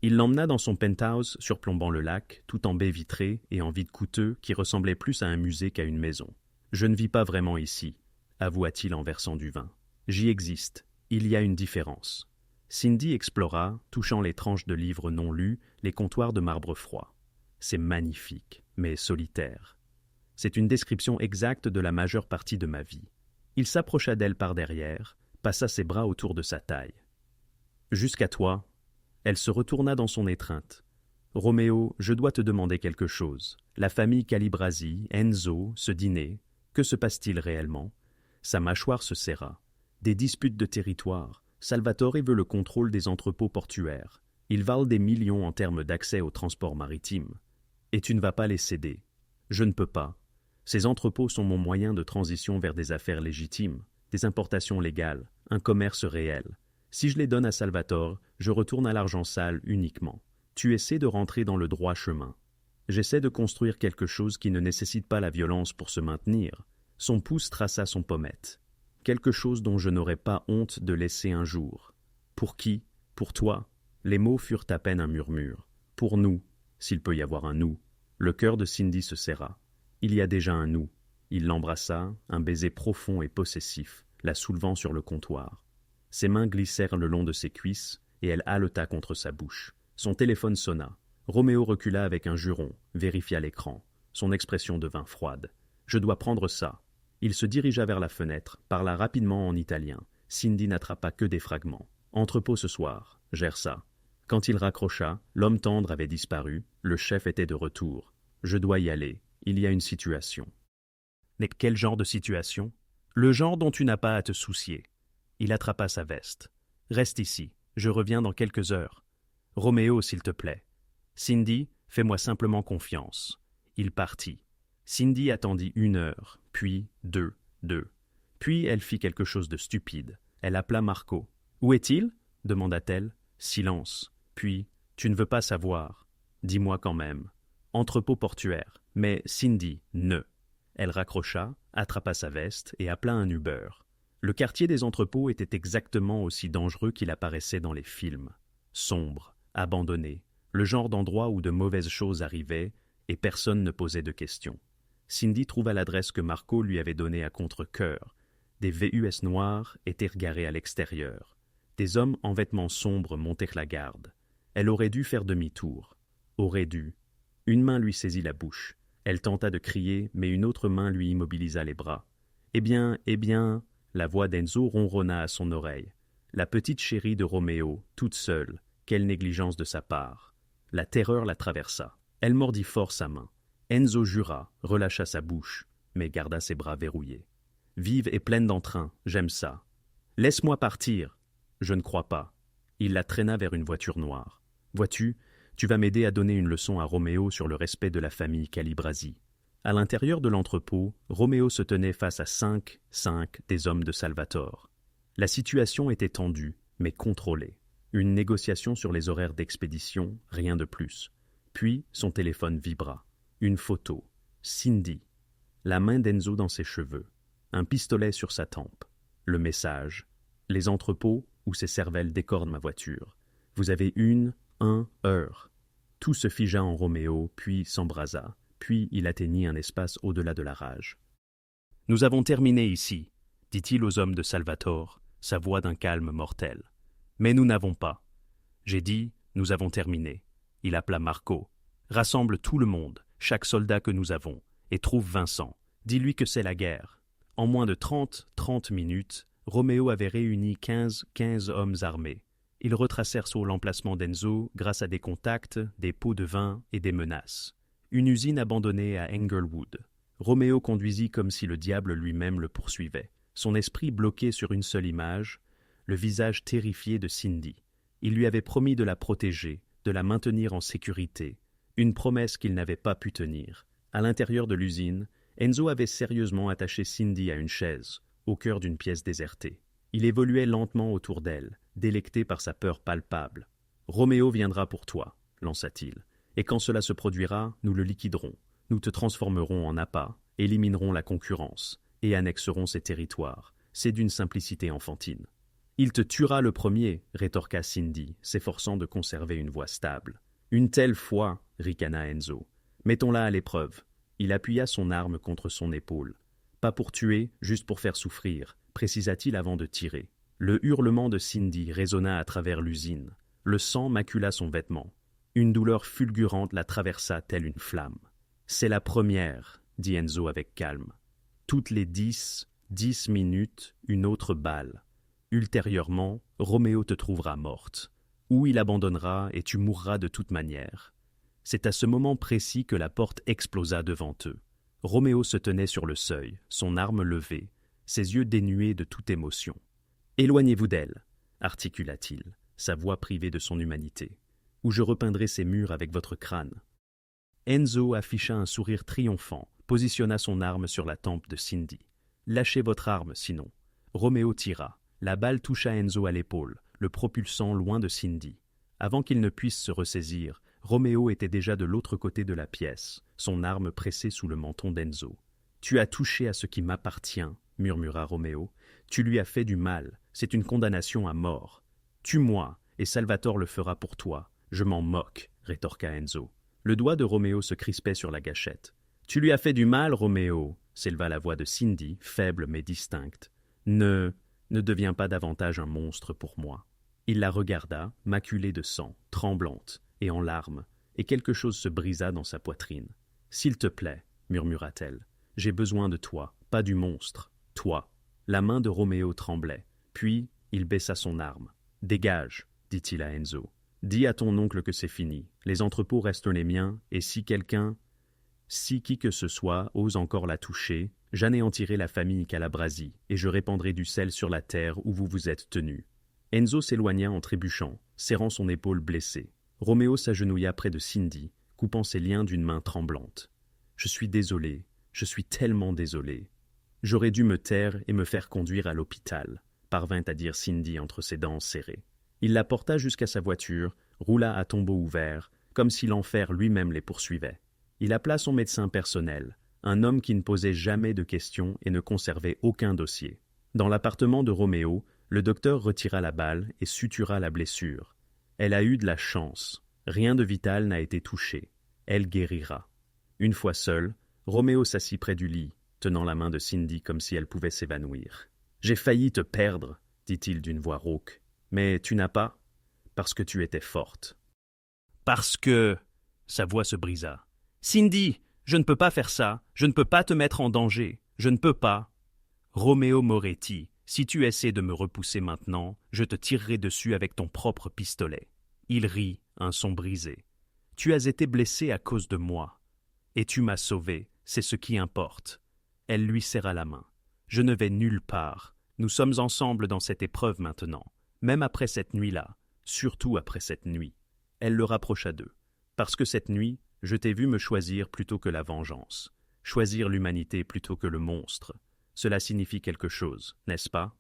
Il l'emmena dans son penthouse surplombant le lac, tout en baie vitrée et en vide coûteux qui ressemblait plus à un musée qu'à une maison. « Je ne vis pas vraiment ici, avoua-t-il en versant du vin. J'y existe. Il y a une différence. » Cindy explora, touchant les tranches de livres non lus, les comptoirs de marbre froid. C'est magnifique, mais solitaire. C'est une description exacte de la majeure partie de ma vie. Il s'approcha d'elle par derrière, passa ses bras autour de sa taille. « Jusqu'à toi. » Elle se retourna dans son étreinte. « Roméo, je dois te demander quelque chose. La famille Calibrasi, Enzo, ce dîner, que se passe-t-il réellement ?» Sa mâchoire se serra. Des disputes de territoire. Salvatore veut le contrôle des entrepôts portuaires. Ils valent des millions en termes d'accès au transport maritime. Et tu ne vas pas les céder. Je ne peux pas. Ces entrepôts sont mon moyen de transition vers des affaires légitimes, des importations légales, un commerce réel. Si je les donne à Salvatore, je retourne à l'argent sale uniquement. Tu essaies de rentrer dans le droit chemin. J'essaie de construire quelque chose qui ne nécessite pas la violence pour se maintenir. Son pouce traça son pommette. Quelque chose dont je n'aurais pas honte de laisser un jour. Pour qui? Pour toi? Les mots furent à peine un murmure. Pour nous, s'il peut y avoir un nous. Le cœur de Cindy se serra. Il y a déjà un nous. Il l'embrassa, un baiser profond et possessif, la soulevant sur le comptoir. Ses mains glissèrent le long de ses cuisses, et elle haleta contre sa bouche. Son téléphone sonna. Roméo recula avec un juron, vérifia l'écran. Son expression devint froide. « Je dois prendre ça. » Il se dirigea vers la fenêtre, parla rapidement en italien. Cindy n'attrapa que des fragments. « Entrepôt ce soir. Gère ça. » Quand il raccrocha, l'homme tendre avait disparu. Le chef était de retour. « Je dois y aller. Il y a une situation. » Mais quel genre de situation? Le genre dont tu n'as pas à te soucier. Il attrapa sa veste. « Reste ici. Je reviens dans quelques heures. »« Roméo, s'il te plaît. »« Cindy, fais-moi simplement confiance. » Il partit. Cindy attendit 1 heure, puis 2. Puis elle fit quelque chose de stupide. Elle appela Marco. « Où est-il » demanda-t-elle. Silence. Puis « Tu ne veux pas savoir. »« Dis-moi quand même. »« Entrepôt portuaire. » Mais Cindy, ne. Elle raccrocha, attrapa sa veste et appela un Uber. Le quartier des entrepôts était exactement aussi dangereux qu'il apparaissait dans les films. Sombre, abandonné, le genre d'endroit où de mauvaises choses arrivaient et personne ne posait de questions. Cindy trouva l'adresse que Marco lui avait donnée à contre-cœur. Des VUS noirs étaient garés à l'extérieur. Des hommes en vêtements sombres montèrent la garde. Elle aurait dû faire demi-tour. Aurait dû. Une main lui saisit la bouche. Elle tenta de crier, mais une autre main lui immobilisa les bras. Eh bien, la voix d'Enzo ronronna à son oreille. La petite chérie de Roméo, toute seule, quelle négligence de sa part. La terreur la traversa. Elle mordit fort sa main. Enzo jura, relâcha sa bouche, mais garda ses bras verrouillés. Vive et pleine d'entrain, j'aime ça. Laisse-moi partir. Je ne crois pas. Il la traîna vers une voiture noire. Vois-tu, tu vas m'aider à donner une leçon à Roméo sur le respect de la famille Calibrasi. À l'intérieur de l'entrepôt, Roméo se tenait face à cinq des hommes de Salvatore. La situation était tendue, mais contrôlée. Une négociation sur les horaires d'expédition, rien de plus. Puis son téléphone vibra. Une photo. Cindy. La main d'Enzo dans ses cheveux. Un pistolet sur sa tempe. Le message. Les entrepôts où ces cervelles décorent ma voiture. Vous avez heure. Tout se figea en Roméo, puis s'embrasa. Puis il atteignit un espace au-delà de la rage. « Nous avons terminé ici, » dit-il aux hommes de Salvatore, sa voix d'un calme mortel. « Mais nous n'avons pas. » J'ai dit « Nous avons terminé. » Il appela Marco. « Rassemble tout le monde, chaque soldat que nous avons, et trouve Vincent. Dis-lui que c'est la guerre. » En moins de 30 minutes, Roméo avait réuni 15 hommes armés. Ils retracèrent sur l'emplacement d'Enzo grâce à des contacts, des pots de vin et des menaces. Une usine abandonnée à Englewood. Roméo conduisit comme si le diable lui-même le poursuivait, son esprit bloqué sur une seule image, le visage terrifié de Cindy. Il lui avait promis de la protéger, de la maintenir en sécurité, une promesse qu'il n'avait pas pu tenir. À l'intérieur de l'usine, Enzo avait sérieusement attaché Cindy à une chaise, au cœur d'une pièce désertée. Il évoluait lentement autour d'elle, délecté par sa peur palpable. « Roméo viendra pour toi », lança-t-il. « Et quand cela se produira, nous le liquiderons. Nous te transformerons en appât, éliminerons la concurrence et annexerons ses territoires. C'est d'une simplicité enfantine. »« Il te tuera le premier, » rétorqua Cindy, s'efforçant de conserver une voix stable. « Une telle foi, » ricana Enzo. « Mettons-la à l'épreuve. » Il appuya son arme contre son épaule. « Pas pour tuer, juste pour faire souffrir, » précisa-t-il avant de tirer. Le hurlement de Cindy résonna à travers l'usine. Le sang macula son vêtement. Une douleur fulgurante la traversa telle une flamme. « C'est la première, » dit Enzo avec calme. « Toutes les 10 minutes, une autre balle. Ultérieurement, Roméo te trouvera morte. Ou il abandonnera et tu mourras de toute manière. » C'est à ce moment précis que la porte explosa devant eux. Roméo se tenait sur le seuil, son arme levée, ses yeux dénués de toute émotion. « Éloignez-vous d'elle, » articula-t-il, sa voix privée de son humanité, « ou je repeindrai ces murs avec votre crâne. » Enzo afficha un sourire triomphant, positionna son arme sur la tempe de Cindy. « Lâchez votre arme, sinon. » Roméo tira. La balle toucha Enzo à l'épaule, le propulsant loin de Cindy. Avant qu'il ne puisse se ressaisir, Roméo était déjà de l'autre côté de la pièce, son arme pressée sous le menton d'Enzo. « Tu as touché à ce qui m'appartient, » murmura Roméo. « Tu lui as fait du mal, c'est une condamnation à mort. Tue-moi, et Salvatore le fera pour toi. Je m'en moque, » rétorqua Enzo. Le doigt de Roméo se crispait sur la gâchette. « Tu lui as fait du mal, Roméo » s'éleva la voix de Cindy, faible mais distincte. « Ne deviens pas davantage un monstre pour moi. » Il la regarda, maculée de sang, tremblante et en larmes, et quelque chose se brisa dans sa poitrine. « S'il te plaît, » murmura-t-elle, « j'ai besoin de toi, pas du monstre, toi. » La main de Roméo tremblait, puis il baissa son arme. « Dégage, » dit-il à Enzo. « Dis à ton oncle que c'est fini, les entrepôts restent les miens, et si qui que ce soit ose encore la toucher, j'anéantirai la famille Calabrasi, et je répandrai du sel sur la terre où vous vous êtes tenus. » Enzo s'éloigna en trébuchant, serrant son épaule blessée. Roméo s'agenouilla près de Cindy, coupant ses liens d'une main tremblante. « Je suis désolé, je suis tellement désolé. J'aurais dû me taire et me faire conduire à l'hôpital, » parvint à dire Cindy entre ses dents serrées. Il la porta jusqu'à sa voiture, roula à tombeau ouvert, comme si l'enfer lui-même les poursuivait. Il appela son médecin personnel, un homme qui ne posait jamais de questions et ne conservait aucun dossier. Dans l'appartement de Roméo, le docteur retira la balle et sutura la blessure. Elle a eu de la chance. Rien de vital n'a été touché. Elle guérira. Une fois seul, Roméo s'assit près du lit, tenant la main de Cindy comme si elle pouvait s'évanouir. « J'ai failli te perdre, dit-il d'une voix rauque. Mais tu n'as pas, parce que tu étais forte. » Parce que... Sa voix se brisa. « Cindy, je ne peux pas faire ça. Je ne peux pas te mettre en danger. Je ne peux pas. » « Roméo Moretti, si tu essaies de me repousser maintenant, je te tirerai dessus avec ton propre pistolet. » Il rit, un son brisé. « Tu as été blessé à cause de moi. Et tu m'as sauvé, c'est ce qui importe. » Elle lui serra la main. « Je ne vais nulle part. Nous sommes ensemble dans cette épreuve maintenant, même après cette nuit-là, surtout après cette nuit. » Elle le rapprocha d'eux. « Parce que cette nuit, je t'ai vu me choisir plutôt que la vengeance, choisir l'humanité plutôt que le monstre. Cela signifie quelque chose, n'est-ce pas ?»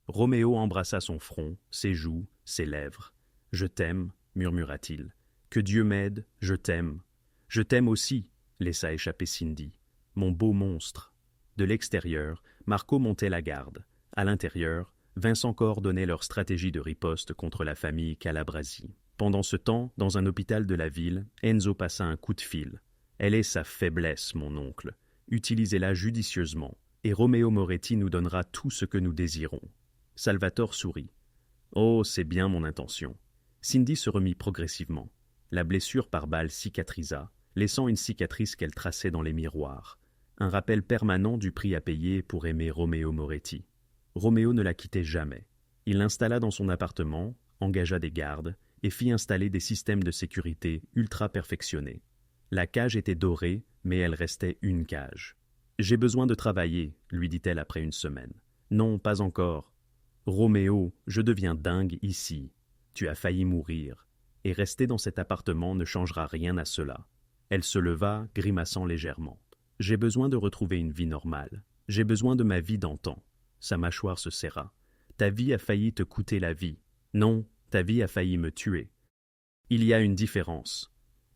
Roméo embrassa son front, ses joues, ses lèvres. « Je t'aime, murmura-t-il. Que Dieu m'aide, je t'aime. Je t'aime aussi, laissa échapper Cindy. Mon beau monstre. » De l'extérieur, Marco montait la garde. À l'intérieur, Vincent coordonnait leur stratégie de riposte contre la famille Calabrasi. Pendant ce temps, dans un hôpital de la ville, Enzo passa un coup de fil. « Elle est sa faiblesse, mon oncle. Utilisez-la judicieusement. Et Roméo Moretti nous donnera tout ce que nous désirons. » Salvatore sourit. « Oh, c'est bien mon intention. » Cindy se remit progressivement. La blessure par balle cicatrisa, laissant une cicatrice qu'elle traçait dans les miroirs. Un rappel permanent du prix à payer pour aimer Roméo Moretti. Roméo ne la quittait jamais. Il l'installa dans son appartement, engagea des gardes et fit installer des systèmes de sécurité ultra perfectionnés. La cage était dorée, mais elle restait une cage. « J'ai besoin de travailler, » lui dit-elle après une semaine. « Non, pas encore. Roméo, je deviens dingue ici. Tu as failli mourir. Et rester dans cet appartement ne changera rien à cela. » Elle se leva, grimaçant légèrement. « J'ai besoin de retrouver une vie normale. J'ai besoin de ma vie d'antan. » Sa mâchoire se serra. « Ta vie a failli te coûter la vie. Non, ta vie a failli me tuer. » Il y a une différence.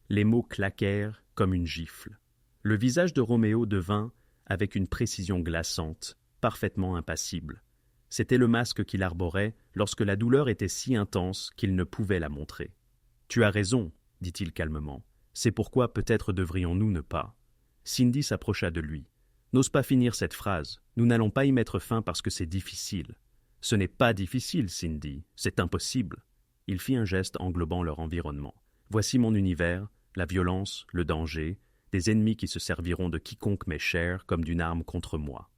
Les mots claquèrent comme une gifle. Le visage de Roméo devint, avec une précision glaçante, parfaitement impassible. C'était le masque qu'il arborait lorsque la douleur était si intense qu'il ne pouvait la montrer. « Tu as raison, » dit-il calmement. « C'est pourquoi peut-être devrions-nous ne pas. » Cindy s'approcha de lui. « N'ose pas finir cette phrase. Nous n'allons pas y mettre fin parce que c'est difficile. » « Ce n'est pas difficile, Cindy. C'est impossible. » Il fit un geste englobant leur environnement. « Voici mon univers, la violence, le danger, des ennemis qui se serviront de quiconque m'est cher comme d'une arme contre moi.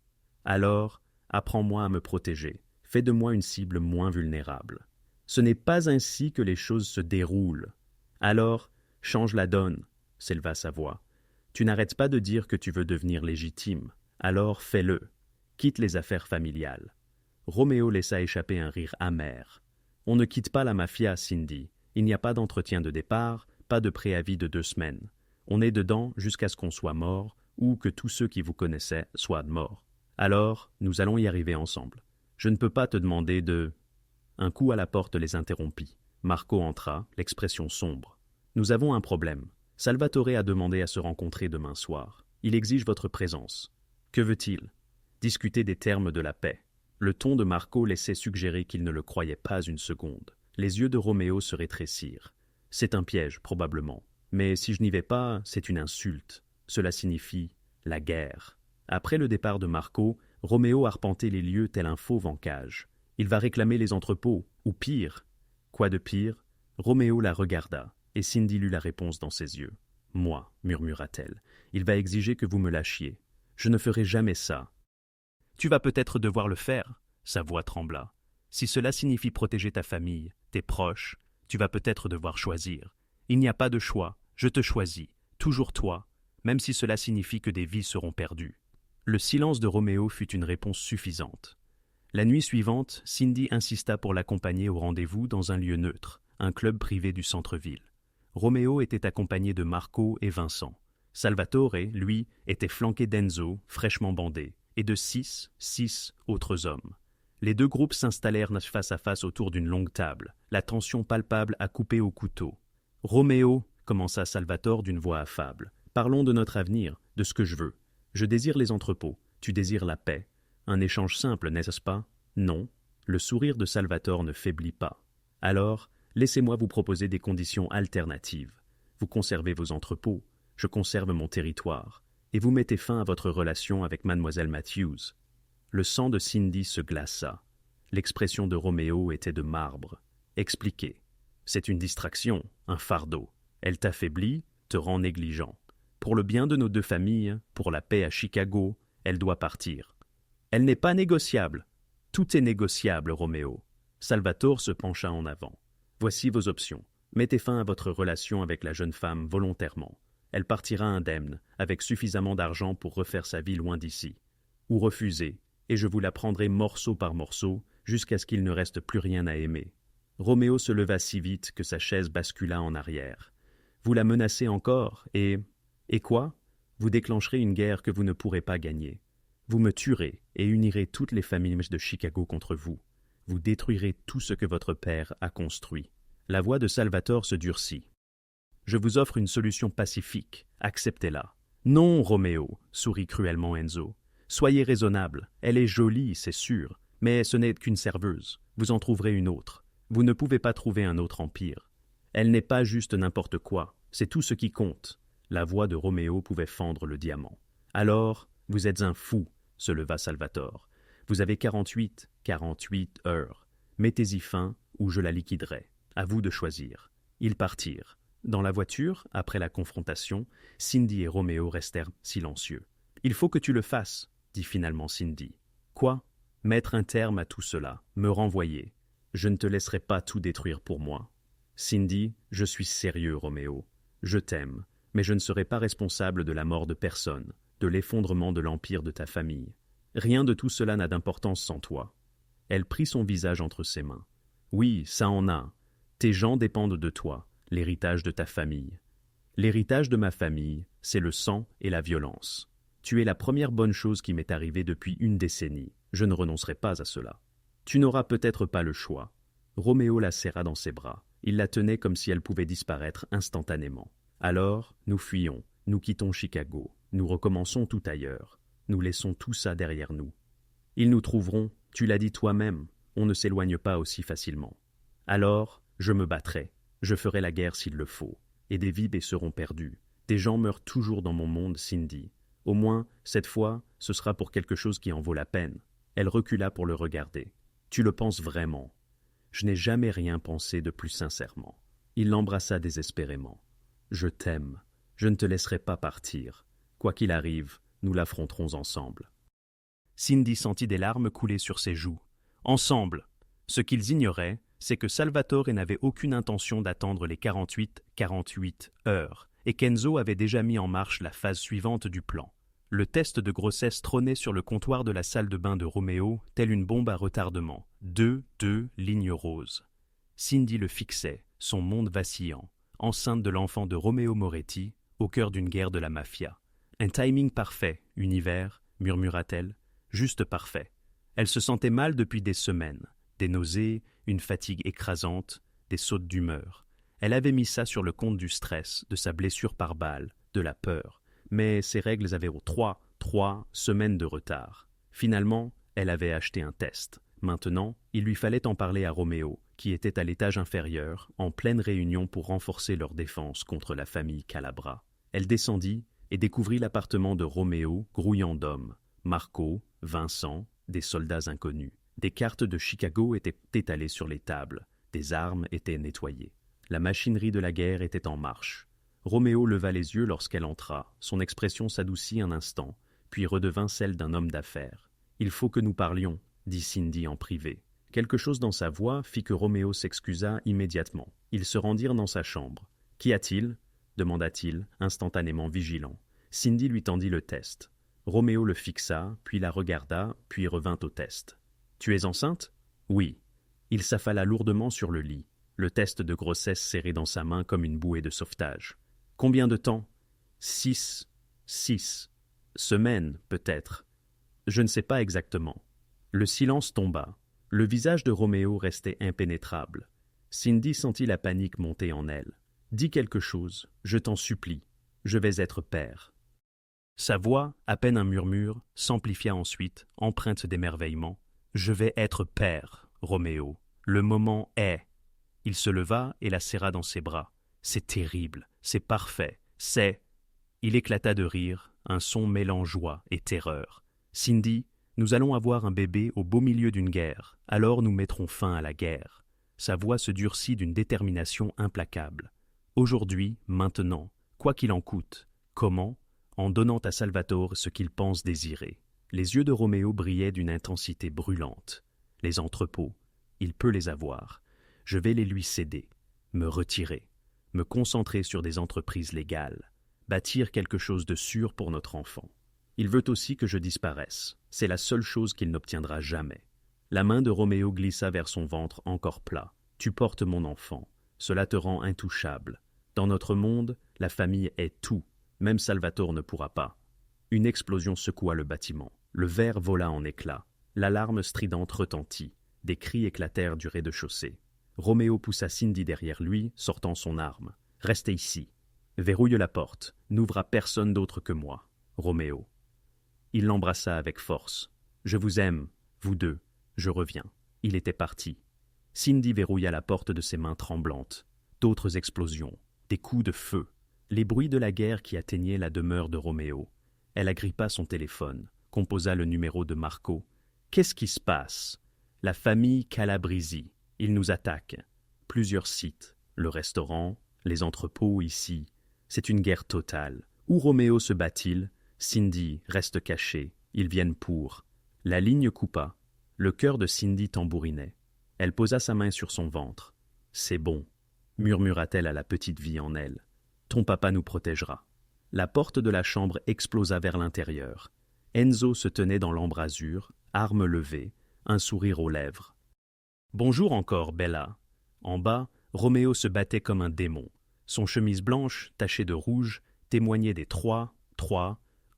Alors, apprends-moi à me protéger. Fais de moi une cible moins vulnérable. Ce n'est pas ainsi que les choses se déroulent. Alors, change la donne, » s'éleva sa voix. « Tu n'arrêtes pas de dire que tu veux devenir légitime. Alors fais-le. Quitte les affaires familiales. » Roméo laissa échapper un rire amer. « On ne quitte pas la mafia, Cindy. Il n'y a pas d'entretien de départ, pas de préavis de 2 semaines. On est dedans jusqu'à ce qu'on soit mort ou que tous ceux qui vous connaissaient soient morts. Alors, nous allons y arriver ensemble. Je ne peux pas te demander de... » Un coup à la porte les interrompit. Marco entra, l'expression sombre. « Nous avons un problème. Salvatore a demandé à se rencontrer demain soir. Il exige votre présence. Que veut-il ? Discuter des termes de la paix. » Le ton de Marco laissait suggérer qu'il ne le croyait pas une seconde. Les yeux de Roméo se rétrécirent. « C'est un piège, probablement. Mais si je n'y vais pas, c'est une insulte. Cela signifie la guerre. » Après le départ de Marco, Roméo arpentait les lieux tel un fauve en cage. Il va réclamer les entrepôts, ou pire. Quoi de pire ? Roméo la regarda, et Cindy lut la réponse dans ses yeux. « Moi, murmura-t-elle, il va exiger que vous me lâchiez. Je ne ferai jamais ça. » « Tu vas peut-être devoir le faire. » Sa voix trembla. « Si cela signifie protéger ta famille, tes proches, tu vas peut-être devoir choisir. Il n'y a pas de choix. Je te choisis. Toujours toi, même si cela signifie que des vies seront perdues. » Le silence de Roméo fut une réponse suffisante. La nuit suivante, Cindy insista pour l'accompagner au rendez-vous dans un lieu neutre, un club privé du centre-ville. Roméo était accompagné de Marco et Vincent. Salvatore, lui, était flanqué d'Enzo, fraîchement bandé, et de six autres hommes. Les 2 groupes s'installèrent face à face autour d'une longue table, la tension palpable à couper au couteau. « Roméo, » commença Salvatore d'une voix affable, « parlons de notre avenir, de ce que je veux. Je désire les entrepôts, tu désires la paix. Un échange simple, n'est-ce pas? Non. Le sourire de Salvatore ne faiblit pas. Alors, laissez-moi vous proposer des conditions alternatives. Vous conservez vos entrepôts, je conserve mon territoire, et vous mettez fin à votre relation avec mademoiselle Matthews. Le sang de Cindy se glaça. L'expression de Roméo était de marbre. Expliquez. C'est une distraction, un fardeau. Elle t'affaiblit, te rend négligent. Pour le bien de nos deux familles, pour la paix à Chicago, elle doit partir. Elle n'est pas négociable. Tout est négociable, Roméo. Salvatore se pencha en avant. Voici vos options. Mettez fin à votre relation avec la jeune femme volontairement. Elle partira indemne, avec suffisamment d'argent pour refaire sa vie loin d'ici. Ou refusez, et je vous la prendrai morceau par morceau, jusqu'à ce qu'il ne reste plus rien à aimer. Roméo se leva si vite que sa chaise bascula en arrière. Vous la menacez encore, et quoi? Vous déclencherez une guerre que vous ne pourrez pas gagner. Vous me tuerez et unirez toutes les familles de Chicago contre vous. Vous détruirez tout ce que votre père a construit. La voix de Salvatore se durcit. Je vous offre une solution pacifique. Acceptez-la. Non, Roméo, sourit cruellement Enzo. Soyez raisonnable. Elle est jolie, c'est sûr, mais ce n'est qu'une serveuse. Vous en trouverez une autre. Vous ne pouvez pas trouver un autre empire. Elle n'est pas juste n'importe quoi. C'est tout ce qui compte. La voix de Roméo pouvait fendre le diamant. Alors, vous êtes un fou, se leva Salvatore. Vous avez 48 heures. Mettez-y fin ou je la liquiderai. À vous de choisir. Ils partirent. Dans la voiture, après la confrontation, Cindy et Roméo restèrent silencieux. Il faut que tu le fasses, dit finalement Cindy. Quoi? Mettre un terme à tout cela, me renvoyer. Je ne te laisserai pas tout détruire pour moi. Cindy, je suis sérieux, Roméo. Je t'aime, mais je ne serai pas responsable de la mort de personne, de l'effondrement de l'empire de ta famille. Rien de tout cela n'a d'importance sans toi. Elle prit son visage entre ses mains. Oui, ça en a. Tes gens dépendent de toi, l'héritage de ta famille. L'héritage de ma famille, c'est le sang et la violence. Tu es la première bonne chose qui m'est arrivée depuis une décennie. Je ne renoncerai pas à cela. Tu n'auras peut-être pas le choix. Roméo la serra dans ses bras. Il la tenait comme si elle pouvait disparaître instantanément. Alors, nous fuyons, nous quittons Chicago, nous recommençons tout ailleurs. Nous laissons tout ça derrière nous. Ils nous trouveront, tu l'as dit toi-même, on ne s'éloigne pas aussi facilement. Alors, je me battrai, je ferai la guerre s'il le faut, et des vies seront perdues. Des gens meurent toujours dans mon monde, Cindy. Au moins, cette fois, ce sera pour quelque chose qui en vaut la peine. Elle recula pour le regarder. Tu le penses vraiment? Je n'ai jamais rien pensé de plus sincèrement. Il l'embrassa désespérément. Je t'aime. Je ne te laisserai pas partir. Quoi qu'il arrive, nous l'affronterons ensemble. Cindy sentit des larmes couler sur ses joues. Ensemble. Ce qu'ils ignoraient, c'est que Salvatore n'avait aucune intention d'attendre les 48 heures, et qu'Enzo avait déjà mis en marche la phase suivante du plan. Le test de grossesse trônait sur le comptoir de la salle de bain de Roméo, telle une bombe à retardement. Deux lignes roses. Cindy le fixait, son monde vacillant, enceinte de l'enfant de Roméo Moretti, au cœur d'une guerre de la mafia. Un timing parfait, Univers, murmura-t-elle, juste parfait. Elle se sentait mal depuis des semaines, des nausées, une fatigue écrasante, des sautes d'humeur. Elle avait mis ça sur le compte du stress, de sa blessure par balle, de la peur. Mais ses règles avaient trois semaines de retard. Finalement, elle avait acheté un test. Maintenant, il lui fallait en parler à Roméo, qui était à l'étage inférieur, en pleine réunion pour renforcer leur défense contre la famille Calabra. Elle descendit et découvrit l'appartement de Roméo, grouillant d'hommes. Marco, Vincent, des soldats inconnus. Des cartes de Chicago étaient étalées sur les tables. Des armes étaient nettoyées. La machinerie de la guerre était en marche. Roméo leva les yeux lorsqu'elle entra. Son expression s'adoucit un instant, puis redevint celle d'un homme d'affaires. « Il faut que nous parlions », dit Cindy en privé. Quelque chose dans sa voix fit que Roméo s'excusa immédiatement. Ils se rendirent dans sa chambre. « Qu'y a-t-il » demanda-t-il, instantanément vigilant. Cindy lui tendit le test. Roméo le fixa, puis la regarda, puis revint au test. « Tu es enceinte » ?« Oui. » Il s'affala lourdement sur le lit, le test de grossesse serré dans sa main comme une bouée de sauvetage. « Combien de temps ?»« 6 semaines, peut-être. Je ne sais pas exactement. » Le silence tomba. Le visage de Roméo restait impénétrable. Cindy sentit la panique monter en elle. « Dis quelque chose, je t'en supplie. Je vais être père. » Sa voix, à peine un murmure, s'amplifia ensuite, empreinte d'émerveillement. « Je vais être père, Roméo. Le moment est. » Il se leva et la serra dans ses bras. « C'est terrible, c'est parfait, c'est… » Il éclata de rire, un son mêlant joie et terreur. « Cindy, nous allons avoir un bébé au beau milieu d'une guerre, alors nous mettrons fin à la guerre. » Sa voix se durcit d'une détermination implacable. « Aujourd'hui, maintenant, quoi qu'il en coûte. Comment ? En donnant à Salvatore ce qu'il pense désirer. » Les yeux de Roméo brillaient d'une intensité brûlante. « Les entrepôts, il peut les avoir. Je vais les lui céder, me retirer, me concentrer sur des entreprises légales, bâtir quelque chose de sûr pour notre enfant. Il veut aussi que je disparaisse. C'est la seule chose qu'il n'obtiendra jamais. » La main de Roméo glissa vers son ventre encore plat. « Tu portes mon enfant. Cela te rend intouchable. Dans notre monde, la famille est tout. Même Salvatore ne pourra pas. » Une explosion secoua le bâtiment. Le verre vola en éclats. L'alarme stridente retentit. Des cris éclatèrent du rez-de-chaussée. Roméo poussa Cindy derrière lui, sortant son arme. « Restez ici. Verrouille la porte. N'ouvre à personne d'autre que moi. Roméo. » Il l'embrassa avec force. « Je vous aime, vous deux. Je reviens. » Il était parti. Cindy verrouilla la porte de ses mains tremblantes. D'autres explosions, des coups de feu, les bruits de la guerre qui atteignaient la demeure de Roméo. Elle agrippa son téléphone, composa le numéro de Marco. « Qu'est-ce qui se passe ? » « La famille Calabresi. Ils nous attaquent. Plusieurs sites. Le restaurant, les entrepôts ici. C'est une guerre totale. Où Roméo se bat-il ? Cindy reste cachée. Ils viennent pour. » La ligne coupa. Le cœur de Cindy tambourinait. Elle posa sa main sur son ventre. « C'est bon, » murmura-t-elle à la petite vie en elle. « Ton papa nous protégera. » La porte de la chambre explosa vers l'intérieur. Enzo se tenait dans l'embrasure, arme levée, un sourire aux lèvres. « Bonjour encore, Bella. » En bas, Roméo se battait comme un démon. Son chemise blanche, tachée de rouge, témoignait des trois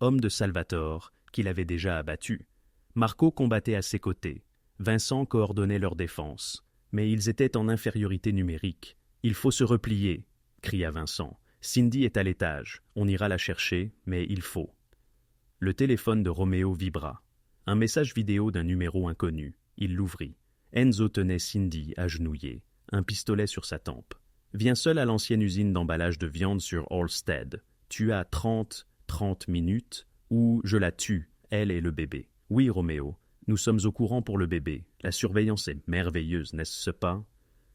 hommes de Salvatore qu'il avait déjà abattus. Marco combattait à ses côtés. Vincent coordonnait leur défense. Mais ils étaient en infériorité numérique. « Il faut se replier !» cria Vincent. « Cindy est à l'étage. On ira la chercher, mais il faut. » Le téléphone de Roméo vibra. Un message vidéo d'un numéro inconnu. Il l'ouvrit. Enzo tenait Cindy agenouillée, un pistolet sur sa tempe. « Viens seul à l'ancienne usine d'emballage de viande sur Halstead. Tu as 30 minutes, ou je la tue, elle et le bébé. » « Oui, Roméo, nous sommes au courant pour le bébé. La surveillance est merveilleuse, n'est-ce pas ?»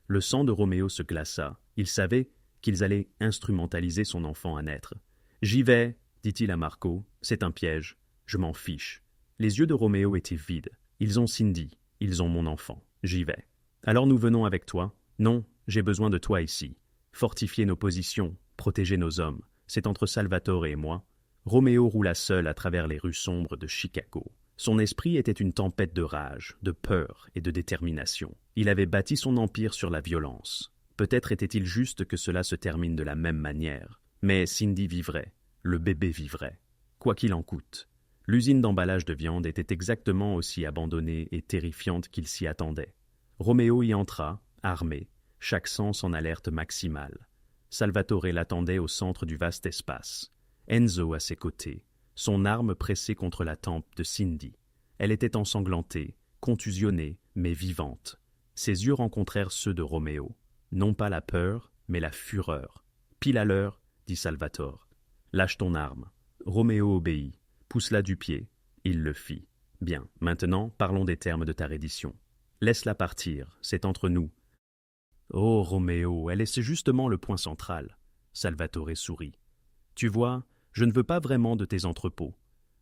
Le sang de Roméo se glaça. Il savait qu'ils allaient instrumentaliser son enfant à naître. « J'y vais, dit-il à Marco. C'est un piège. Je m'en fiche. » Les yeux de Roméo étaient vides. « Ils ont Cindy. Ils ont mon enfant. J'y vais. »« Alors nous venons avec toi ? » ?»« Non, j'ai besoin de toi ici. Fortifier nos positions, protéger nos hommes. C'est entre Salvatore et moi. » Roméo roula seul à travers les rues sombres de Chicago. Son esprit était une tempête de rage, de peur et de détermination. Il avait bâti son empire sur la violence. Peut-être était-il juste que cela se termine de la même manière. Mais Cindy vivrait. Le bébé vivrait. Quoi qu'il en coûte. L'usine d'emballage de viande était exactement aussi abandonnée et terrifiante qu'il s'y attendait. Roméo y entra, armé, chaque sens en alerte maximale. Salvatore l'attendait au centre du vaste espace. Enzo à ses côtés, son arme pressée contre la tempe de Cindy. Elle était ensanglantée, contusionnée, mais vivante. Ses yeux rencontrèrent ceux de Roméo. Non pas la peur, mais la fureur. « Pile à l'heure, » dit Salvatore. « Lâche ton arme. » Roméo obéit. Pousse-la du pied. Il le fit. « Bien, maintenant, parlons des termes de ta reddition. Laisse-la partir, c'est entre nous. » « Oh, Roméo, elle est justement le point central. » Salvatore sourit. « Tu vois, je ne veux pas vraiment de tes entrepôts.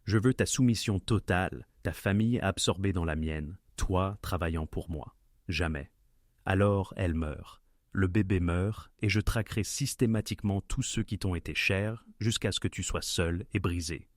Je veux ta soumission totale, ta famille absorbée dans la mienne, toi travaillant pour moi. Jamais. Alors elle meurt. Le bébé meurt et je traquerai systématiquement tous ceux qui t'ont été chers jusqu'à ce que tu sois seul et brisé. »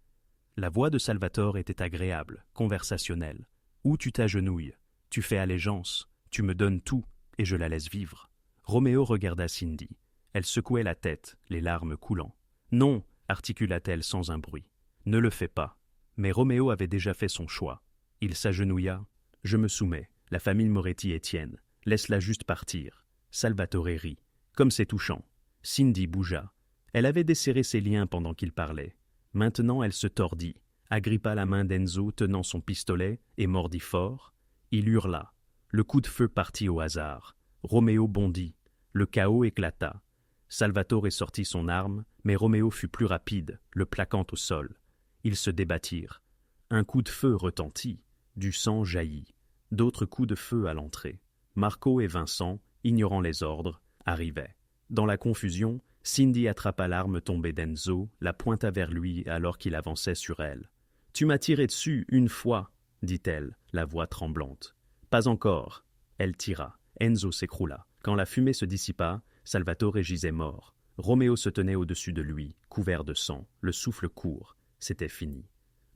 La voix de Salvatore était agréable, conversationnelle. « Où tu t'agenouilles, tu fais allégeance, tu me donnes tout et je la laisse vivre. » Roméo regarda Cindy. Elle secouait la tête, les larmes coulant. « Non !» articula-t-elle sans un bruit. « Ne le fais pas. » Mais Roméo avait déjà fait son choix. Il s'agenouilla. « Je me soumets. La famille Moretti est tienne. Laisse-la juste partir. » Salvatore rit. « Comme c'est touchant. » Cindy bougea. Elle avait desserré ses liens pendant qu'il parlait. « Maintenant elle se tordit, agrippa la main d'Enzo tenant son pistolet et mordit fort. Il hurla. Le coup de feu partit au hasard. Roméo bondit. Le chaos éclata. Salvatore sortit son arme, mais Roméo fut plus rapide, le plaquant au sol. Ils se débattirent. Un coup de feu retentit. Du sang jaillit. D'autres coups de feu à l'entrée. Marco et Vincent, ignorant les ordres, arrivaient. Dans la confusion, Cindy attrapa l'arme tombée d'Enzo, la pointa vers lui alors qu'il avançait sur elle. « Tu m'as tiré dessus une fois, » dit-elle, la voix tremblante. « Pas encore. » Elle tira. Enzo s'écroula. Quand la fumée se dissipa, Salvatore gisait mort. Roméo se tenait au-dessus de lui, couvert de sang, le souffle court. C'était fini.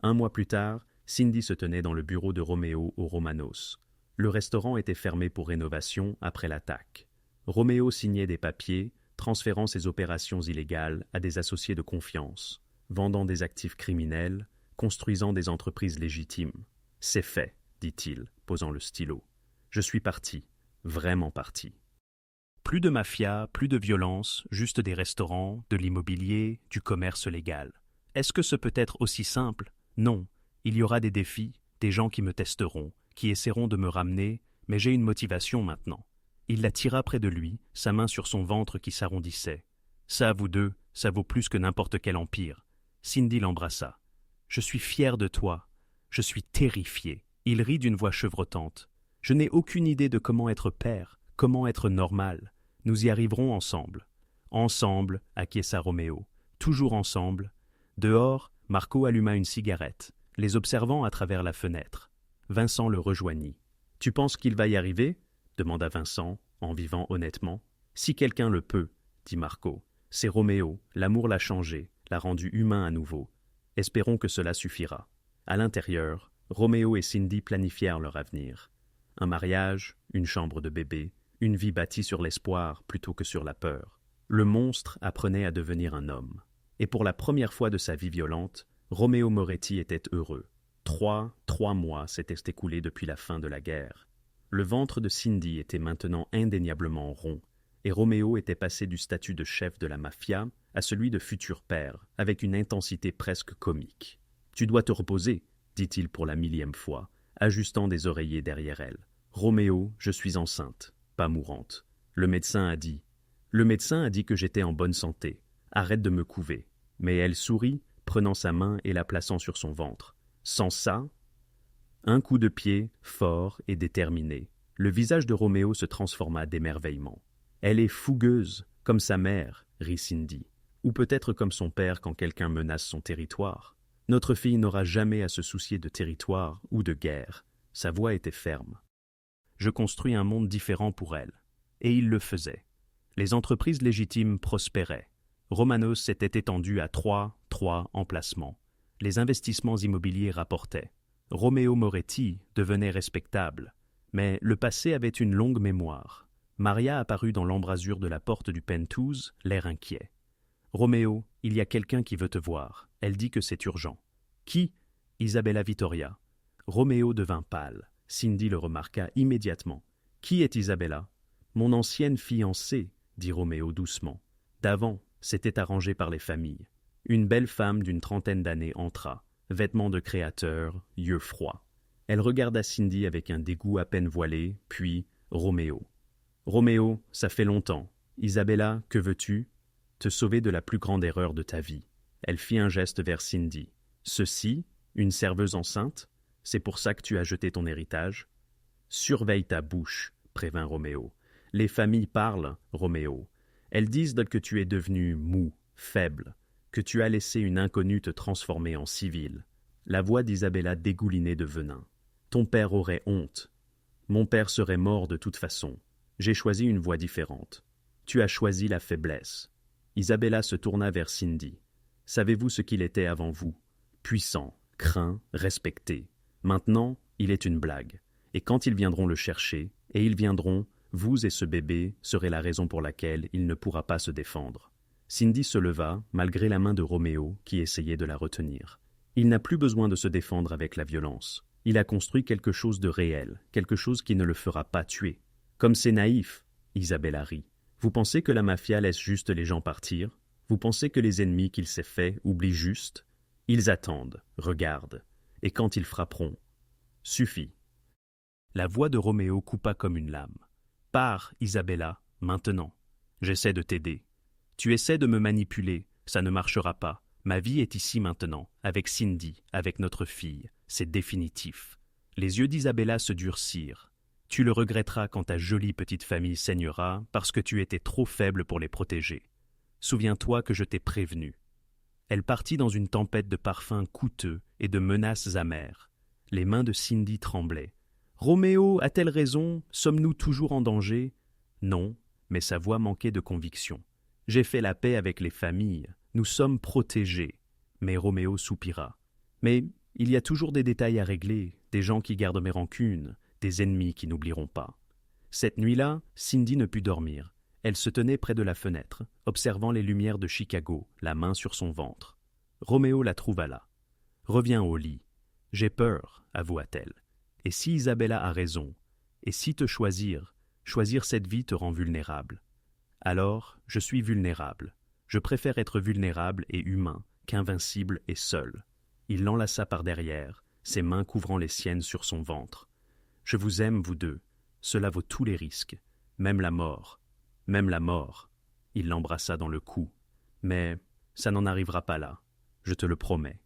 Un mois plus tard, Cindy se tenait dans le bureau de Roméo au Romanos. Le restaurant était fermé pour rénovation après l'attaque. Roméo signait des papiers, transférant ses opérations illégales à des associés de confiance, vendant des actifs criminels, construisant des entreprises légitimes. « C'est fait, » dit-il, posant le stylo. « Je suis parti, vraiment parti. » Plus de mafia, plus de violence, juste des restaurants, de l'immobilier, du commerce légal. Est-ce que ce peut être aussi simple? Non. Il y aura des défis, des gens qui me testeront, qui essaieront de me ramener, mais j'ai une motivation maintenant. Il la tira près de lui, sa main sur son ventre qui s'arrondissait. Ça, vous deux, ça vaut plus que n'importe quel empire. Cindy l'embrassa. Je suis fier de toi. Je suis terrifié. Il rit d'une voix chevrotante. Je n'ai aucune idée de comment être père, comment être normal. Nous y arriverons ensemble. Ensemble, acquiesça Roméo. Toujours ensemble. Dehors, Marco alluma une cigarette, les observant à travers la fenêtre. Vincent le rejoignit. « Tu penses qu'il va y arriver ?» demanda Vincent, en vivant honnêtement. « Si quelqu'un le peut, » dit Marco. « C'est Roméo, l'amour l'a changé, l'a rendu humain à nouveau. Espérons que cela suffira. » À l'intérieur, Roméo et Cindy planifièrent leur avenir. Un mariage, une chambre de bébé, une vie bâtie sur l'espoir plutôt que sur la peur. Le monstre apprenait à devenir un homme. Et pour la première fois de sa vie violente, Roméo Moretti était heureux. Trois mois s'étaient écoulés depuis la fin de la guerre. Le ventre de Cindy était maintenant indéniablement rond, et Roméo était passé du statut de chef de la mafia à celui de futur père, avec une intensité presque comique. « Tu dois te reposer, » dit-il pour la 1000e fois, ajustant des oreillers derrière elle. « Roméo, je suis enceinte, pas mourante. Le médecin a dit que j'étais en bonne santé. Arrête de me couver. » Mais elle sourit, prenant sa main et la plaçant sur son ventre. « Sans ça ?» Un coup de pied, fort et déterminé. Le visage de Roméo se transforma d'émerveillement. « Elle est fougueuse, comme sa mère, » rit Cindy. « Ou peut-être comme son père quand quelqu'un menace son territoire. Notre fille n'aura jamais à se soucier de territoire ou de guerre. » Sa voix était ferme. « Je construis un monde différent pour elle. » Et il le faisait. Les entreprises légitimes prospéraient. Romanos s'était étendu à trois emplacements. Les investissements immobiliers rapportaient. Roméo Moretti devenait respectable. Mais le passé avait une longue mémoire. Maria apparut dans l'embrasure de la porte du penthouse, l'air inquiet. « Roméo, il y a quelqu'un qui veut te voir. Elle dit que c'est urgent. »« Qui ?» ?»« Isabella Vittoria. » Roméo devint pâle. Cindy le remarqua immédiatement. « Qui est Isabella ?»« Mon ancienne fiancée, » dit Roméo doucement. « D'avant, c'était arrangé par les familles. » Une belle femme d'une trentaine d'années entra, vêtements de créateur, yeux froids. Elle regarda Cindy avec un dégoût à peine voilé, puis Roméo. « Roméo, ça fait longtemps. Isabella, que veux-tu ? » « Te sauver de la plus grande erreur de ta vie. » Elle fit un geste vers Cindy. « Ceci, une serveuse enceinte, c'est pour ça que tu as jeté ton héritage ? » « Surveille ta bouche, » prévint Roméo. « Les familles parlent, Roméo. Elles disent que tu es devenu mou, faible, que tu as laissé une inconnue te transformer en civil. » La voix d'Isabella dégoulinait de venin. « Ton père aurait honte. Mon père serait mort de toute façon. J'ai choisi une voie différente. Tu as choisi la faiblesse. » Isabella se tourna vers Cindy. « Savez-vous ce qu'il était avant vous? Puissant, craint, respecté. Maintenant, il est une blague. Et quand ils viendront le chercher, et ils viendront, vous et ce bébé serez la raison pour laquelle il ne pourra pas se défendre. » Cindy se leva, malgré la main de Roméo qui essayait de la retenir. Il n'a plus besoin de se défendre avec la violence. Il a construit quelque chose de réel, quelque chose qui ne le fera pas tuer. Comme c'est naïf, Isabella rit. Vous pensez que la mafia laisse juste les gens partir? Vous pensez que les ennemis qu'il s'est faits oublient juste? Ils attendent, regardent, et quand ils frapperont, suffit. La voix de Roméo coupa comme une lame. Pars, Isabella, maintenant. J'essaie de t'aider. Tu essaies de me manipuler, ça ne marchera pas. Ma vie est ici maintenant, avec Cindy, avec notre fille. C'est définitif. Les yeux d'Isabella se durcirent. Tu le regretteras quand ta jolie petite famille saignera parce que tu étais trop faible pour les protéger. Souviens-toi que je t'ai prévenu. Elle partit dans une tempête de parfums coûteux et de menaces amères. Les mains de Cindy tremblaient. Roméo a-t-elle raison? Sommes-nous toujours en danger? Non, mais sa voix manquait de conviction. J'ai fait la paix avec les familles. Nous sommes protégés. Mais Roméo soupira. Mais il y a toujours des détails à régler, des gens qui gardent mes rancunes, des ennemis qui n'oublieront pas. Cette nuit-là, Cindy ne put dormir. Elle se tenait près de la fenêtre, observant les lumières de Chicago, la main sur son ventre. Roméo la trouva là. « Reviens au lit. J'ai peur, avoua-t-elle. Et si Isabella a raison, et si te choisir cette vie te rend vulnérable. Alors, je suis vulnérable. Je préfère être vulnérable et humain qu'invincible et seul. » Il l'enlaça par derrière, ses mains couvrant les siennes sur son ventre. « Je vous aime, vous deux. Cela vaut tous les risques. Même la mort. Même la mort. » Il l'embrassa dans le cou. « Mais ça n'en arrivera pas là. Je te le promets. »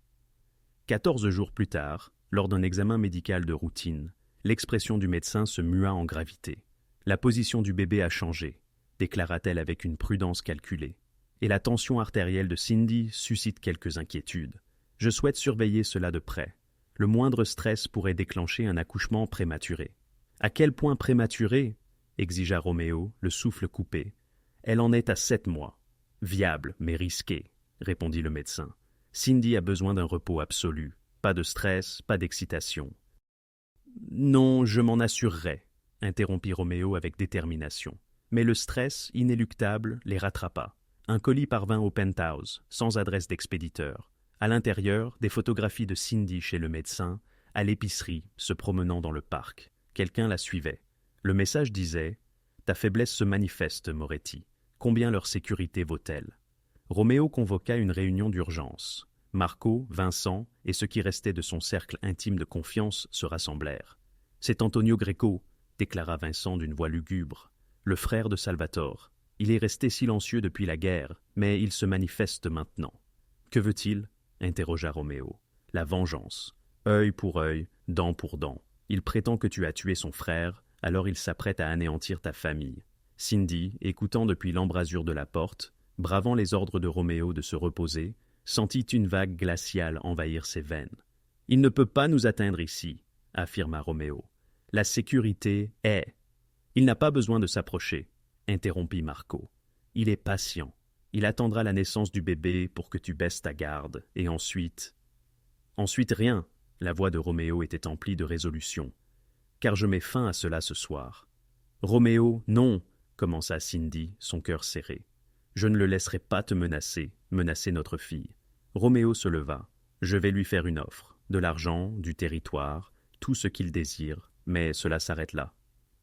14 jours plus tard, lors d'un examen médical de routine, l'expression du médecin se mua en gravité. « La position du bébé a changé, » déclara-t-elle avec une prudence calculée. « Et la tension artérielle de Cindy suscite quelques inquiétudes. Je souhaite surveiller cela de près. Le moindre stress pourrait déclencher un accouchement prématuré. »« À quel point prématuré ?» exigea Roméo, le souffle coupé. « Elle en est à 7 mois. »« Viable, mais risqué, » répondit le médecin. « Cindy a besoin d'un repos absolu. Pas de stress, pas d'excitation. »« Non, je m'en assurerai, » interrompit Roméo avec détermination. Mais le stress, inéluctable, les rattrapa. Un colis parvint au penthouse, sans adresse d'expéditeur. À l'intérieur, des photographies de Cindy chez le médecin, à l'épicerie, se promenant dans le parc. Quelqu'un la suivait. Le message disait « Ta faiblesse se manifeste, Moretti. Combien leur sécurité vaut-elle » Roméo convoqua une réunion d'urgence. Marco, Vincent et ceux qui restaient de son cercle intime de confiance se rassemblèrent. « C'est Antonio Greco » déclara Vincent d'une voix lugubre. « Le frère de Salvatore. Il est resté silencieux depuis la guerre, mais il se manifeste maintenant. »« Que veut-il » interrogea Roméo. « La vengeance. Œil pour œil, dent pour dent. Il prétend que tu as tué son frère, alors il s'apprête à anéantir ta famille. » Cindy, écoutant depuis l'embrasure de la porte, bravant les ordres de Roméo de se reposer, sentit une vague glaciale envahir ses veines. « Il ne peut pas nous atteindre ici, » affirma Roméo. « La sécurité est... » « Il n'a pas besoin de s'approcher, » interrompit Marco. « Il est patient. Il attendra la naissance du bébé pour que tu baisses ta garde, et ensuite... » « Ensuite rien. » La voix de Roméo était emplie de résolution. « Car je mets fin à cela ce soir. »« Roméo, non !» commença Cindy, son cœur serré. « Je ne le laisserai pas te menacer notre fille. » Roméo se leva. « Je vais lui faire une offre. De l'argent, du territoire, tout ce qu'il désire, mais cela s'arrête là. »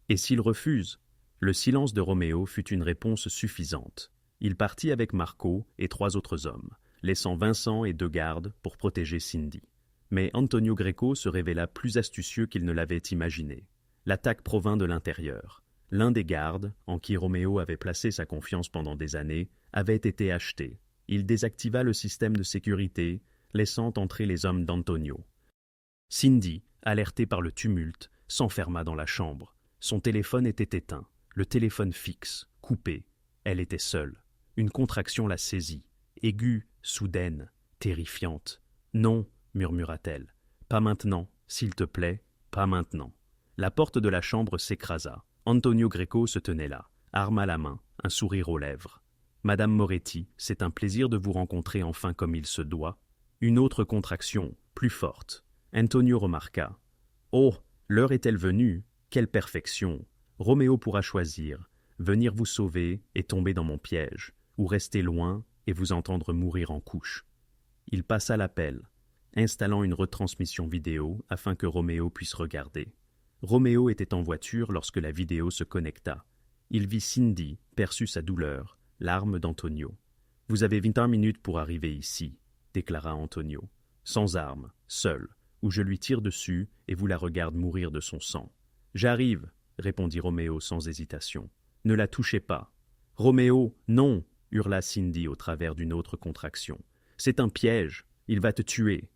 Et s'il refuse? Le silence de Roméo fut une réponse suffisante. Il partit avec Marco et 3 autres hommes, laissant Vincent et 2 gardes pour protéger Cindy. Mais Antonio Greco se révéla plus astucieux qu'il ne l'avait imaginé. L'attaque provint de l'intérieur. L'un des gardes, en qui Roméo avait placé sa confiance pendant des années, avait été acheté. Il désactiva le système de sécurité, laissant entrer les hommes d'Antonio. Cindy, alertée par le tumulte, s'enferma dans la chambre. Son téléphone était éteint, le téléphone fixe, coupé. Elle était seule. Une contraction la saisit, aiguë, soudaine, terrifiante. « Non !» murmura-t-elle. « Pas maintenant, s'il te plaît, pas maintenant. » La porte de la chambre s'écrasa. Antonio Greco se tenait là, arme à la main, un sourire aux lèvres. « Madame Moretti, c'est un plaisir de vous rencontrer enfin comme il se doit. » Une autre contraction, plus forte. Antonio remarqua. « Oh, l'heure est-elle venue? Quelle perfection! Roméo pourra choisir, venir vous sauver et tomber dans mon piège, ou rester loin et vous entendre mourir en couche. » Il passa l'appel, installant une retransmission vidéo afin que Roméo puisse regarder. Roméo était en voiture lorsque la vidéo se connecta. Il vit Cindy, perçut sa douleur, l'arme d'Antonio. « Vous avez 21 minutes pour arriver ici, » déclara Antonio. sans armes, seule, ou je lui tire dessus et vous la regarde mourir de son sang. J'arrive, répondit Roméo sans hésitation. Ne la touchez pas. Roméo, non, hurla Cindy au travers d'une autre contraction. C'est un piège, il va te tuer.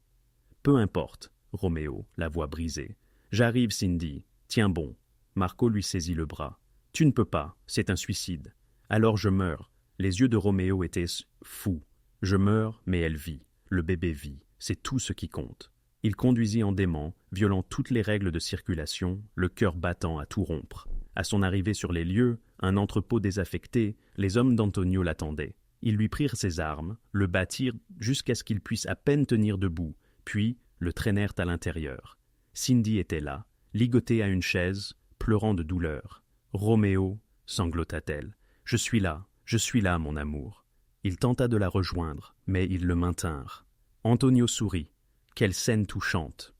Peu importe, Roméo, la voix brisée. J'arrive, Cindy, tiens bon. Marco lui saisit le bras. Tu ne peux pas, c'est un suicide. Alors je meurs. Les yeux de Roméo étaient fous. Je meurs, mais elle vit. Le bébé vit. C'est tout ce qui compte. Il conduisit en dément, violant toutes les règles de circulation, le cœur battant à tout rompre. À son arrivée sur les lieux, un entrepôt désaffecté, les hommes d'Antonio l'attendaient. Ils lui prirent ses armes, le battirent jusqu'à ce qu'il puisse à peine tenir debout, puis le traînèrent à l'intérieur. Cindy était là, ligotée à une chaise, pleurant de douleur. « Roméo, sanglota-t-elle, je suis là, mon amour. » Il tenta de la rejoindre, mais ils le maintinrent. Antonio sourit. Quelle scène touchante.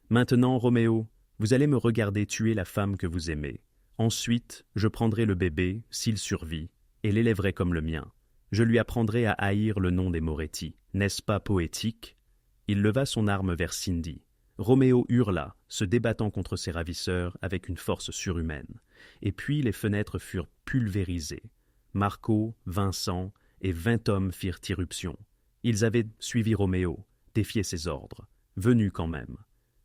Maintenant, Roméo, vous allez me regarder tuer la femme que vous aimez. Ensuite, je prendrai le bébé, s'il survit, et l'élèverai comme le mien. Je lui apprendrai à haïr le nom des Moretti. N'est-ce pas poétique? Il leva son arme vers Cindy. Roméo hurla, se débattant contre ses ravisseurs avec une force surhumaine. Et puis les fenêtres furent pulvérisées. Marco, Vincent et 20 hommes firent irruption. Ils avaient suivi Roméo, défié ses ordres, venus quand même.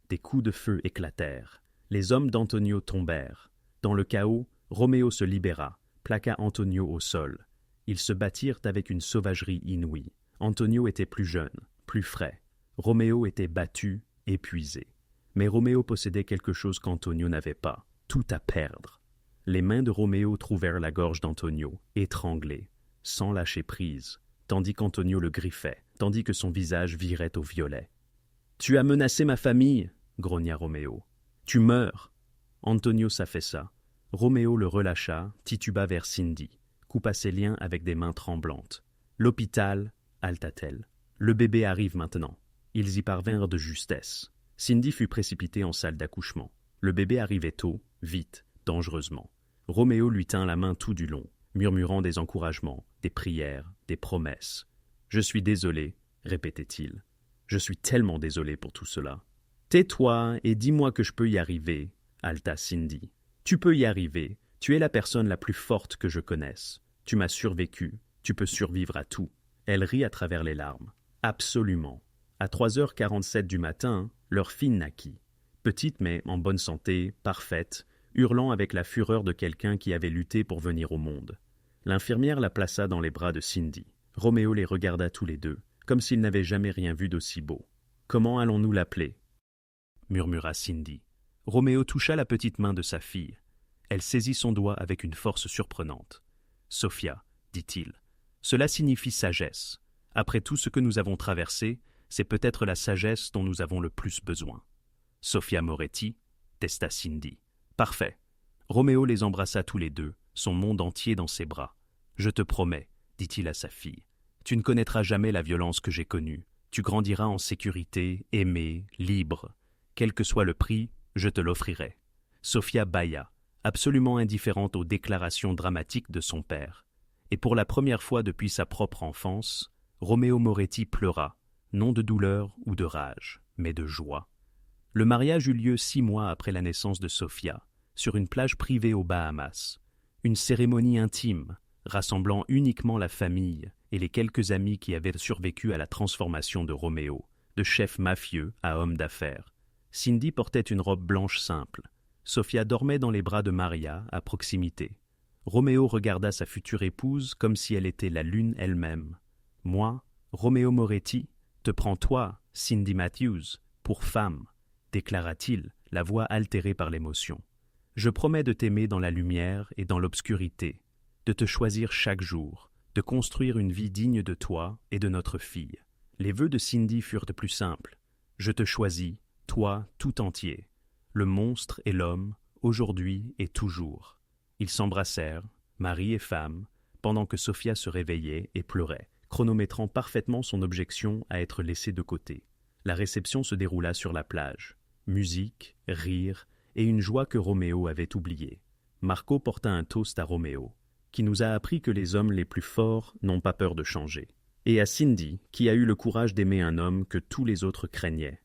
Des coups de feu éclatèrent. Les hommes d'Antonio tombèrent. Dans le chaos, Roméo se libéra, plaqua Antonio au sol. Ils se battirent avec une sauvagerie inouïe. Antonio était plus jeune, plus frais. Roméo était battu, épuisé. Mais Roméo possédait quelque chose qu'Antonio n'avait pas, tout à perdre. Les mains de Roméo trouvèrent la gorge d'Antonio, étranglé, sans lâcher prise, tandis qu'Antonio le griffait, tandis que son visage virait au violet. « Tu as menacé ma famille !» grogna Roméo. « Tu meurs !» Antonio s'affaissa. Roméo le relâcha, tituba vers Cindy, coupa ses liens avec des mains tremblantes. « L'hôpital !» halta-t-elle. « Le bébé arrive maintenant. » Ils y parvinrent de justesse. Cindy fut précipitée en salle d'accouchement. Le bébé arrivait tôt, vite, dangereusement. Roméo lui tint la main tout du long, murmurant des encouragements, des prières, des promesses. « Je suis désolé, » répétait-il. « Je suis tellement désolé pour tout cela. »« Tais-toi et dis-moi que je peux y arriver, » halta Cindy. « Tu peux y arriver. Tu es la personne la plus forte que je connaisse. Tu m'as survécu. Tu peux survivre à tout. » Elle rit à travers les larmes. « Absolument. » À 3h47 du matin, leur fille naquit. Petite mais en bonne santé, parfaite, hurlant avec la fureur de quelqu'un qui avait lutté pour venir au monde. L'infirmière la plaça dans les bras de Cindy. Roméo les regarda tous les deux, comme s'ils n'avaient jamais rien vu d'aussi beau. « Comment allons-nous l'appeler » murmura Cindy. Roméo toucha la petite main de sa fille. Elle saisit son doigt avec une force surprenante. « Sophia, dit-il, cela signifie sagesse. Après tout ce que nous avons traversé, c'est peut-être la sagesse dont nous avons le plus besoin. »« Sophia Moretti, testa Cindy. »« Parfait. » Roméo les embrassa tous les deux, son monde entier dans ses bras. « Je te promets, dit-il à sa fille, tu ne connaîtras jamais la violence que j'ai connue. Tu grandiras en sécurité, aimé, libre. Quel que soit le prix, je te l'offrirai. » Sophia bâilla, absolument indifférente aux déclarations dramatiques de son père. Et pour la première fois depuis sa propre enfance, Roméo Moretti pleura, non de douleur ou de rage, mais de joie. Le mariage eut lieu 6 mois après la naissance de Sophia, sur une plage privée aux Bahamas. Une cérémonie intime, rassemblant uniquement la famille et les quelques amis qui avaient survécu à la transformation de Roméo, de chef mafieux à homme d'affaires. Cindy portait une robe blanche simple. Sophia dormait dans les bras de Maria, à proximité. Roméo regarda sa future épouse comme si elle était la lune elle-même. « Moi, Roméo Moretti, te prends toi, Cindy Matthews, pour femme, » déclara-t-il, la voix altérée par l'émotion. « Je promets de t'aimer dans la lumière et dans l'obscurité, de te choisir chaque jour, de construire une vie digne de toi et de notre fille. » Les vœux de Cindy furent plus simples. « Je te choisis, toi tout entier, le monstre et l'homme, aujourd'hui et toujours. » Ils s'embrassèrent, mari et femme, pendant que Sophia se réveillait et pleurait, chronométrant parfaitement son objection à être laissée de côté. La réception se déroula sur la plage. Musique, rire et une joie que Roméo avait oubliée. Marco porta un toast à Roméo, qui nous a appris que les hommes les plus forts n'ont pas peur de changer. et à Cindy, qui a eu le courage d'aimer un homme que tous les autres craignaient.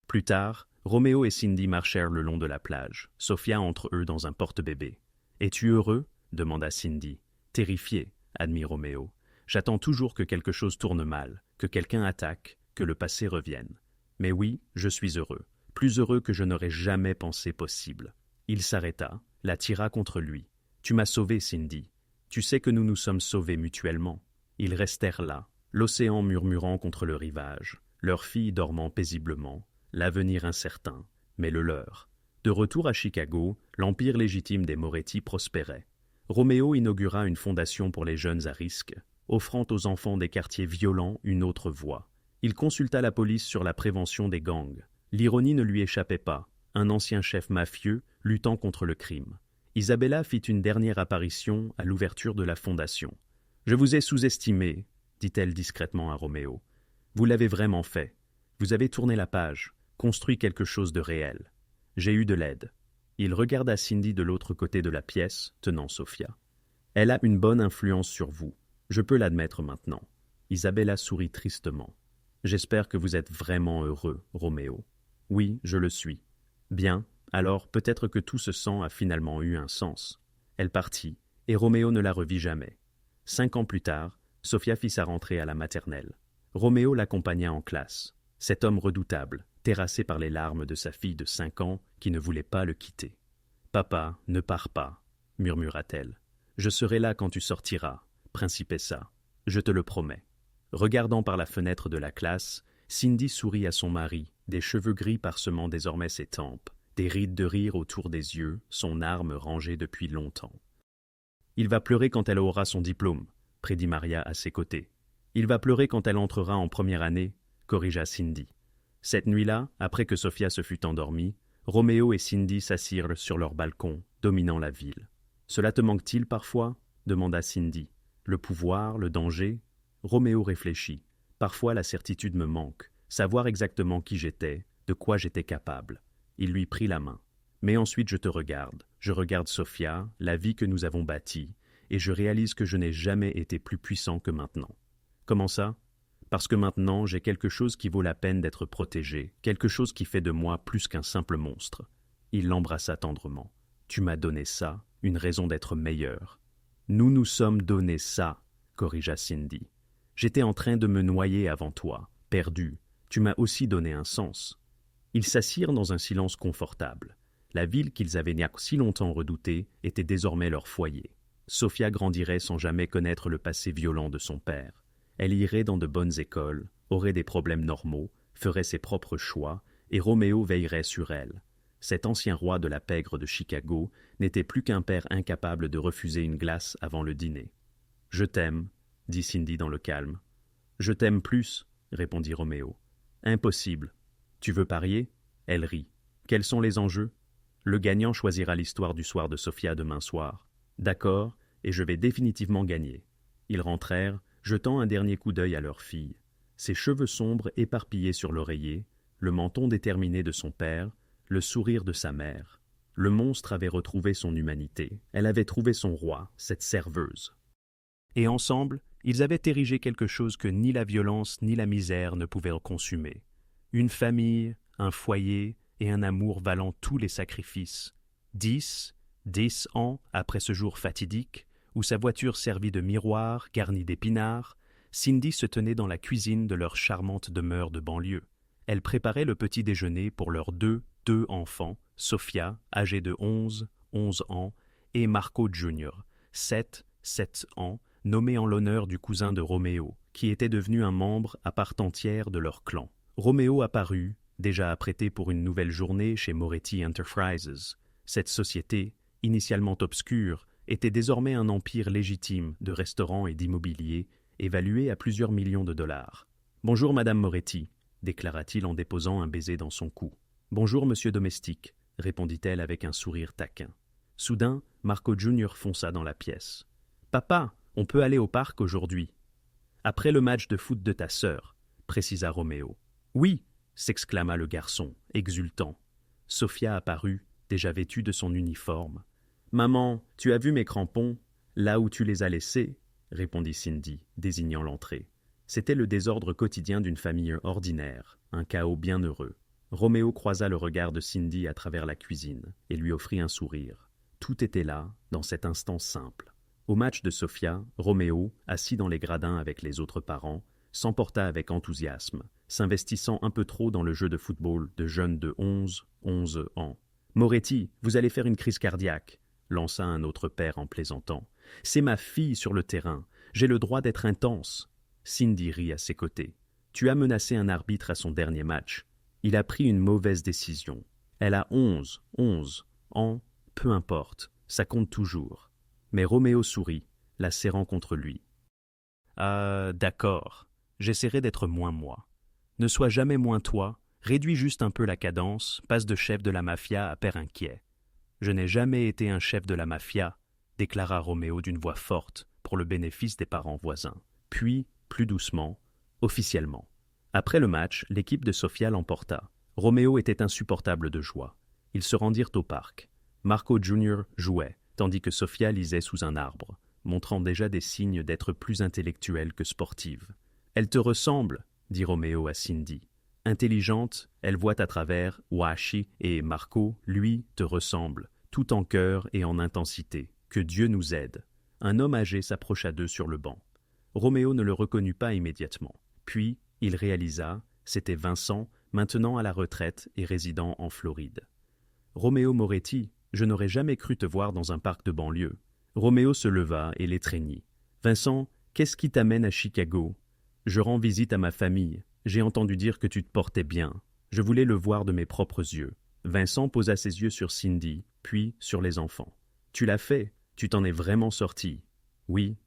Plus tard, Roméo et Cindy marchèrent le long de la plage, Sophia entre eux dans un porte-bébé. « Es-tu heureux » demanda Cindy. « Terrifié » admit Roméo. « J'attends toujours que quelque chose tourne mal, que quelqu'un attaque, que le passé revienne. Mais oui, je suis heureux, plus heureux que je n'aurais jamais pensé possible. » Il s'arrêta, la tira contre lui. « Tu m'as sauvé, Cindy. Tu sais que nous nous sommes sauvés mutuellement. » Ils restèrent là, l'océan murmurant contre le rivage, leur fille dormant paisiblement, l'avenir incertain, mais le leur. De retour à Chicago, l'empire légitime des Moretti prospérait. Roméo inaugura une fondation pour les jeunes à risque, offrant aux enfants des quartiers violents une autre voie. Il consulta la police sur la prévention des gangs. L'ironie ne lui échappait pas, un ancien chef mafieux luttant contre le crime. Isabella fit une dernière apparition à l'ouverture de la fondation. « Je vous ai sous-estimé, » dit-elle discrètement à Roméo. « Vous l'avez vraiment fait. Vous avez tourné la page, construit quelque chose de réel. J'ai eu de l'aide. » Il regarda Cindy de l'autre côté de la pièce, tenant Sophia. « Elle a une bonne influence sur vous. Je peux l'admettre maintenant. » Isabella sourit tristement. « J'espère que vous êtes vraiment heureux, Roméo. »« Oui, je le suis. »« Bien, alors peut-être que tout ce sang a finalement eu un sens. » Elle partit, et Roméo ne la revit jamais. 5 ans plus tard, Sophia fit sa rentrée à la maternelle. Roméo l'accompagna en classe. Cet homme redoutable, terrassé par les larmes de sa fille de 5 ans qui ne voulait pas le quitter. « Papa, ne pars pas, » murmura-t-elle. « Je serai là quand tu sortiras, Principessa. Je te le promets. » Regardant par la fenêtre de la classe, Cindy sourit à son mari, des cheveux gris parsemant désormais ses tempes, des rides de rire autour des yeux, son arme rangée depuis longtemps. « Il va pleurer quand elle aura son diplôme, » prédit Maria à ses côtés. « Il va pleurer quand elle entrera en première année, » corrigea Cindy. Cette nuit-là, après que Sophia se fut endormie, Roméo et Cindy s'assirent sur leur balcon, dominant la ville. « Cela te manque-t-il parfois » demanda Cindy. « Le pouvoir, le danger ?» Roméo réfléchit. « Parfois la certitude me manque, savoir exactement qui j'étais, de quoi j'étais capable. » Il lui prit la main. « Mais ensuite je je regarde Sophia, la vie que nous avons bâtie, et je réalise que je n'ai jamais été plus puissant que maintenant. » « Comment ça ? » « Parce que maintenant j'ai quelque chose qui vaut la peine d'être protégé, quelque chose qui fait de moi plus qu'un simple monstre. » Il l'embrassa tendrement. « Tu m'as donné ça, une raison d'être meilleur. »« Nous nous sommes donné ça, » corrigea Cindy. « J'étais en train de me noyer avant toi, perdu. Tu m'as aussi donné un sens. » Ils s'assirent dans un silence confortable. La ville qu'ils avaient si longtemps redoutée était désormais leur foyer. Sophia grandirait sans jamais connaître le passé violent de son père. Elle irait dans de bonnes écoles, aurait des problèmes normaux, ferait ses propres choix, et Roméo veillerait sur elle. Cet ancien roi de la pègre de Chicago n'était plus qu'un père incapable de refuser une glace avant le dîner. « Je t'aime, » dit Cindy dans le calme. « Je t'aime plus, » répondit Roméo. « Impossible. Tu veux parier ?» Elle rit. « Quels sont les enjeux ? » Le gagnant choisira l'histoire du soir de Sophia demain soir. « D'accord, et je vais définitivement gagner. » Ils rentrèrent, jetant un dernier coup d'œil à leur fille. Ses cheveux sombres éparpillés sur l'oreiller, le menton déterminé de son père, le sourire de sa mère. Le monstre avait retrouvé son humanité. Elle avait trouvé son roi, cette serveuse. Et ensemble, ils avaient érigé quelque chose que ni la violence ni la misère ne pouvaient consumer. Une famille, un foyer et un amour valant tous les sacrifices. 10 ans après ce jour fatidique, où sa voiture servie de miroir garni d'épinards, Cindy se tenait dans la cuisine de leur charmante demeure de banlieue. Elle préparait le petit déjeuner pour leurs deux enfants, Sophia, âgée de 11 ans, et Marco Jr., 7 ans, nommé en l'honneur du cousin de Roméo, qui était devenu un membre à part entière de leur clan. Roméo apparut, déjà apprêté pour une nouvelle journée chez Moretti Enterprises. Cette société, initialement obscure, était désormais un empire légitime de restaurants et d'immobilier, évalué à plusieurs millions de dollars. « Bonjour, Madame Moretti », déclara-t-il en déposant un baiser dans son cou. « Bonjour, Monsieur Domestique », répondit-elle avec un sourire taquin. Soudain, Marco Jr. fonça dans la pièce. « Papa, on peut aller au parc aujourd'hui. »« Après le match de foot de ta sœur », précisa Roméo. « Oui !» s'exclama le garçon, exultant. Sophia apparut, déjà vêtue de son uniforme. « Maman, tu as vu mes crampons, là où tu les as laissés ?» répondit Cindy, désignant l'entrée. C'était le désordre quotidien d'une famille ordinaire, un chaos bien heureux. Roméo croisa le regard de Cindy à travers la cuisine et lui offrit un sourire. Tout était là, dans cet instant simple. Au match de Sofia, Roméo, assis dans les gradins avec les autres parents, s'emporta avec enthousiasme, s'investissant un peu trop dans le jeu de football de jeunes de 11 ans. « Moretti, vous allez faire une crise cardiaque », lança un autre père en plaisantant. « C'est ma fille sur le terrain, j'ai le droit d'être intense. » Cindy rit à ses côtés. « Tu as menacé un arbitre à son dernier match. Il a pris une mauvaise décision. Elle a 11 ans, peu importe, ça compte toujours. » Mais Roméo sourit, la serrant contre lui. « Ah, d'accord, j'essaierai d'être moins moi. Ne sois jamais moins toi, réduis juste un peu la cadence, passe de chef de la mafia à père inquiet. »« Je n'ai jamais été un chef de la mafia, » déclara Roméo d'une voix forte, pour le bénéfice des parents voisins. Puis, plus doucement, officiellement. Après le match, l'équipe de Sofia l'emporta. Roméo était insupportable de joie. Ils se rendirent au parc. Marco Jr. jouait, tandis que Sofia lisait sous un arbre, montrant déjà des signes d'être plus intellectuelle que sportive. « Elle te ressemble, » dit Roméo à Cindy. Intelligente, elle voit à travers, Washi et Marco, lui, te ressemble, tout en cœur et en intensité. Que Dieu nous aide. Un homme âgé s'approcha d'eux sur le banc. Roméo ne le reconnut pas immédiatement. Puis, il réalisa, c'était Vincent, maintenant à la retraite et résidant en Floride. « Roméo Moretti, je n'aurais jamais cru te voir dans un parc de banlieue. » Roméo se leva et l'étreignit. « Vincent, qu'est-ce qui t'amène à Chicago? »« Je rends visite à ma famille. J'ai entendu dire que tu te portais bien. Je voulais le voir de mes propres yeux. » Vincent posa ses yeux sur Cindy, puis sur les enfants. « Tu l'as fait, tu t'en es vraiment sorti. »« Oui. » »«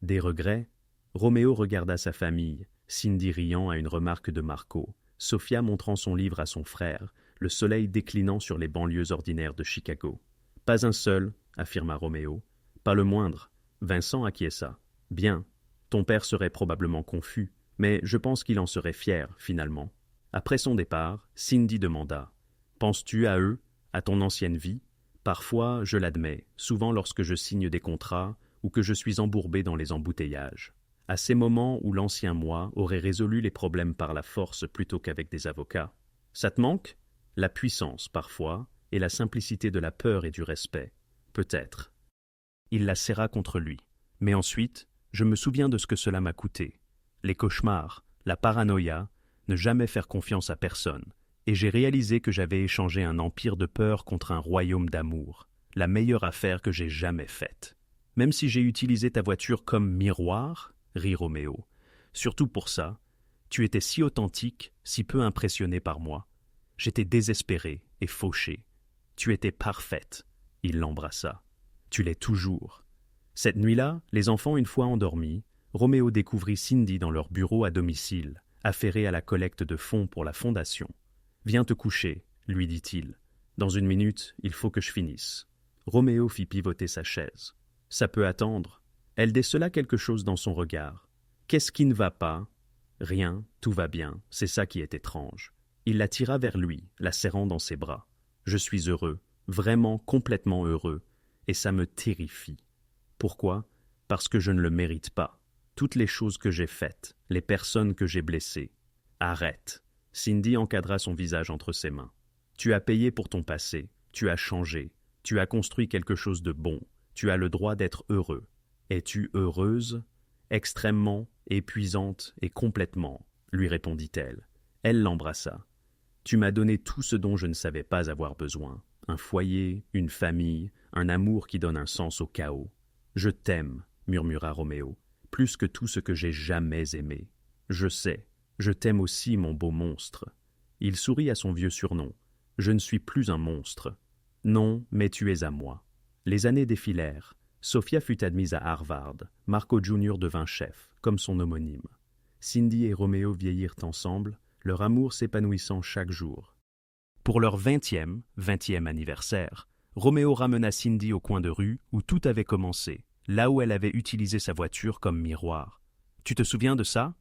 Des regrets ?» Roméo regarda sa famille, Cindy riant à une remarque de Marco, Sofia montrant son livre à son frère, le soleil déclinant sur les banlieues ordinaires de Chicago. « Pas un seul, » affirma Roméo. « Pas le moindre. » Vincent acquiesça. « Bien. Ton père serait probablement confus, mais je pense qu'il en serait fier, finalement. » Après son départ, Cindy demanda. « Penses-tu à eux, à ton ancienne vie ? » Parfois, je l'admets, souvent lorsque je signe des contrats ou que je suis embourbé dans les embouteillages. À ces moments où l'ancien moi aurait résolu les problèmes par la force plutôt qu'avec des avocats. Ça te manque ? La puissance, parfois, et la simplicité de la peur et du respect. Peut-être. Il la serra contre lui. Mais ensuite, je me souviens de ce que cela m'a coûté. Les cauchemars, la paranoïa, ne jamais faire confiance à personne. Et j'ai réalisé que j'avais échangé un empire de peur contre un royaume d'amour. La meilleure affaire que j'ai jamais faite. Même si j'ai utilisé ta voiture comme miroir, rit Roméo. Surtout pour ça, tu étais si authentique, si peu impressionné par moi. J'étais désespéré et fauché. Tu étais parfaite. Il l'embrassa. Tu l'es toujours. Cette nuit-là, les enfants une fois endormis, Roméo découvrit Cindy dans leur bureau à domicile, affairée à la collecte de fonds pour la fondation. « Viens te coucher, » lui dit-il. « Dans une minute, il faut que je finisse. » Roméo fit pivoter sa chaise. « Ça peut attendre. » Elle décela quelque chose dans son regard. « Qu'est-ce qui ne va pas ?»« Rien, tout va bien, c'est ça qui est étrange. » Il la tira vers lui, la serrant dans ses bras. « Je suis heureux, vraiment complètement heureux, et ça me terrifie. » Pourquoi ? Parce que je ne le mérite pas. Toutes les choses que j'ai faites, les personnes que j'ai blessées. Arrête. Cindy encadra son visage entre ses mains. Tu as payé pour ton passé, tu as changé, tu as construit quelque chose de bon, tu as le droit d'être heureux. Es-tu heureuse ? Extrêmement, épuisante et complètement, lui répondit-elle. Elle l'embrassa. Tu m'as donné tout ce dont je ne savais pas avoir besoin. Un foyer, une famille, un amour qui donne un sens au chaos. Je t'aime, murmura Roméo, plus que tout ce que j'ai jamais aimé. Je sais, je t'aime aussi, mon beau monstre. Il sourit à son vieux surnom. Je ne suis plus un monstre. Non, mais tu es à moi. Les années défilèrent. Sofia fut admise à Harvard. Marco Jr. devint chef, comme son homonyme. Cindy et Roméo vieillirent ensemble, leur amour s'épanouissant chaque jour. Pour leur 20e anniversaire, Roméo ramena Cindy au coin de rue où tout avait commencé, là où elle avait utilisé sa voiture comme miroir. « Tu te souviens de ça ?»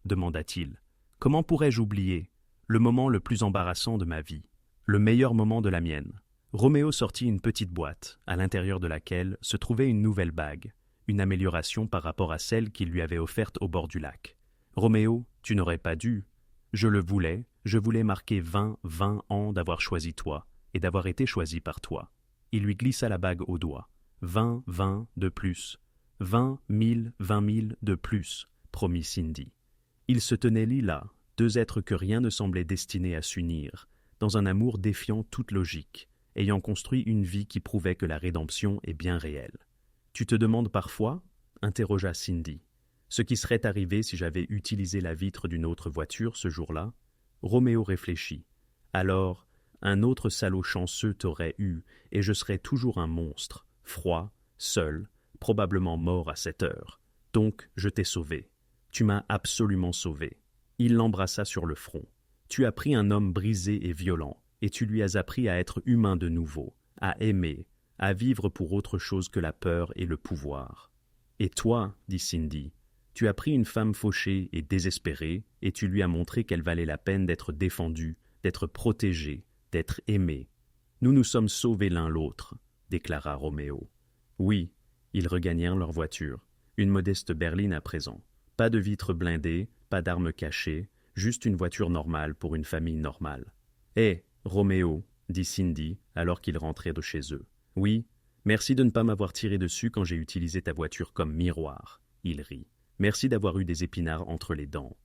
demanda-t-il. « Comment pourrais-je oublier le moment le plus embarrassant de ma vie, le meilleur moment de la mienne ?» Roméo sortit une petite boîte, à l'intérieur de laquelle se trouvait une nouvelle bague, une amélioration par rapport à celle qu'il lui avait offerte au bord du lac. Roméo, tu n'aurais pas dû. Je le voulais, je voulais marquer 20 ans d'avoir choisi toi, et d'avoir été choisi par toi. Il lui glissa la bague au doigt. 20 de plus. 20 000 de plus, promit Cindy. Ils se tenaient là, deux êtres que rien ne semblait destiné à s'unir, dans un amour défiant toute logique, ayant construit une vie qui prouvait que la rédemption est bien réelle. « Tu te demandes parfois ?» interrogea Cindy. « Ce qui serait arrivé si j'avais utilisé la vitre d'une autre voiture ce jour-là ?» Roméo réfléchit. « Alors, un autre salaud chanceux t'aurait eu, et je serais toujours un monstre, froid, seul, probablement mort à cette heure. Donc, je t'ai sauvé. Tu m'as absolument sauvé. » Il l'embrassa sur le front. « Tu as pris un homme brisé et violent, et tu lui as appris à être humain de nouveau, à aimer, à vivre pour autre chose que la peur et le pouvoir. Et toi, dit Cindy, tu as pris une femme fauchée et désespérée, et tu lui as montré qu'elle valait la peine d'être défendue, d'être protégée, d'être aimée. Nous nous sommes sauvés l'un l'autre, déclara Roméo. Oui, ils regagnèrent leur voiture, une modeste berline à présent. Pas de vitres blindées, pas d'armes cachées, juste une voiture normale pour une famille normale. « Hé, Roméo, dit Cindy, alors qu'ils rentraient de chez eux. « Oui, merci de ne pas m'avoir tiré dessus quand j'ai utilisé ta voiture comme miroir. » Il rit. « Merci d'avoir eu des épinards entre les dents.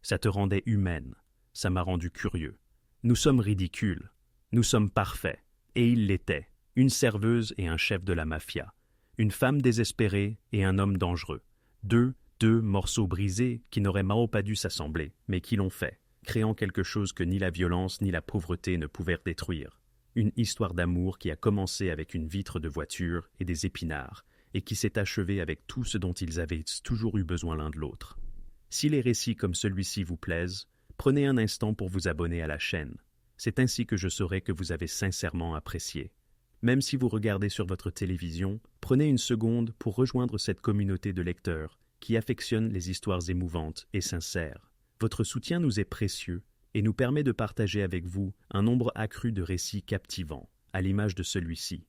Ça te rendait humaine. Ça m'a rendu curieux. Nous sommes ridicules. Nous sommes parfaits. Et il l'était. Une serveuse et un chef de la mafia. Une femme désespérée et un homme dangereux. Deux morceaux brisés qui n'auraient pas dû s'assembler, mais qui l'ont fait, créant quelque chose que ni la violence ni la pauvreté ne pouvaient détruire. Une histoire d'amour qui a commencé avec une vitre de voiture et des épinards, et qui s'est achevée avec tout ce dont ils avaient toujours eu besoin l'un de l'autre. Si les récits comme celui-ci vous plaisent, prenez un instant pour vous abonner à la chaîne. C'est ainsi que je saurai que vous avez sincèrement apprécié. Même si vous regardez sur votre télévision, prenez une seconde pour rejoindre cette communauté de lecteurs qui affectionnent les histoires émouvantes et sincères. Votre soutien nous est précieux et nous permet de partager avec vous un nombre accru de récits captivants, à l'image de celui-ci.